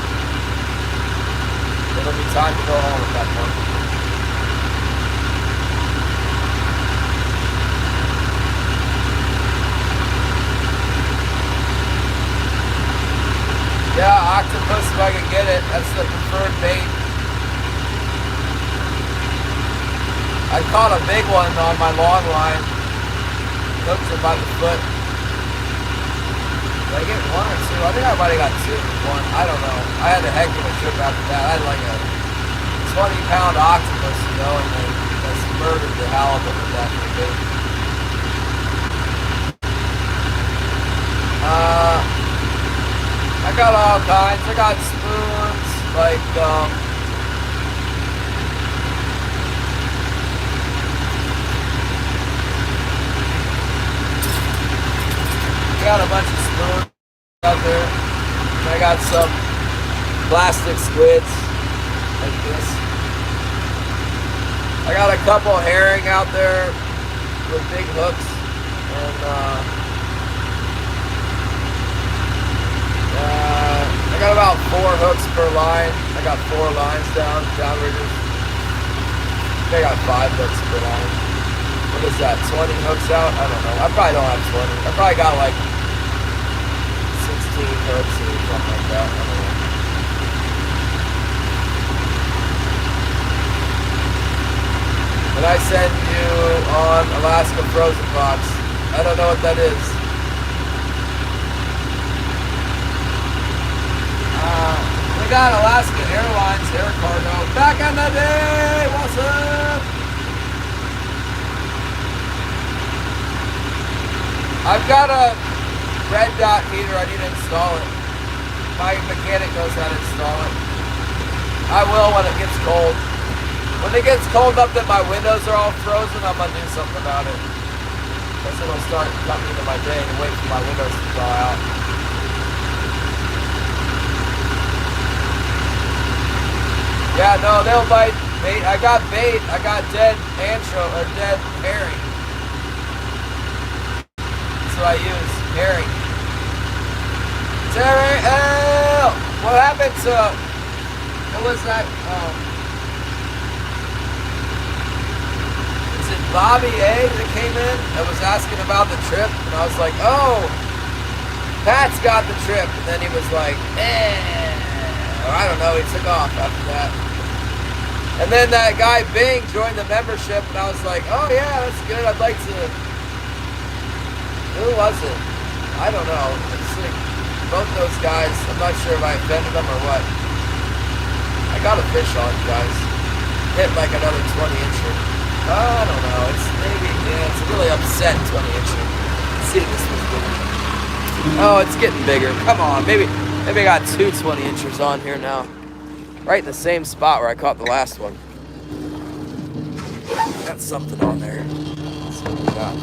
[SPEAKER 1] It'll be time to go home at that point. Yeah, octopus if I can get it. That's the preferred bait. I caught a big one on my long line. Hooked him by the foot. Did I get one or two? I think I might have got two. One. I don't know. I had a heck of a trip after that. I had like a 20-pound octopus, you know, and then just murdered the halibut with that bait. I got all kinds. I got spoons, like, got a bunch of spoons out there. I got some plastic squids like this. I got a couple herring out there with big hooks, and I got about 4 hooks per line. I got 4 lines downriggers. I got 5 hooks per line. What is that, 20 hooks out? I don't know. I probably don't have 20. I probably got like 16 hooks or something like that. I don't know. And I send you on Alaska Frozen Box. I don't know what that is. We got Alaska Airlines air cargo back in the day. What's up? I've got a red dot heater. I need to install it. My mechanic knows how to install it. I will when it gets cold. When it gets cold up that my windows are all frozen, I'm going to do something about it. Because it'll start coming into my day and wait for my windows to thaw out. Yeah, no, they'll bite bait. I got bait. I got dead herring. what I use. Herring. Terry L. What happened to, what was that? Is it Bobby A that came in and was asking about the trip? And I was like, oh, Pat's got the trip. And then he was like, or I don't know, he took off after that. And then that guy Bing joined the membership, and I was like, oh yeah, that's good. I'd like to. Who was it? I don't know. It's like both those guys. I'm not sure if I offended them or what. I got a fish on, guys. Hit like another 20-incher. I don't know. It's maybe, yeah, it's a really upset 20-incher. Let's see if this one's bigger. Oh, it's getting bigger. Come on, maybe I got two 20-inchers on here now. Right in the same spot where I caught the last one. Got something on there. Let's see what we got.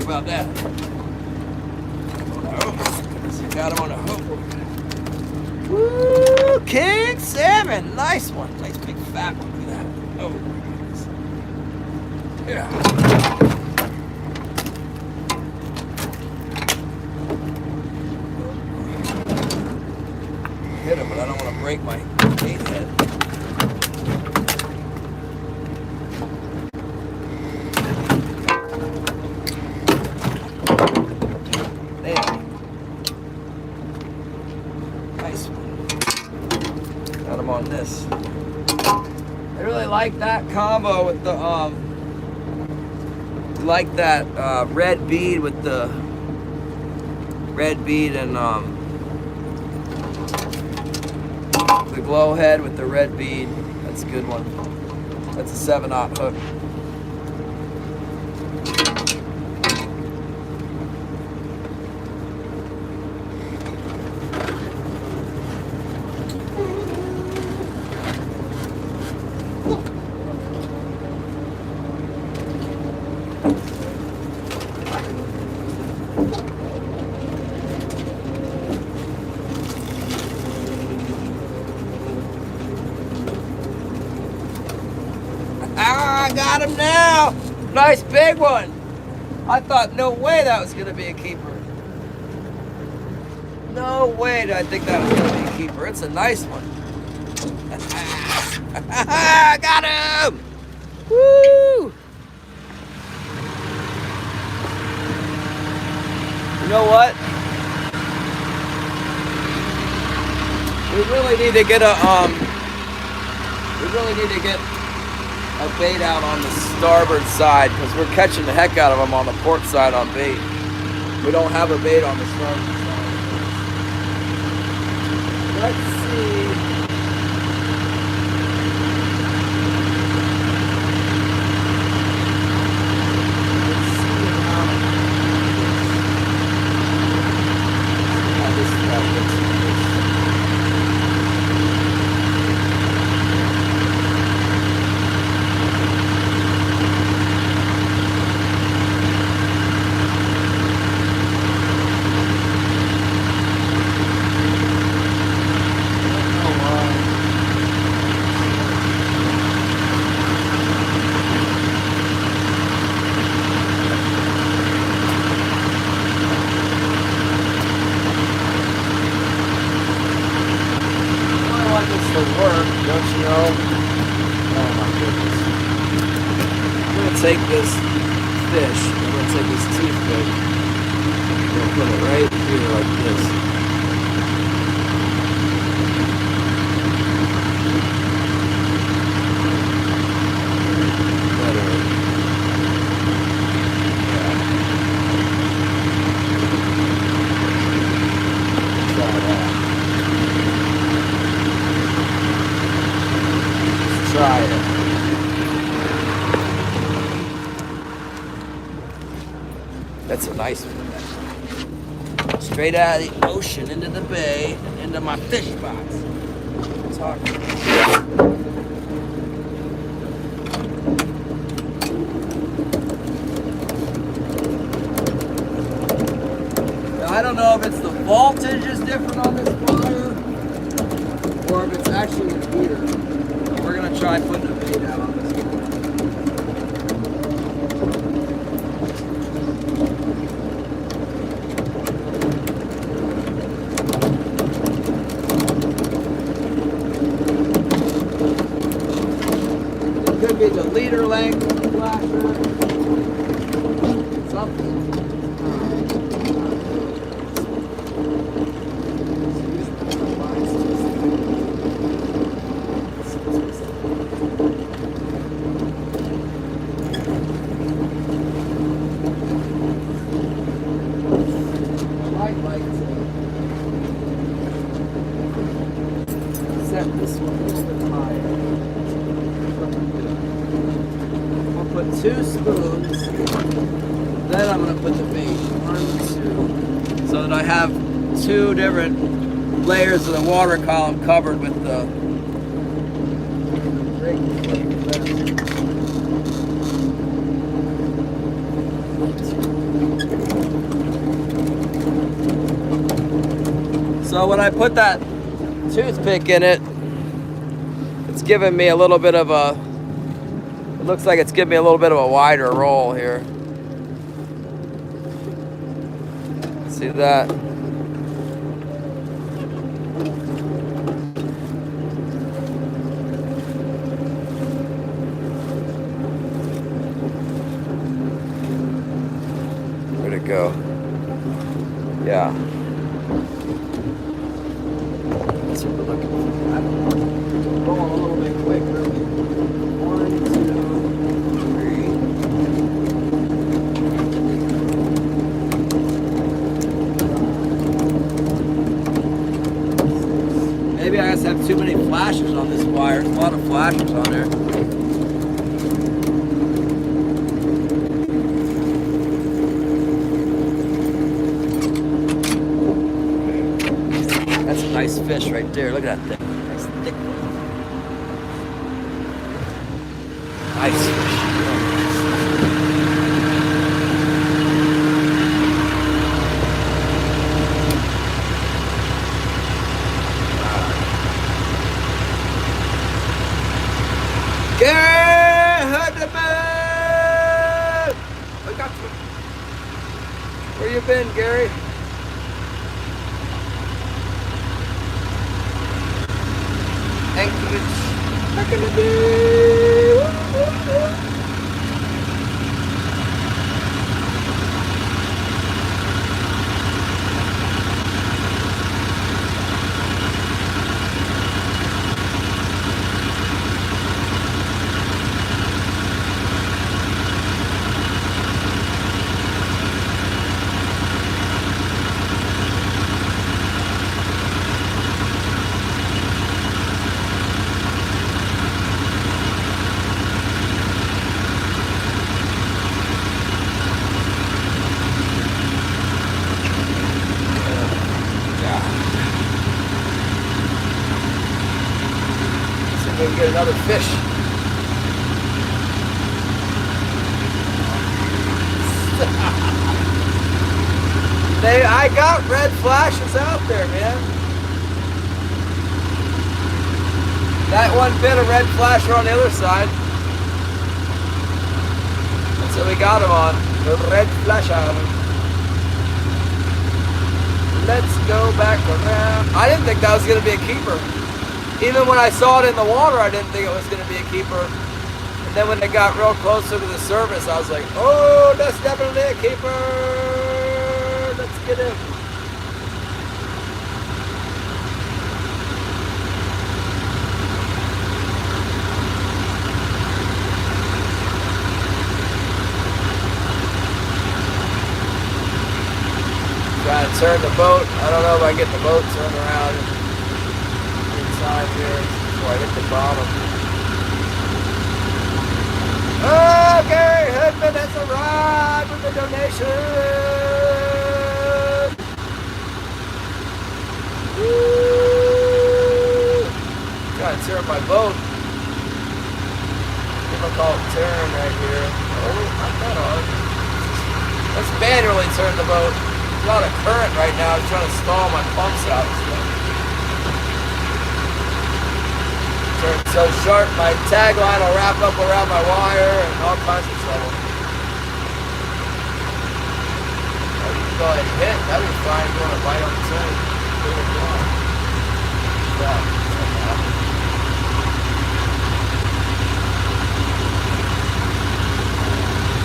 [SPEAKER 1] About that. Oh, got him on a hook. Woo! King salmon. Nice one. Nice big fat one. Look at that. Oh my goodness. Yeah. Hit him, but I don't want to break my bait head. On this, I really like that combo with the like that red bead with the red bead and the glow head with the red bead. That's a good one. That's a 7/0 hook. I got him now. Nice big one. I thought no way that was going to be a keeper. No way did I think that was going to be a keeper. It's a nice one. I got him. Woo. You know what? We really need to get a bait out on the starboard side because we're catching the heck out of them on the port side on bait. We don't have a bait on the starboard side. Let's see. take this fish, I'm going to take this toothpick, I'm going to put it right here like this. Try it. That's a nice one. Straight out of the ocean into the bay, into my fish box. It's hard. Now, I don't know if it's the voltage is different on this wire or if it's actually the heater. We're gonna try putting a bait out on this one. It could be the leader length of the flasher. Something. Set this one a little bit higher. I'll put 2 spoons. Then I'm going to put the bait. 1, 2. So that I have 2 different layers of the water column covered with the So when I put that toothpick in it, it's giving me a little bit of a, it looks like it's giving me a little bit of a wider roll here. See that? Where'd it go? Yeah. That's what we're looking for. I don't know. Going a little bit quicker. 1, 2, 3. Maybe I just have too many flashes on this wire. There's a lot of flashes on there. That's a nice fish right there. Look at that thing. Nice thick one. Nice fish. Where you been, Gary? Anchorage. Back in the day. We can get another fish. I got red flashes out there, man. That one bit of red flasher on the other side. That's what we got him on. The red flasher. Let's go back around. I didn't think that was going to be a keeper. Even when I saw it in the water, I didn't think it was going to be a keeper. And then when they got real closer to the surface, I was like, oh, that's definitely a keeper. Let's get him. Trying to turn the boat. I don't know if I can get the boat turned around inside here before I hit the bottom. Okay, Hoodman has arrived with the donation. Woo! Trying to turn my boat. Difficult turn right here. Oh, not that hard. Let's manually turn the boat. A lot of current right now. I'm trying to stall my pumps out and stuff. Turn so sharp, my tagline will wrap up around my wire and all kinds of trouble. Oh, you can go ahead and hit. That'd be fine if you want to bite on the turn.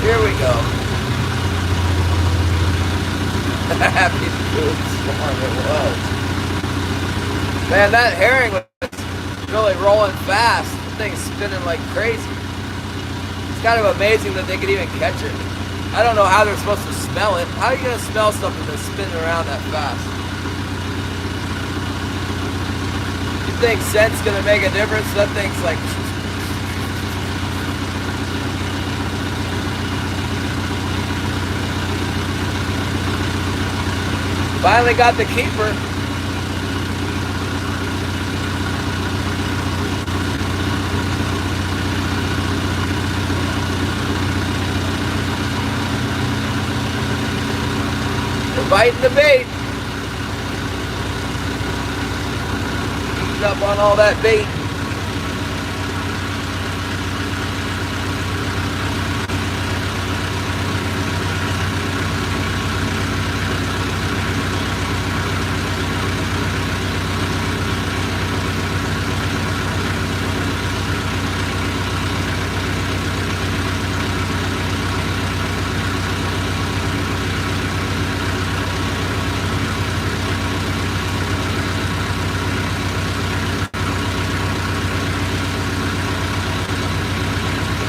[SPEAKER 1] Here we go. Happy food storm it was. Man, that herring was really rolling fast. The thing's spinning like crazy. It's kind of amazing that they could even catch it. I don't know how they're supposed to smell it. How are you going to smell something that's spinning around that fast? You think scent's going to make a difference? That thing's like... Finally got the keeper. They're biting the bait. Eating up on all that bait.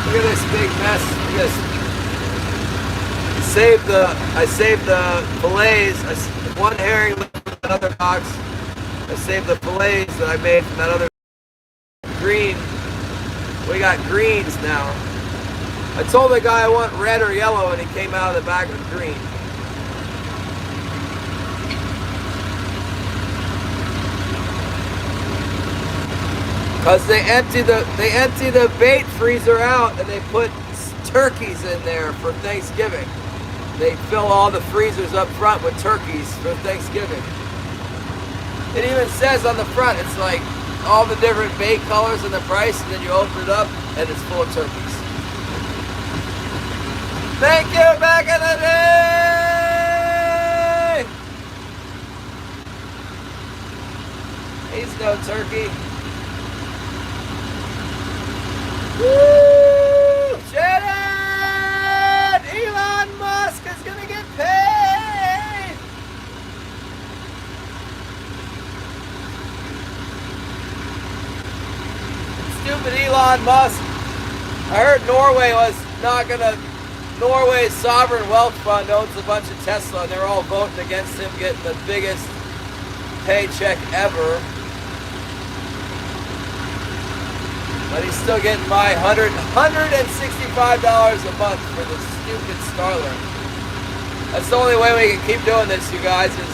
[SPEAKER 1] Look at this big mess. Look at this. I saved the fillets. One herring left from that other box. I saved the fillets that I made from that other green. We got greens now. I told the guy I want red or yellow, and he came out of the bag with green. Because they empty the bait freezer out and they put turkeys in there for Thanksgiving. They fill all the freezers up front with turkeys for Thanksgiving. It even says on the front, it's like all the different bait colors and the price, and then you open it up and it's full of turkeys. Thank you, back in the day! He's no turkey. Woo! Shannon! Elon Musk is gonna get paid! Stupid Elon Musk. I heard Norway's sovereign wealth fund owns a bunch of Tesla, and they're all voting against him getting the biggest paycheck ever. But he's still getting my $165 a month for the stupid Starlink. That's the only way we can keep doing this, you guys, is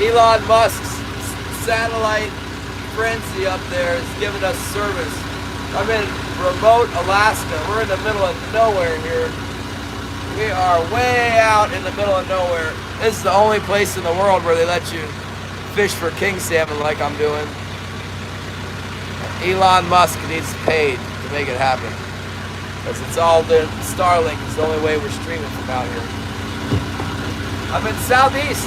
[SPEAKER 1] Elon Musk's satellite frenzy up there is giving us service. I'm in remote Alaska. We're in the middle of nowhere here. We are way out in the middle of nowhere. This is the only place in the world where they let you fish for king salmon like I'm doing. Elon Musk needs paid to make it happen. Because it's all the Starlink is the only way we're streaming from out here. I'm in Southeast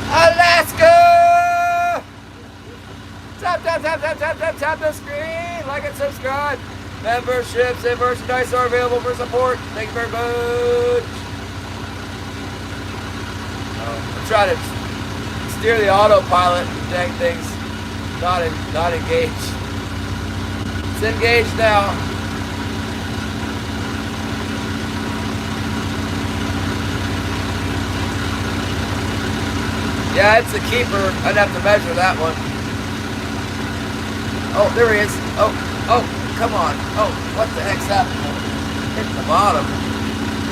[SPEAKER 1] Alaska! Tap the screen, like and subscribe. Memberships and merchandise are available for support. Thank you very much. I'm trying to steer the autopilot. Dang things not engaged. It's engaged now. Yeah, it's a keeper. I'd have to measure that one. Oh, there he is. Oh, come on. Oh, what the heck's happening? Hit the bottom.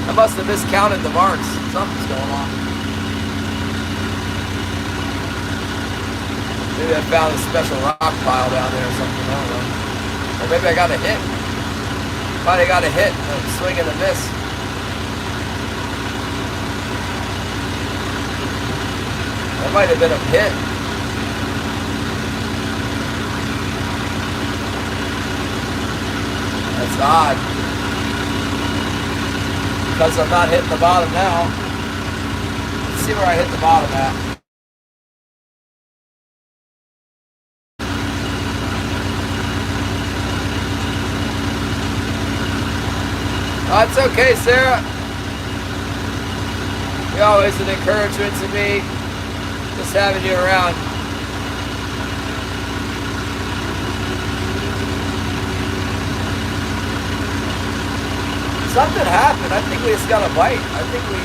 [SPEAKER 1] I must have miscounted the marks. Something's going on. Maybe I found a special rock pile down there or something. I don't know. Or maybe I got a hit. Might have got a hit. A swing and a miss. That might have been a hit. That's odd. Because I'm not hitting the bottom now. Let's see where I hit the bottom at. Oh, it's okay, Sarah. You're always an encouragement to me. Just having you around. Something happened. I think we just got a bite. I think we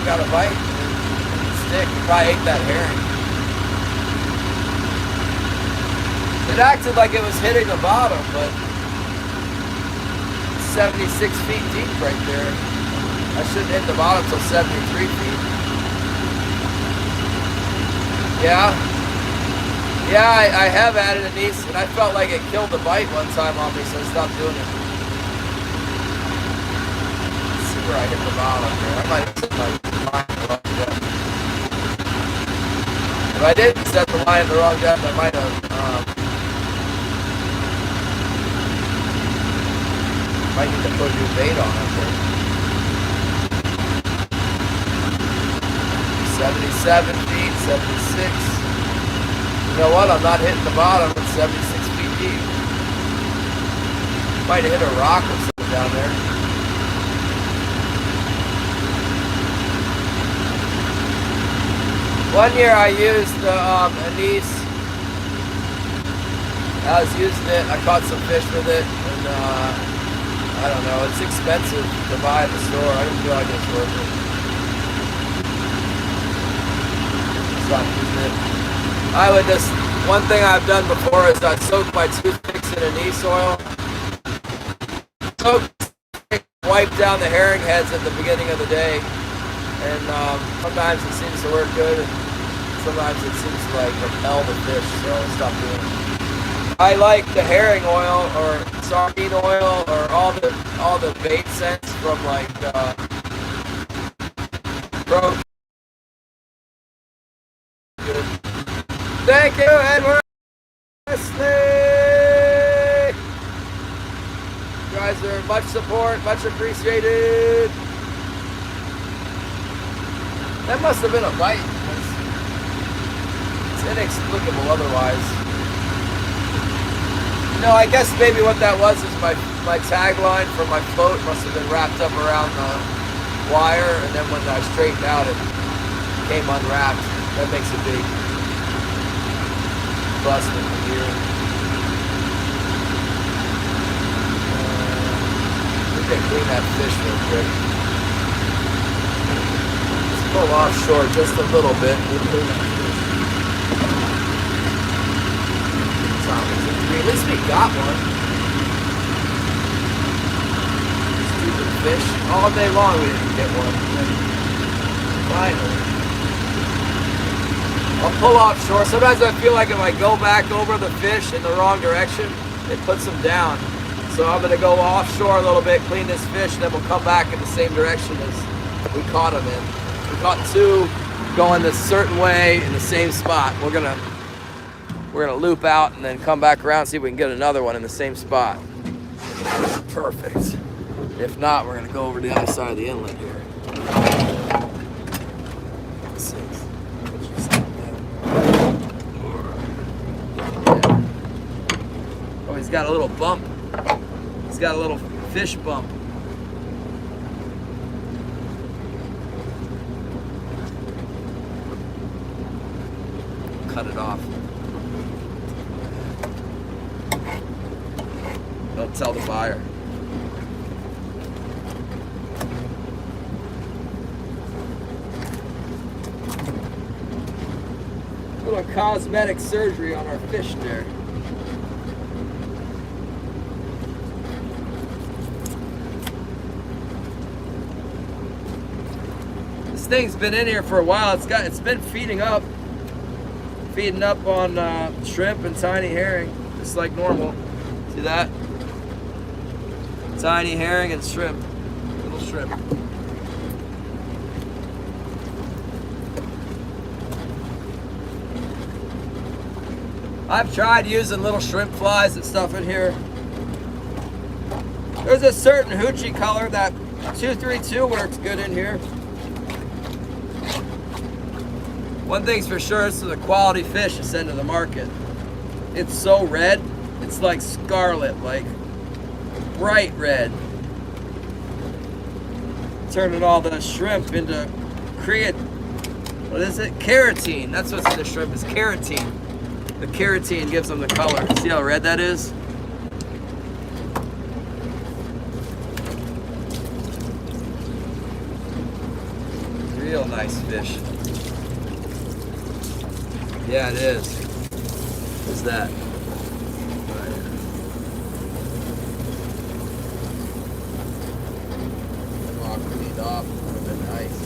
[SPEAKER 1] got a bite. Stick. We probably ate that herring. It acted like it was hitting the bottom, but 76 feet deep right there. I shouldn't hit the bottom till 73 feet. Yeah. Yeah, I have added a niece, and I felt like it killed the bite one time on me, so I stopped doing it. Let's see where I hit the bottom here. I might have set my line the wrong depth. If I didn't set the line the wrong depth, I might have might need to put a new bait on it. 77 feet, 76. You know what? I'm not hitting the bottom. It's 76 feet deep. Might have hit a rock or something down there. One year I used anise. I was using it. I caught some fish with it, and I don't know. It's expensive to buy at the store. I didn't feel like it's worth it. Stop using it. I would just, one thing I've done before is I'd soak my toothpicks in anise oil. Wipe down the herring heads at the beginning of the day. And sometimes it seems to work good, and sometimes it seems to like repel the fish, so I'll stop doing it. I like the herring oil or sardine oil or all the bait scents from like Bro. Good. Thank you, Edward. You guys are much support, much appreciated. That must have been a bite. It's inexplicable otherwise. No, I guess maybe what that was is my tagline for my float must have been wrapped up around the wire, and then when I straightened out, it came unwrapped. That makes a big bust in the gear. We can clean that fish real quick. Let's pull offshore just a little bit. We'll clean that fish. At least we got one. Stupid fish. All day long we didn't get one. Finally. I'll pull offshore. Sometimes I feel like if I go back over the fish in the wrong direction, it puts them down. So I'm going to go offshore a little bit, clean this fish, and then we'll come back in the same direction as we caught them in. We caught two going this certain way in the same spot. We're gonna loop out and then come back around and see if we can get another one in the same spot. Perfect. If not, we're gonna go over to the other side of the inlet here. Oh, he's got a little bump. He's It's got a little fish bump. Cut it off. Don't tell the buyer. Little cosmetic surgery on our fish there. This thing's been in here for a while. It's been feeding up on shrimp and tiny herring, just like normal. See that? Tiny herring and shrimp, little shrimp. I've tried using little shrimp flies and stuff in here. There's a certain hoochie color that 232 works good in here. One thing's for sure, it's the quality fish to send to the market. It's so red, it's like scarlet, like bright red. Turning all the shrimp into what is it? Carotene. That's what's in the shrimp, is carotene. The carotene gives them the color. See how red that is? Real nice fish. Yeah, it is. What's that? All cleaned off. Would have been nice.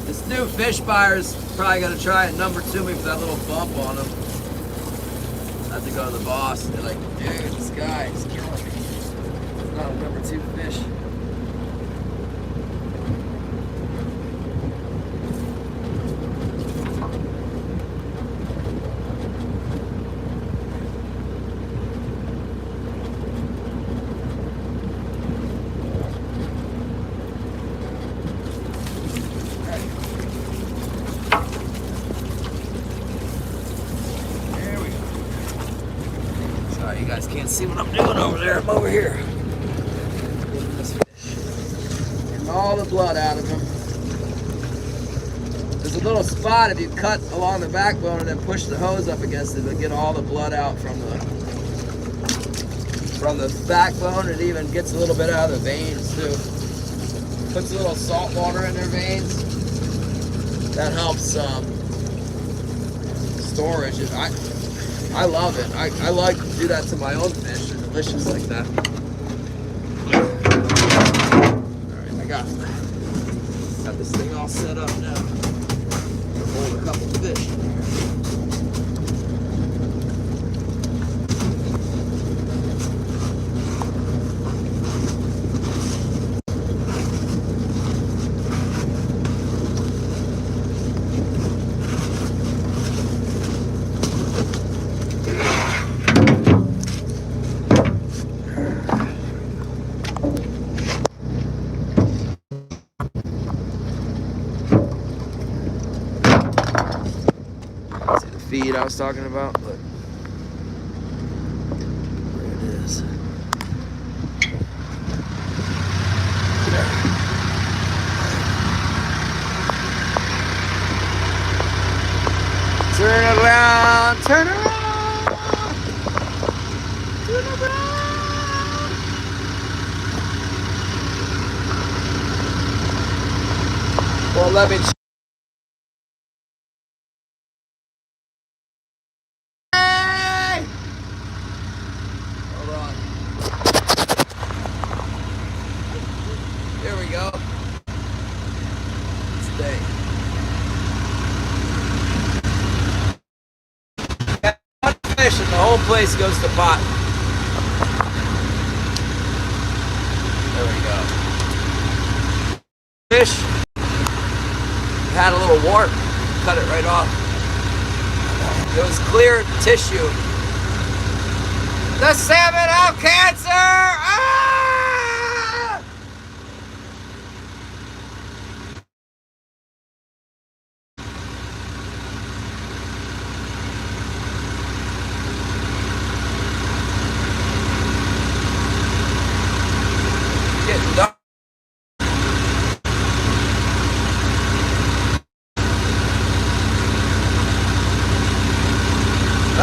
[SPEAKER 1] This new fish buyer's probably gonna try and number 2 me for that little bump on him. I have to go to the boss and be like, dude, this guy is killing me. It's not a number 2 fish. You guys can't see what I'm doing over there. I'm over here. This fish. Getting all the blood out of him. There's a little spot if you cut along the backbone and then push the hose up against it, it'll get all the blood out from the backbone. It even gets a little bit out of the veins too. Puts a little salt water in their veins. That helps storage. I love it. I like to do that to my own fish. They're delicious like that. Alright, I got this thing all set up now. Hold a couple of fish. Feed I was talking about, but there it is. Turn around, turn around, turn around. Well, let me. There we go. Stay. One fish and the whole place goes to pot. There we go. Fish. It had a little warp. Cut it right off. It was clear tissue. The salmon have cancer! Ah!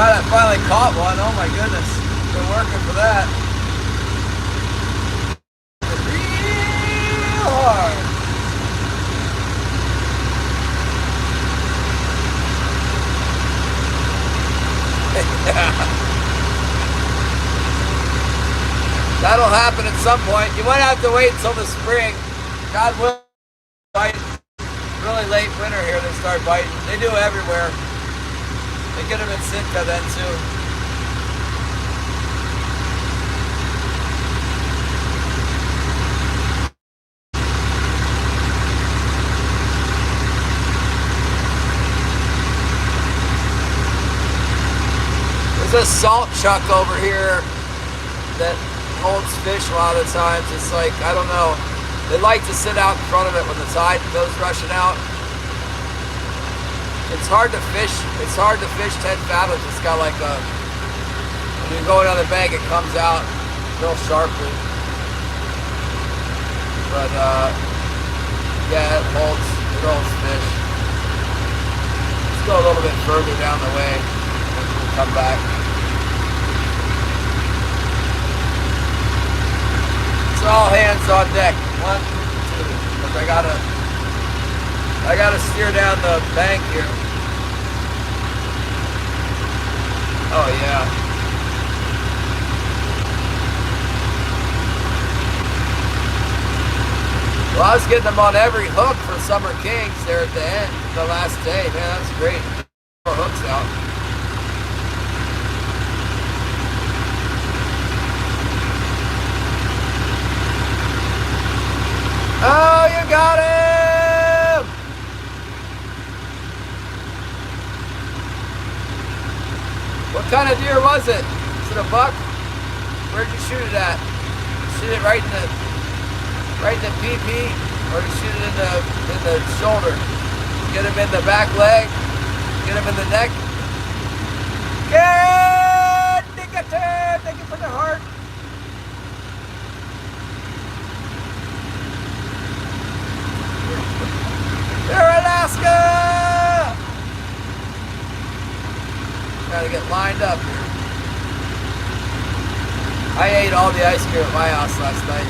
[SPEAKER 1] God, I finally caught one. Oh my goodness. Been working for that. Real hard. That'll happen at some point. You might have to wait until the spring. God will bite. Really late winter here, they start biting. They do everywhere. They get them in Sitka then too. There's a salt chuck over here that holds fish a lot of the times. It's like, I don't know. They like to sit out in front of it when the tide goes rushing out. It's hard to fish. It's hard to fish 10 fathoms. It's got like a, when you go down the bank, it comes out real sharply. But yeah, it holds fish. Let's go a little bit further down the way and we'll come back. It's all hands on deck. 1, 2, because I gotta steer down the bank here. Oh yeah. Well, I was getting them on every hook for Summer Kings there at the end, the last day. Man, that's great. 4 hooks out. Oh, you got him! What kind of deer was it? Is it a buck? Where'd you shoot it at? Shoot it right in the PP, or you shoot it in the shoulder? Get him in the back leg. Get him in the neck. Good! Thank you for the heart. Here, Alaska! Gotta get lined up here. I ate all the ice cream at my house last night.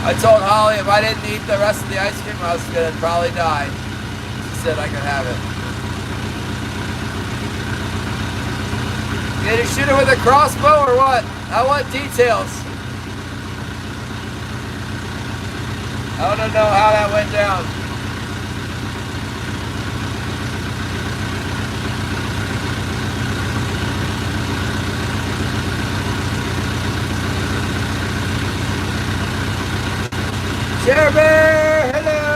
[SPEAKER 1] I told Holly if I didn't eat the rest of the ice cream, I was gonna probably die. She said I could have it. Did you shoot it with a crossbow or what? I want details. I want to know how that went down. Share Bear, hello!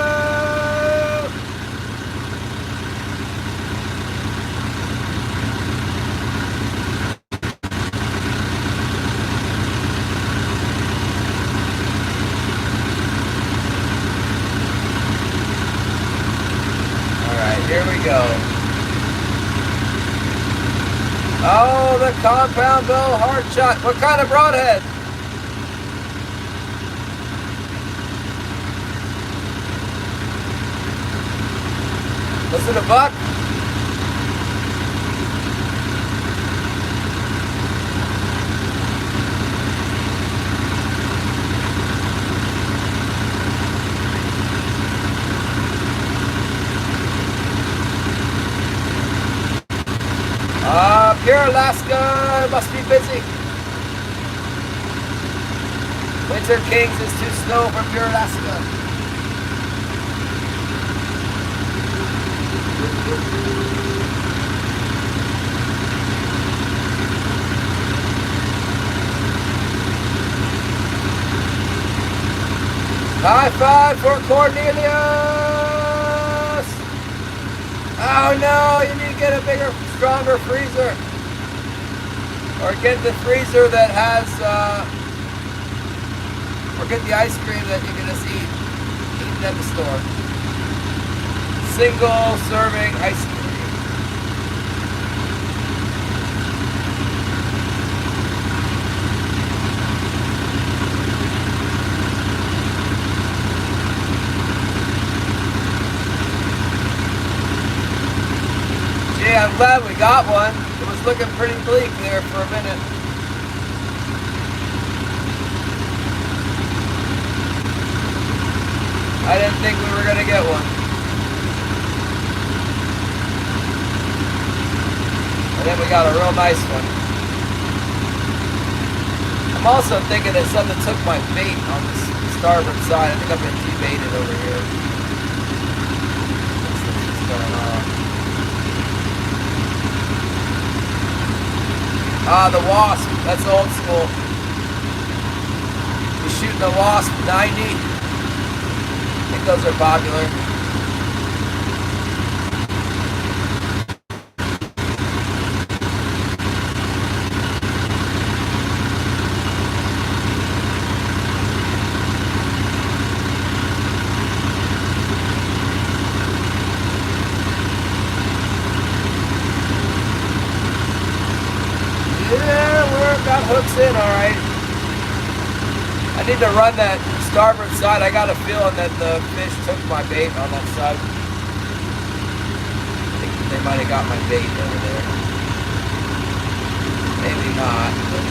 [SPEAKER 1] Here we go. Oh, the compound bow hard shot. What kind of broadhead? Was it a buck? Pure Alaska must be busy. Winter Kings is too slow for Pure Alaska. High five for Cornelius! Oh no, you need to get a bigger, stronger freezer. Or get the freezer that has, or get the ice cream that you can just eat it at the store. Single serving ice cream. Gee, I'm I'm glad we got one. It was looking pretty bleak there for a minute. I didn't think we were gonna get one. And then we got a real nice one. I'm also thinking that something took my bait on the starboard side. I think I've been de-baited over here. What's going on? Ah, the wasp. That's old school. You shooting the wasp 90. I think those are popular. Got hooks in, alright. I need to run that starboard side. I got a feeling that the fish took my bait on that side. I think they might have got my bait over there. Maybe not. But...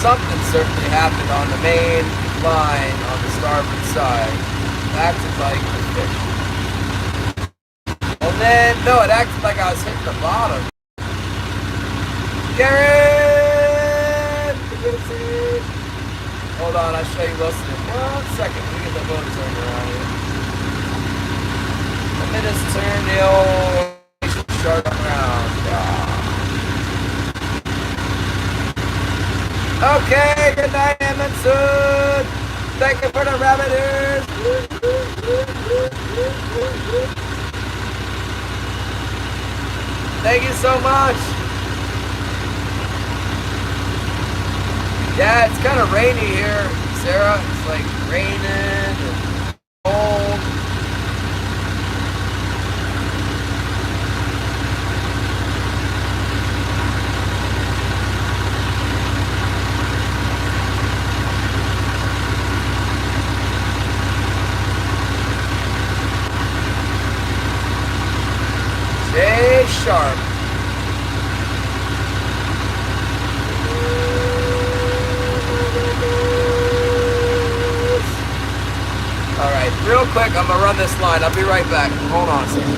[SPEAKER 1] something certainly happened on the main line on the starboard side. It acted like a fish. And then, no, it acted like I was hitting the bottom. Garrett! Hold on, I'll show you listening. 1 second, let me get the boat turned around here. Let me just turn the old shark around. Okay, good night, Amundsen. Thank you for the rabbit ears. Thank you so much. Yeah, it's kind of rainy here, Sarah. It's like raining and cold. Shark. Alright, real quick, I'm gonna run this line. I'll be right back. Hold on a second.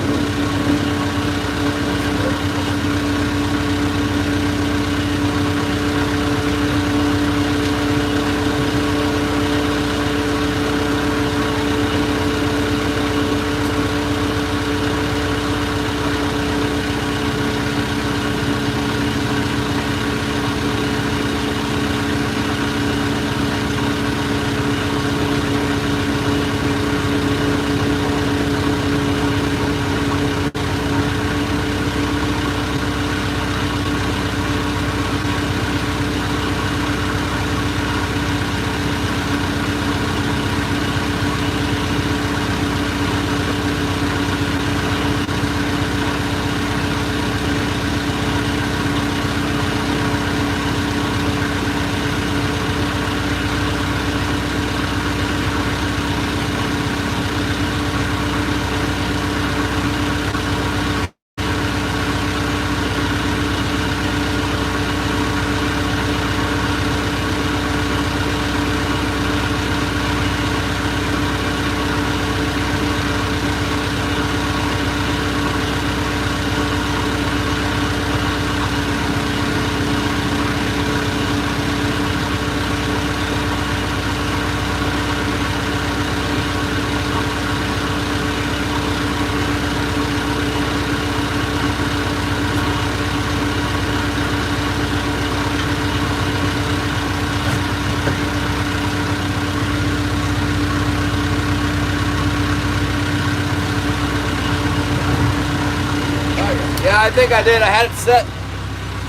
[SPEAKER 1] Yeah, I think I did. I had it set.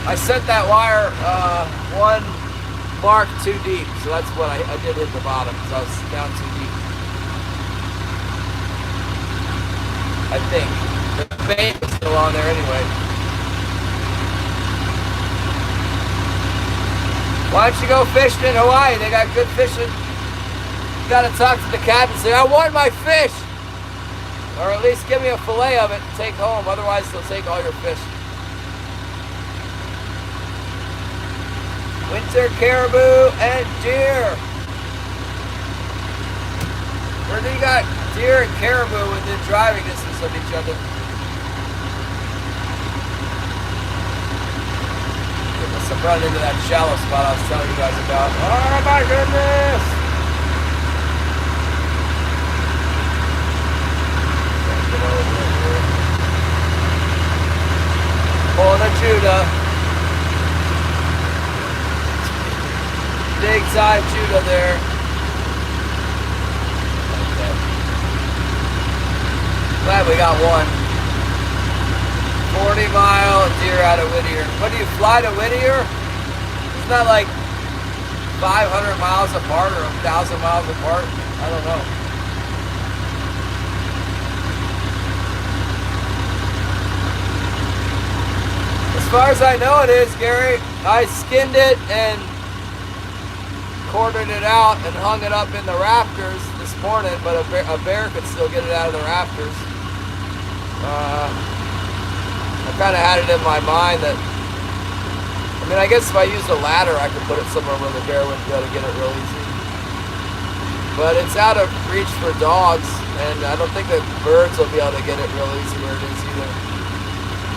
[SPEAKER 1] I set that wire one mark too deep, so that's what I did hit the bottom because I was down too deep. I think the bait was still on there anyway. Why don't you go fishing in Hawaii? They got good fishing. You gotta talk to the captain and say, I want my fish! Or at least give me a fillet of it and take home. Otherwise, they'll take all your fish. Winter caribou and deer. Where do you got deer and caribou within driving distance of each other? I'm running into that shallow spot I was telling you guys about. Oh my goodness! Pulling a Judah. Big time Judah there. Okay. Glad we got one. 40-mile deer out of Whittier. What do you fly to Whittier? It's not like 500 miles apart or 1,000 miles apart. I don't know. As far as I know it is, Gary. I skinned it and quartered it out and hung it up in the rafters this morning, but a bear could still get it out of the rafters. I kind of had it in my mind that, I mean, I guess if I used a ladder, I could put it somewhere where the bear wouldn't be able to get it real easy. But it's out of reach for dogs, and I don't think that birds will be able to get it real easy where it is either.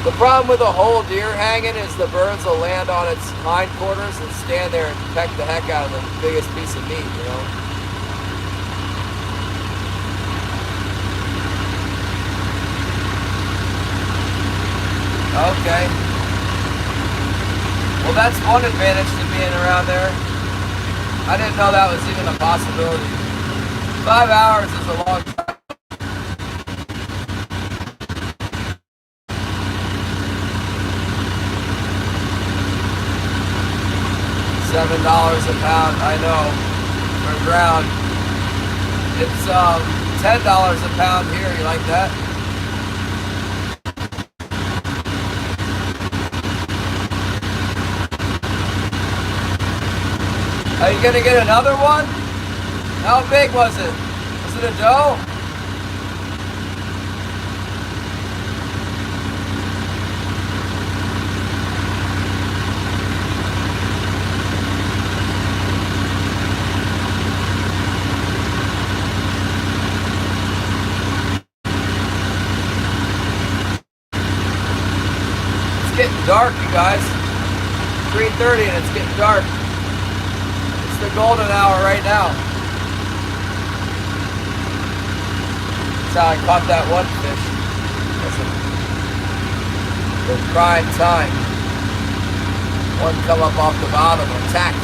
[SPEAKER 1] The problem with a whole deer hanging is the birds will land on its hindquarters and stand there and peck the heck out of the biggest piece of meat, you know? Okay. Well, that's one advantage to being around there. I didn't know that was even a possibility. 5 hours is a long time. $7 a pound, I know, for ground. It's $10 a pound here. You like that? Are you gonna get another one? How big was it? Was it a doe? It's getting dark, you guys. 3:30 and it's getting dark. The golden hour right now. That's how I caught that one fish. The prime time. One come up off the bottom, attacked.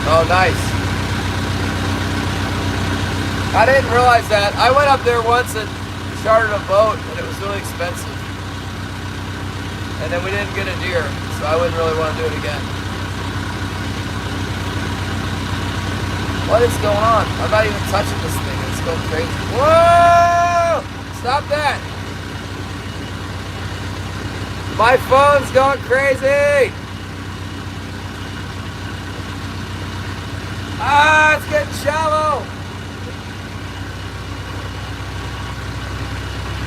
[SPEAKER 1] Oh, nice. I didn't realize that. I went up there once and chartered a boat, and it was really expensive. And then we didn't get a deer, so I wouldn't really want to do it again. What is going on? I'm not even touching this thing. It's going crazy. Whoa! Stop that! My phone's going crazy! Ah, it's getting shallow!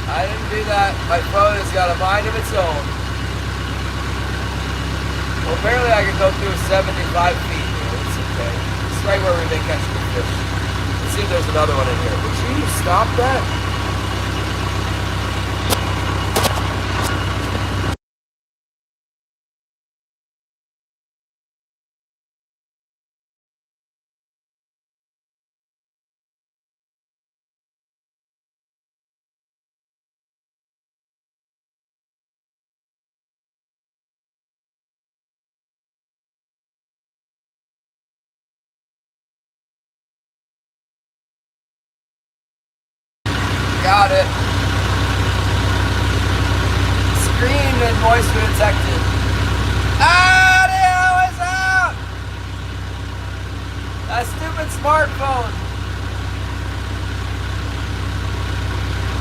[SPEAKER 1] I didn't do that. My phone has got a mind of its own. Well, apparently I can go through 75 feet here. It's okay. It's right where we may catch the fish. Let's see if there's another one in here. Would you stop that? Got it. Screen and moisture detected. Audio is out! That stupid smartphone.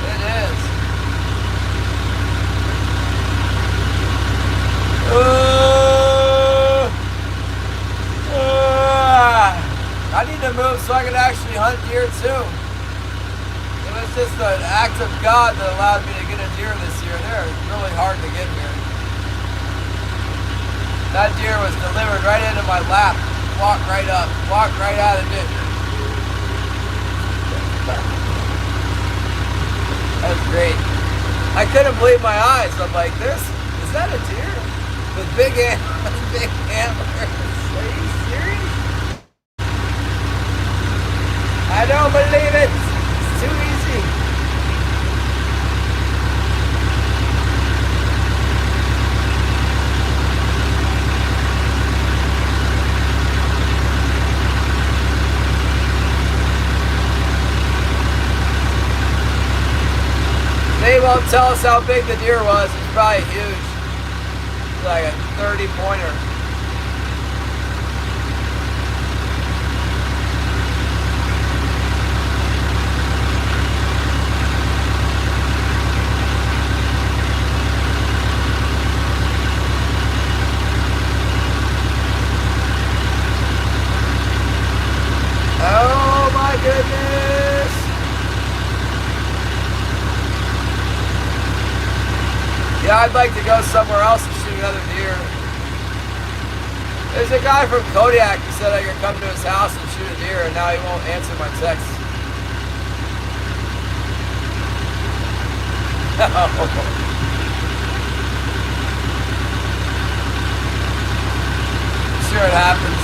[SPEAKER 1] It God that allowed me to get a deer this year. They're really hard to get here. That deer was delivered right into my lap. Walked right up, walked right out of it. That was great. I couldn't believe my eyes. I'm like, is that a deer? With big antlers. Are you serious? I don't believe it. It's too easy. They won't tell us how big the deer was. It's probably huge. It's like a 30-pointer. Oh my goodness! Yeah, I'd like to go somewhere else and shoot another deer. There's a guy from Kodiak who said I could come to his house and shoot a deer, and now he won't answer my texts. Sure it happens.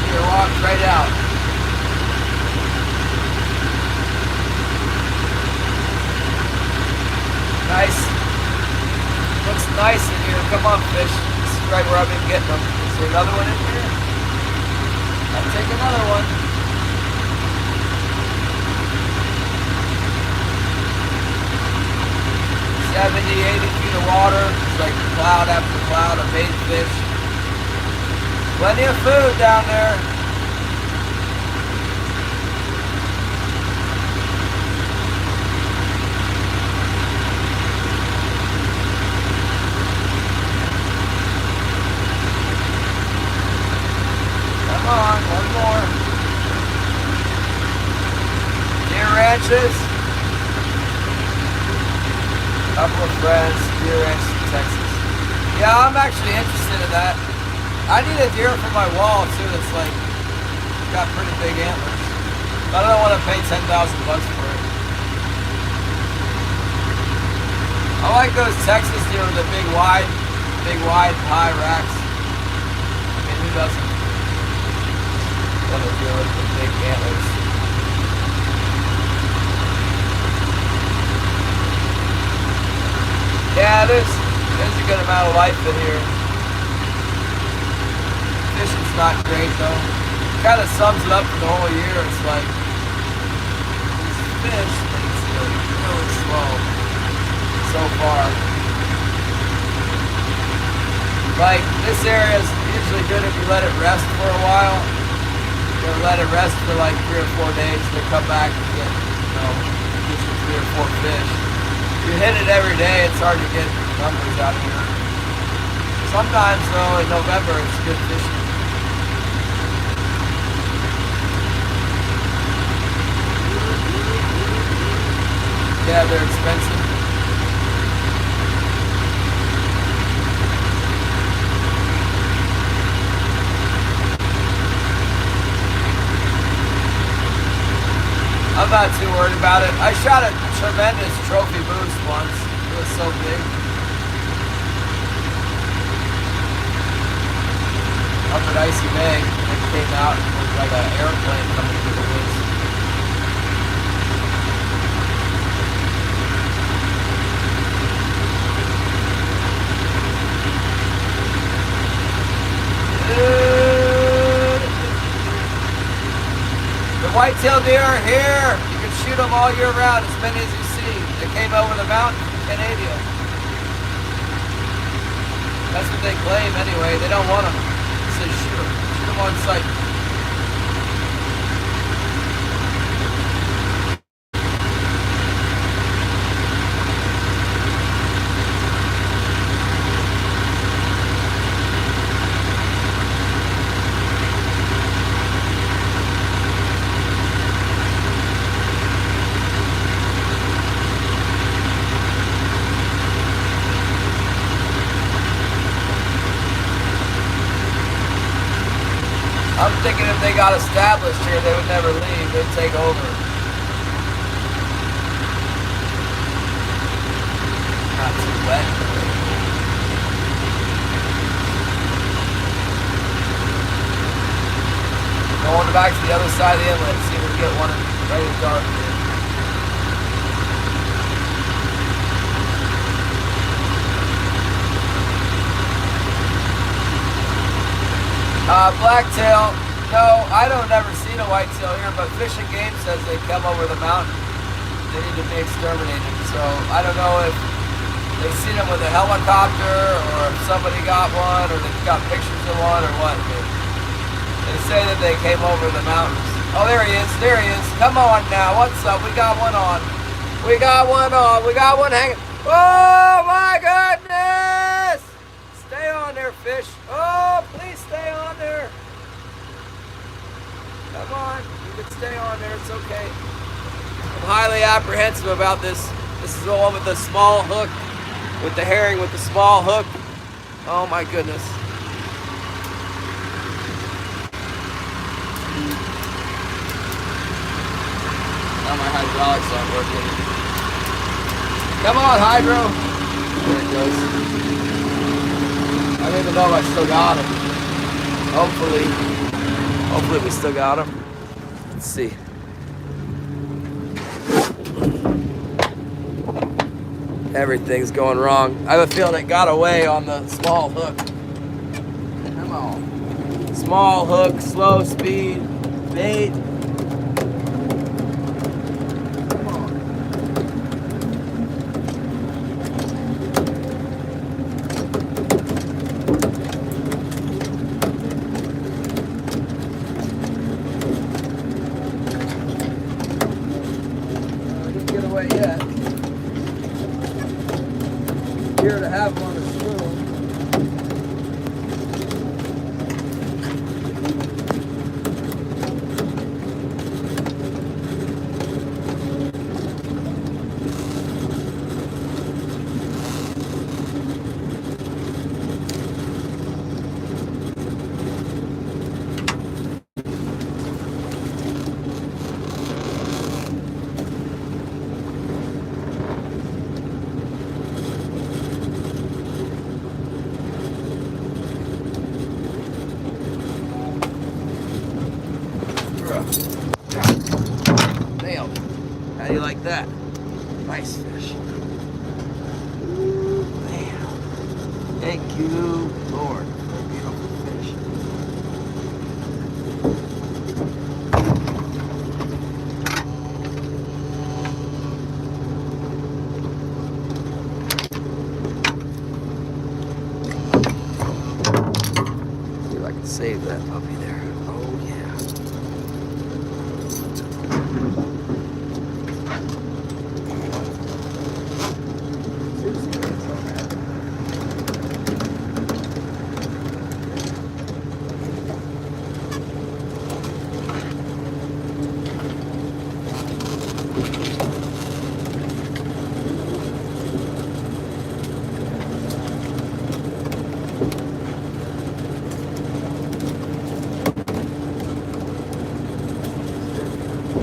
[SPEAKER 1] Here, walk right out. Nice. Looks nice in here. Come on, fish. This is right where I've been getting them. Is there another one in here? I'll take another one. 70, 80 feet of water. It's like cloud after cloud of bait fish. Plenty of food down there. Come on, one more. Deer ranches. Couple of friends, deer ranch in Texas. Yeah, I'm actually interested in that. I need a deer for my wall too that's like got pretty big antlers. But I don't want to pay $10,000 for it. I like those Texas deer with the big wide, high racks. I mean, who doesn't want a deer with the big antlers? Yeah, there's a good amount of life in here. Fishing's not great though. Kind of sums it up for the whole year. It's like these fish, but it's really slow so far. Like this area is usually good if you let it rest for a while. You let it rest for like 3 or 4 days, then come back and get you 3 or 4 fish. You hit it every day, it's hard to get numbers out of here. Sometimes though, in November, it's good fishing. Yeah, they're expensive. I'm not too worried about it. I shot a tremendous trophy boost once. It was so big. Up at Icy Bay, it came out and it was like an airplane coming through the woods. Whitetail deer are here. You can shoot them all year round, as many as you see. They came over the mountain from Canada. That's what they claim anyway. They don't want them. They say shoot them. Shoot them on sight. thinking if they got established here, they would never leave. They'd take over. Not too wet. Going back to the other side of the inlet, see if we can get one right in the dark here. Blacktail, no, I don't never seen a whitetail here, but Fish and Game says they come over the mountain. They need to be exterminated. So I don't know if they've seen them with a helicopter or if somebody got one or they've got pictures of one or what. They say that they came over the mountains. Oh, there he is. There he is. Come on now. What's up? We got one on. We got one on. We got one hanging. Oh, my goodness. Stay on there, Fish. Oh, please stay on there. Come on. You can stay on there. It's okay. I'm highly apprehensive about this. This is the one with the small hook. With the herring with the small hook. Oh, my goodness. Now my hydraulics aren't working. Come on, hydro. There it goes. I don't even know if I still got him. Hopefully we still got him. Let's see. Everything's going wrong. I have a feeling it got away on the small hook. Come on. Small hook, slow speed, bait. Yet. Here to have him on the spoon. Nailed it. How do you like that? Nice fish. Ooh, man. Thank you, Lord, for a beautiful fish. See if I can save that puppy there. Oh, yeah.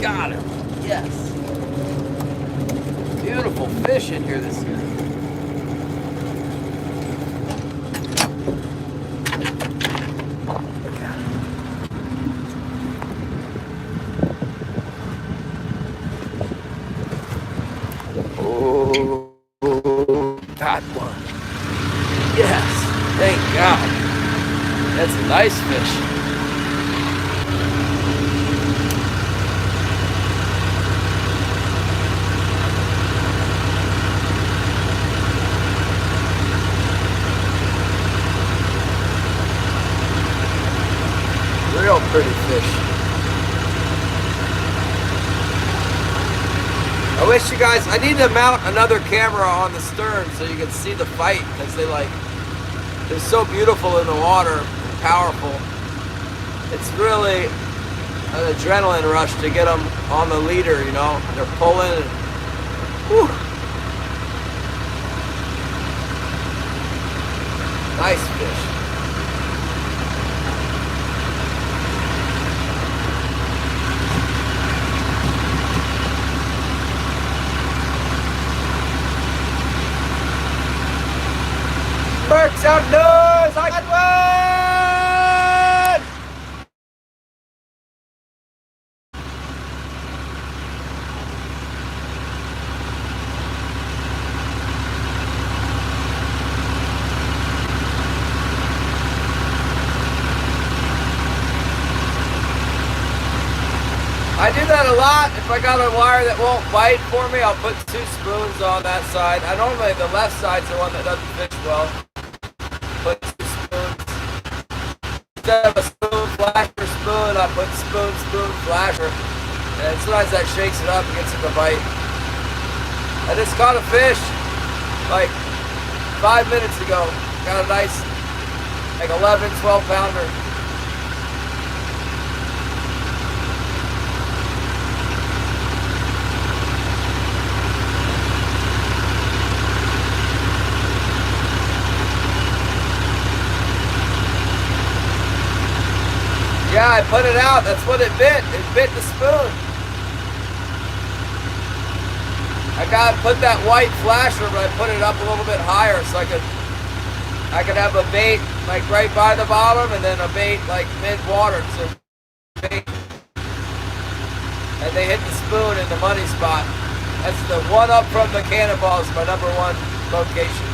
[SPEAKER 1] Got him. Yes. Beautiful fish in here this year. Oh, got one. Yes. Thank God. That's a nice fish. Real pretty fish. I wish you guys, I need to mount another camera on the stern so you can see the fight, because they're so beautiful in the water and powerful. It's really an adrenaline rush to get them on the leader, you know. They're pulling and, whew. Nice fish. sharks out north. I got one. I do that a lot. If I got a wire that won't bite for me, I'll put 2 spoons on that side. I normally, the left side's the one that doesn't fish well. Put 2 spoons. Instead of a spoon, flasher, spoon, I put spoon, spoon, flasher. And sometimes that shakes it up and gets it to bite. I just caught a fish like 5 minutes ago. Got a nice, like 11, 12 pounder. Yeah, I put it out. That's what it bit. It bit the spoon. I gotta put that white flasher, but I put it up a little bit higher so I could have a bait like right by the bottom and then a bait like mid-water. So bait, and they hit the spoon in the money spot. That's the one up from the cannonballs, my #1 location.